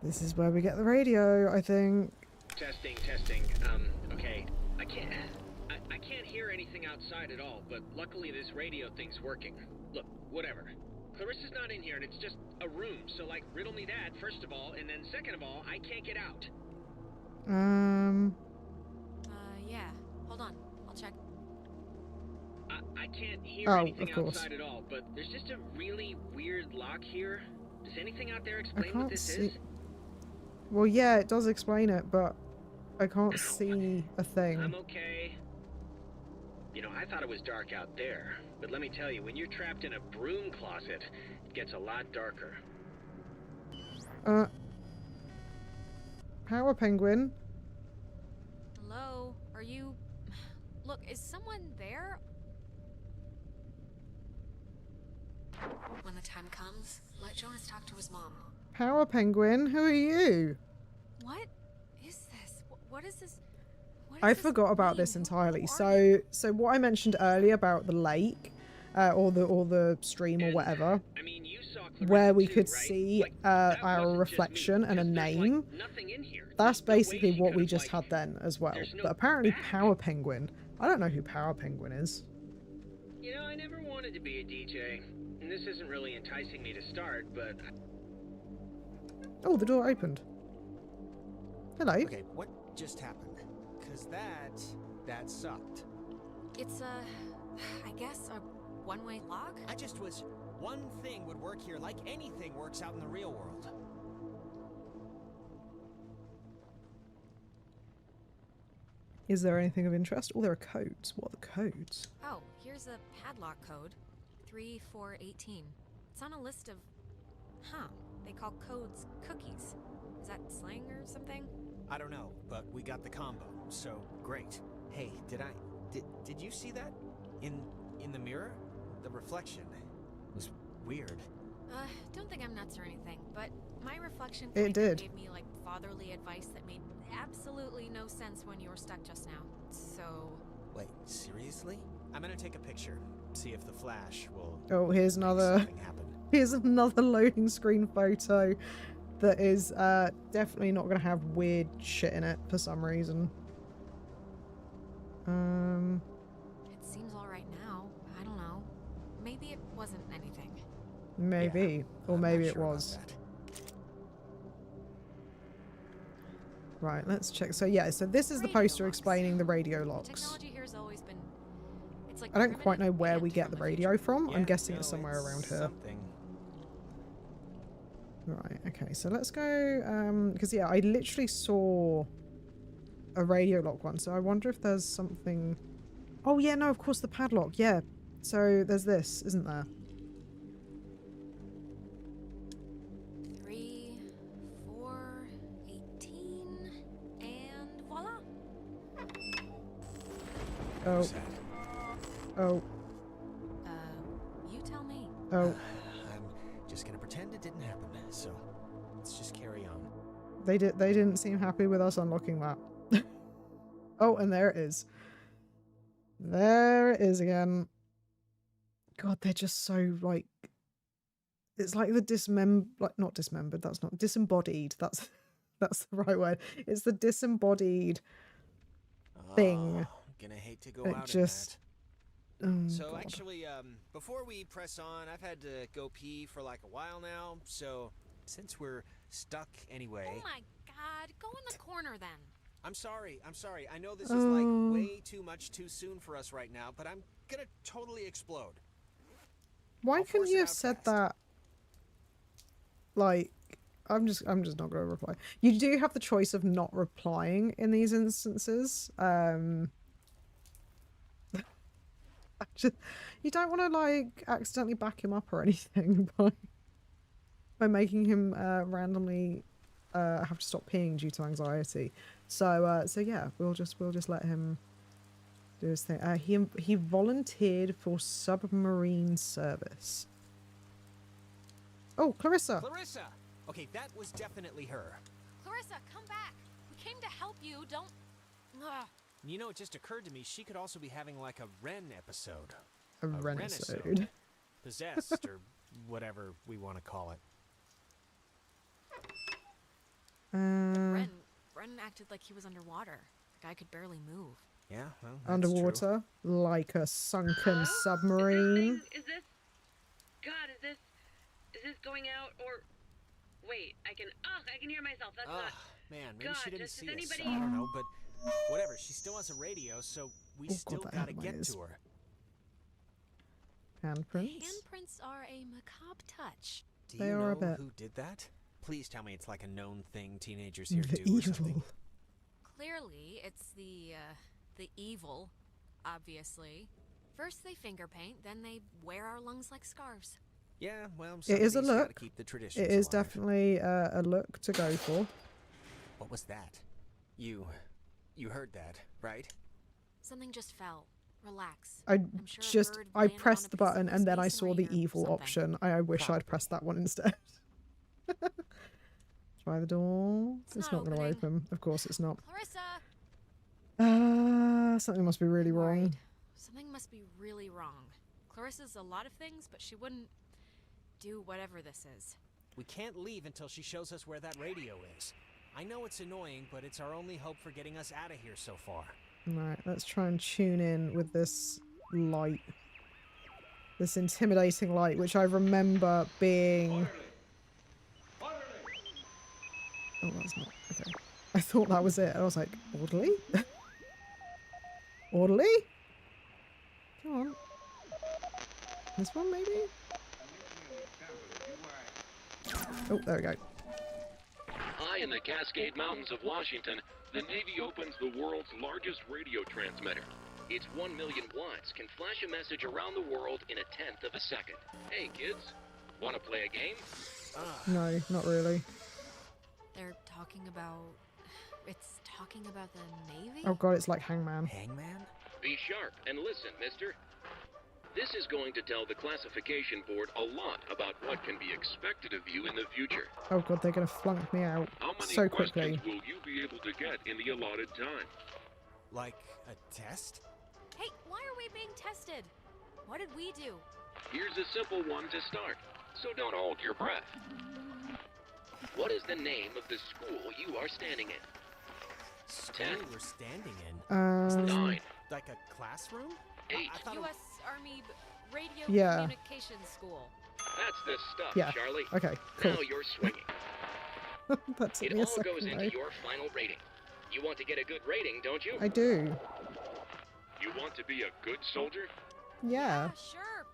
This is where we get the radio, I think. Testing. Okay. I can't hear anything outside at all, but luckily this radio thing's working. Look, whatever. Clarissa's not in here, and it's just a room, so, like, riddle me that, first of all, and then second of all, I can't get out. Yeah. Hold on. I'll check. I can't hear anything outside at all, but there's just a really weird lock here. Does anything out there explain what this is? Well, yeah, it does explain it, but I can't see a thing. I'm okay. You know, I thought it was dark out there, but let me tell you, when you're trapped in a broom closet, it gets a lot darker. Power Penguin? Hello? Are you... Look, is someone there? When the time comes, let Jonas talk to his mom. Power Penguin? Who are you? What is this? What is this? I forgot about this entirely. So what I mentioned earlier about the lake, or the stream or whatever, I mean, you saw where we too, could right? see Like, that our wasn't just reflection me, and a 'cause there's, name. like, nothing in here. That's There's no way basically she what we could've, just like, had then as well. there's no But apparently back. Power Penguin. I don't know who Power Penguin is. You know, I never wanted to be a DJ. And this isn't really enticing me to start, but... Oh, the door opened. Hello. Okay, what just happened? Because that sucked. It's I guess a one-way lock? I just was... One thing would work here like anything works out in the real world. Is there anything of interest? Oh, there are codes. What are the codes? Oh, here's a padlock code. 3418. It's on a list of... Huh. They call codes cookies. Is that slang or something? I don't know, but we got the combo, so great. Hey, did you see that? In the mirror? The reflection was weird. Don't think I'm nuts or anything, but my reflection It did. gave me like fatherly advice that made absolutely no sense when you were stuck just now. So... Wait, seriously? I'm gonna take a picture, see if the flash will... Oh, here's another... Here's another loading screen photo that is definitely not going to have weird shit in it for some reason. It seems alright now. I don't know. Maybe it wasn't anything. Maybe. Yeah, or maybe it sure was. Right, let's check. So yeah, so this is the poster explaining the radio locks. Technology here has always been... It's like I don't quite know where we get the radio from. I'm guessing it's somewhere around here. Something. Right, okay, so let's go, because yeah, I literally saw a radio lock one, so I wonder if there's something... Oh yeah, no, of course, the padlock, yeah. So there's this, isn't there? 3, 4, 18, and voila! Oh. Oh. You tell me. Oh. I'm just gonna pretend it didn't happen, so let's just carry on. They didn't seem happy with us unlocking that. Oh, and there it is. There it is again. God, they're just so like... It's like the not dismembered, that's not... Disembodied, that's the right word. It's the disembodied thing. Gonna hate to go It out just... in that. So God. actually, before we press on, I've had to go pee for like a while now, so since we're stuck anyway... Oh my god, go in the corner then. I'm sorry. I know this is like way too much too soon for us right now, but I'm gonna totally explode. Why couldn't you have said that? Like, I'm just not gonna reply. You do have the choice of not replying in these instances. You don't want to like accidentally back him up or anything by making him randomly have to stop peeing due to anxiety. So yeah, we'll just let him do his thing. He volunteered for submarine service. Oh, Clarissa. Clarissa! Okay, that was definitely her. Clarissa, come back. We came to help you. Don't... Ugh. You know, it just occurred to me she could also be having like a Ren episode. A Renisode. Possessed, or whatever we want to call it. Bren acted like he was underwater. The guy could barely move. Yeah, well, that's Underwater, like a sunken submarine. Is this... God, is this going out, or... Wait, I can hear myself, that's not... Man, maybe God, she didn't does see anybody... us. I don't know, but whatever, she still has a radio, so we still God, gotta get to her. Handprints? Handprints are a macabre touch. Do They you are a know bit. who did that? Please tell me it's like a known thing teenagers here The do or something. evil. Clearly, it's the evil, obviously. First they finger paint, then they wear our lungs like scarves. Yeah, well, It is a somebody's gotta look. keep the traditions It is alive. definitely a look to go for. What was that? You heard that, right? Something just fell. Relax. I I'm sure a bird I landed on pressed a the piece of button and then I space saw the marine or evil something. option. I wish I'd pressed that one instead. Try the door. It's not going to opening. open. Of course it's not. Clarissa! Something must be really wrong. Right. Something must be really wrong. Clarissa's a lot of things, but she wouldn't do whatever this is. We can't leave until she shows us where that radio is. I know it's annoying, but it's our only hope for getting us out of here so far. Right, let's try and tune in with this light. This intimidating light, which I remember being... Oh, that's not... Okay. I thought that was it. I was like, orderly? Orderly? Come on. This one, maybe? Oh, there we go. High in the Cascade Mountains of Washington, the Navy opens the world's largest radio transmitter. Its 1 million watts can flash a message around the world in 1/10 of a second. Hey, kids, want to play a game? No, not really. They're talking about... It's talking about the Navy? Oh god, it's like Hangman. Hangman? Be sharp and listen, mister. This is going to tell the classification board a lot about what can be expected of you in the future. Oh god, they're gonna flunk me out How many so questions quickly. will you be able to get in the allotted time? Like a test? Hey, why are we being tested? What did we do? Here's a simple one to start, so don't hold your breath. What is the name of the school you are standing in? School we're standing in? 9. Like a classroom? 8. I thought U.S. Army Radio Yeah. Communications School. That's the stuff, Yeah. Charlie. Okay, cool. Now you're swinging. That took It me a all goes second into though. your final rating. You want to get a good rating, don't you? I do. You want to be a good soldier? Yeah. Sure,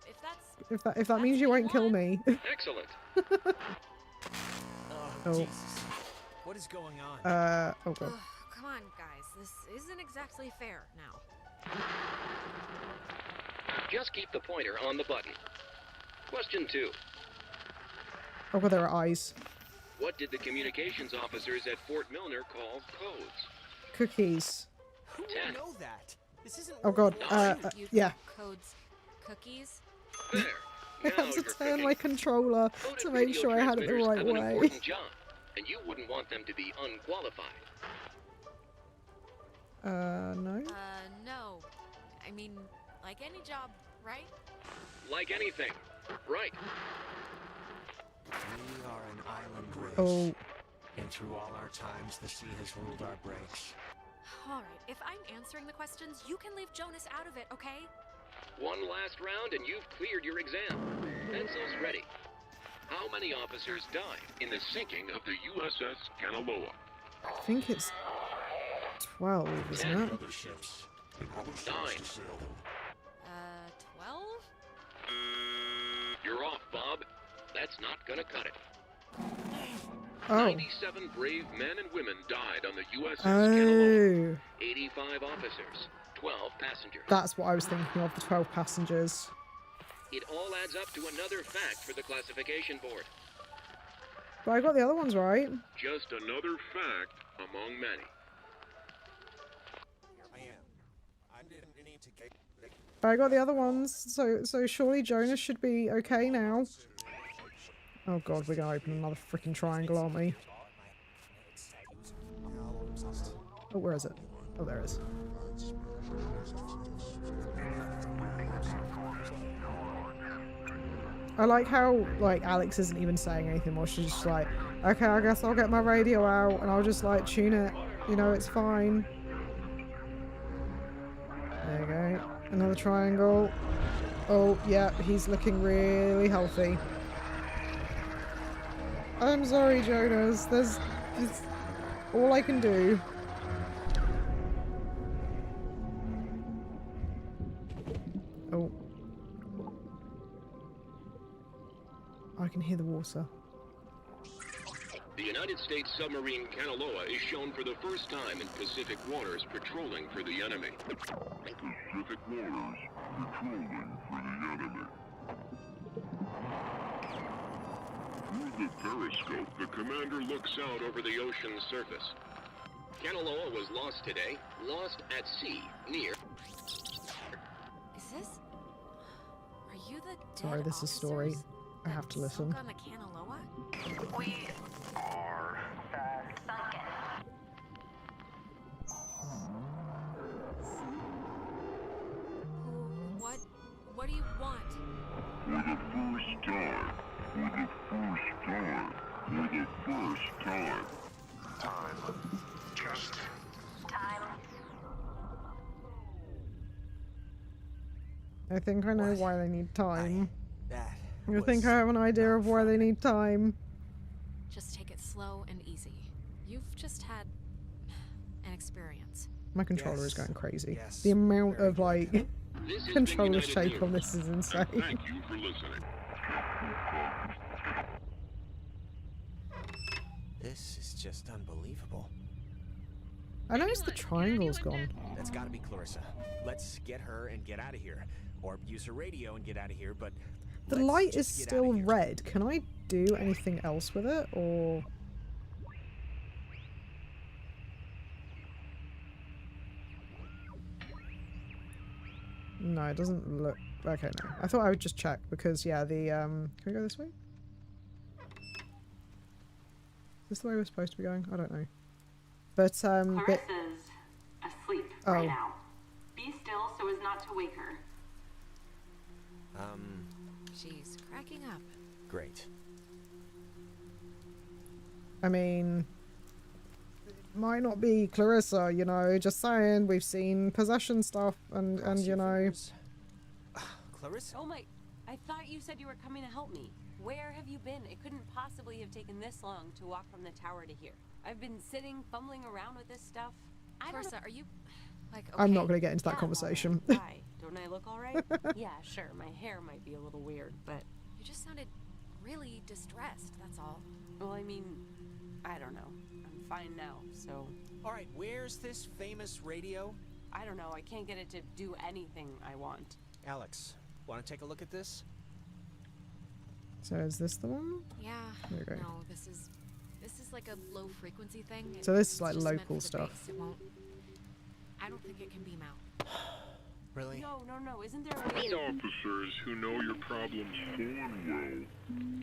If that means you won't kill me. Excellent. Oh. Jesus. What is going on? Oh god. Ugh, come on, guys. This isn't exactly fair now. Just keep the pointer on the button. Question 2. Oh god, there are eyes. What did the communications officers at Fort Milner call codes? Cookies. Who 10. would know that? This isn't Oh god, You yeah. call codes cookies? There. I Now had to you're turn cooking. my controller Loaded to make radio sure I had it the transmitters right have an way. important job, and you wouldn't want them to be unqualified. No. No. I mean, like any job, right? Like anything. Right. We are an island race. Oh. And through all our times, the sea has ruled our breaks. Alright, if I'm answering the questions, you can leave Jonas out of it, okay? One last round and you've cleared your exam. Pencils ready. How many officers died in the sinking of the USS Kanaloa? I think it's 12, isn't it? Other ships. And other 9. ships to sail them. 12? You're off, Bob. That's not gonna cut it. Oh. 97 brave men and women died on the USS Kanaloa. Oh. 85 officers, 12 passengers. That's what I was thinking of, the 12 passengers. It all adds up to another fact for the classification board. But I got the other ones right. Just another fact among many. I didn't need to get... But I got the other ones, so surely Jonas should be okay now. Oh god, we're gonna open another freaking triangle, aren't we? Oh, where is it? Oh, there it is. I like how, like, Alex isn't even saying anything more. She's just like, okay, I guess I'll get my radio out and I'll just, like, tune it. You know, it's fine. There you go. Another triangle. Oh, yeah, he's looking really healthy. I'm sorry, Jonas. There's all I can do. Oh. I can hear the water. The United States submarine Kanaloa is shown for the first time in Pacific waters patrolling for the enemy. Pacific waters, patrolling for the enemy. Through the periscope, the commander looks out over the ocean's surface. Kanaloa was lost today, lost at sea, near... Is this... Are you the dead Sorry, this is a story. officers I have to listen. sunk on the Kanaloa? We are sunken. the first time. For the first time. Time. Just Time. I think I know why they need time. That I think I have an idea of why they need time. Just take it slow and easy. You've just had an experience. My controller is going crazy. Yes. The amount Very of good. like This is controller the United shape on this is Universe, insane. and thank you for listening. This is just unbelievable. I noticed the triangle's gone. That's gotta be Clarissa. Let's get her and get out of here. Or use her radio and get out of here, but The let's light is just get still outta here. red. Can I do anything else with it, or...? No, it doesn't look... Okay, no. I thought I would just check, because, yeah, the, Can we go this way? Is this the way we're supposed to be going? I don't know. But, Clarissa's asleep right Oh. now. Be still so as not to wake her. She's cracking up. Great. I mean... It might not be Clarissa, you know, just saying. We've seen possession stuff, and you know... Clarissa? Oh my, I thought you said you were coming to help me. Where have you been? It couldn't possibly have taken this long to walk from the tower to here. I've been sitting, fumbling around with this stuff. Clarissa, are you, like, okay? I'm not going to get into that Yeah, I'm conversation. all right. Why? Don't I look all right? Yeah, sure. My hair might be a little weird, but... You just sounded really distressed, that's all. Well, I mean, I don't know. I'm fine now, so... Alright, where's this famous radio? I don't know. I can't get it to do anything I want. Alex, wanna take a look at this? So is this the one? Yeah, There we go. no, this is like a low frequency thing. So this is It's like just meant local for the stuff. base. It won't... I don't think it can beam out. Really? No. Isn't there a way Police officers who know your problems full and well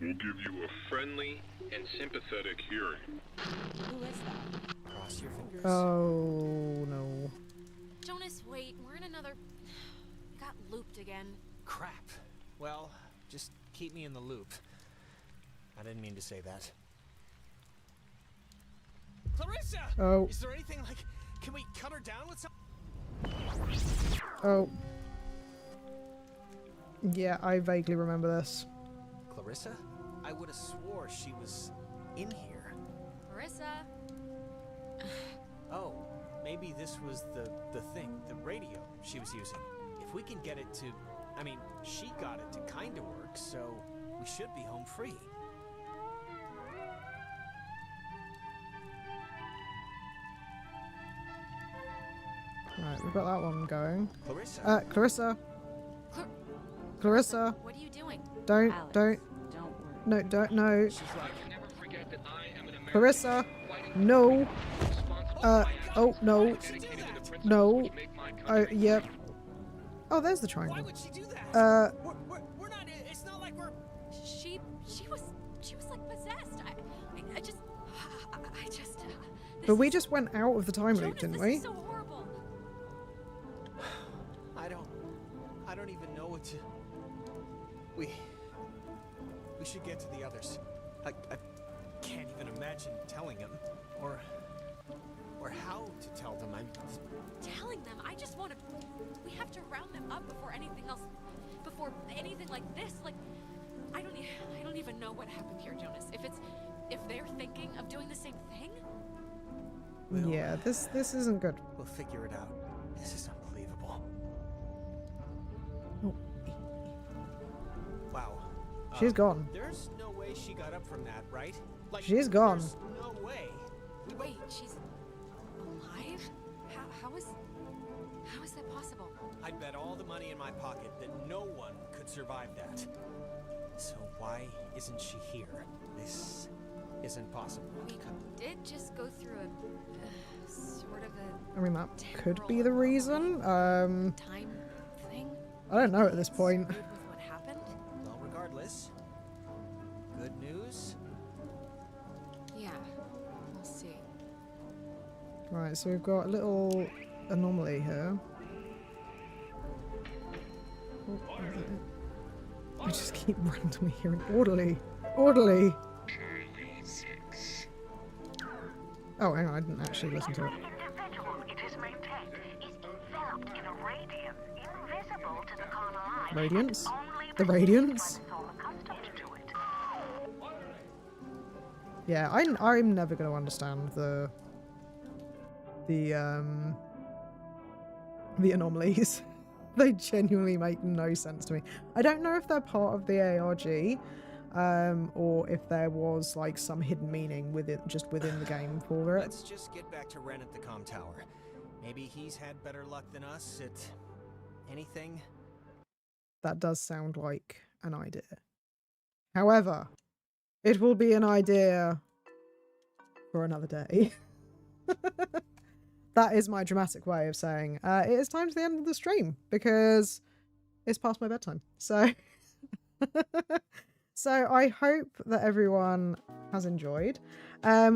will give you a friendly and sympathetic hearing. Who is that? Cross your fingers. Oh, no. Jonas, wait, we're in another... We got looped again. Crap. Well, just keep me in the loop. I didn't mean to say that. Clarissa! Oh. Is there anything like... Can we cut her down with some... Oh. Yeah, I vaguely remember this. Clarissa? I would have swore she was in here. Clarissa? Oh, maybe this was the thing, the radio she was using. If we can get it to... I mean, she got it to kind of work, so we should be home free. Right, we've got that one going. Clarissa? Clarissa. Clarissa. What are you doing? Don't, Alex, don't. don't worry. No, don't, no. She's like, never forget that I am an American. Clarissa. No. Oh, no. No. Yep. Oh, there's the Why triangle. would she do that? We're not... It's not like we're... She was like possessed. I just... But we just went out of the time loop, Jonas, didn't this we? is so horrible. I don't even know what to... We should get to the others. I can't even imagine telling them. Or how to tell them. Telling them, I just want to... We have to round them up before anything else... Before anything like this, like... I don't even know what happened here, Jonas. If they're thinking of doing the same thing... Yeah, this isn't good. We'll figure it out. This is unbelievable. Oh. Wow. She's gone. There's no way she got up from that, right? Like, She's gone. There's no way. Wait, she's... alive? How is that possible? I'd bet all the money in my pocket that no one could survive that. So why isn't she here? This isn't possible. We did just go through a sort of a I mean, that could be the reason. time thing. I don't know at this point. With what happened? Well, regardless, good news. Yeah, we'll see. Right, so we've got a little anomaly here. Oh, where is it? I just keep randomly hearing orderly. Orderly. Oh, hang on, I didn't actually listen to it. Individual, it is maintained, is enveloped in a radiance invisible to the carnal eye. Radiance? Only The radiance? by the soul accustomed to it. Yeah, I'm never going to understand the anomalies. They genuinely make no sense to me. I don't know if they're part of the ARG, or if there was like some hidden meaning just within the game for it. Let's just get back to Ren at the comm tower. Maybe he's had better luck than us at anything. That does sound like an idea. However, it will be an idea for another day. That is my dramatic way of saying it is time to the end of the stream because it's past my bedtime. So so I hope that everyone has enjoyed.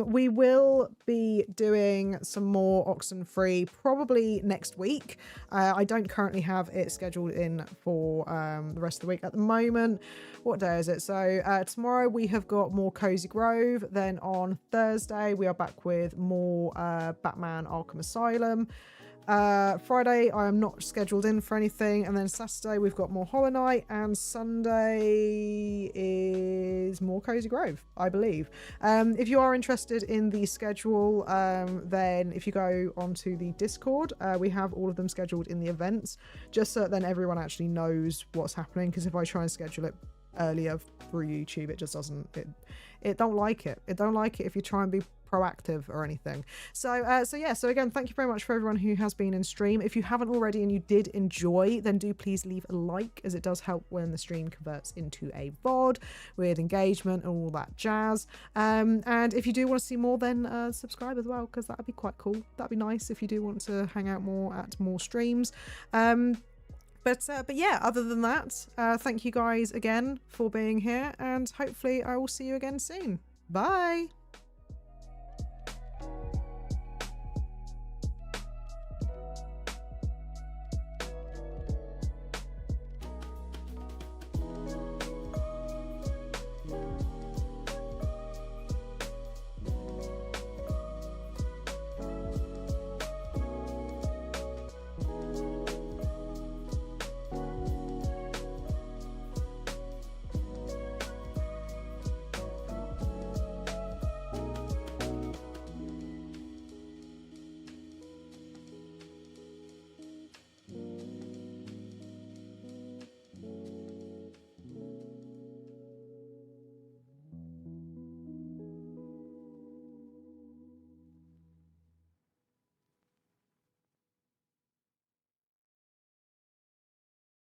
We will be doing some more Oxenfree probably next week. I don't currently have it scheduled in for the rest of the week at the moment. What day is it? So tomorrow we have got more Cozy Grove. Then on Thursday we are back with more Batman Arkham Asylum. Friday I am not scheduled in for anything, and then Saturday we've got more Hollow Knight, and Sunday is more Cozy Grove, I believe. If you are interested in the schedule, then if you go onto the Discord, we have all of them scheduled in the events, just so that then everyone actually knows what's happening, because if I try and schedule it earlier through YouTube, it just doesn't, it don't like it. It don't like it if you try and be proactive or anything. So yeah, so again, thank you very much for everyone who has been in stream. If you haven't already and you did enjoy, then do please leave a like, as it does help when the stream converts into a VOD with engagement and all that jazz. And if you do want to see more, then subscribe as well, because that'd be quite cool. That'd be nice if you do want to hang out more at more streams. But yeah, other than that, thank you guys again for being here, and hopefully I will see you again soon. Bye!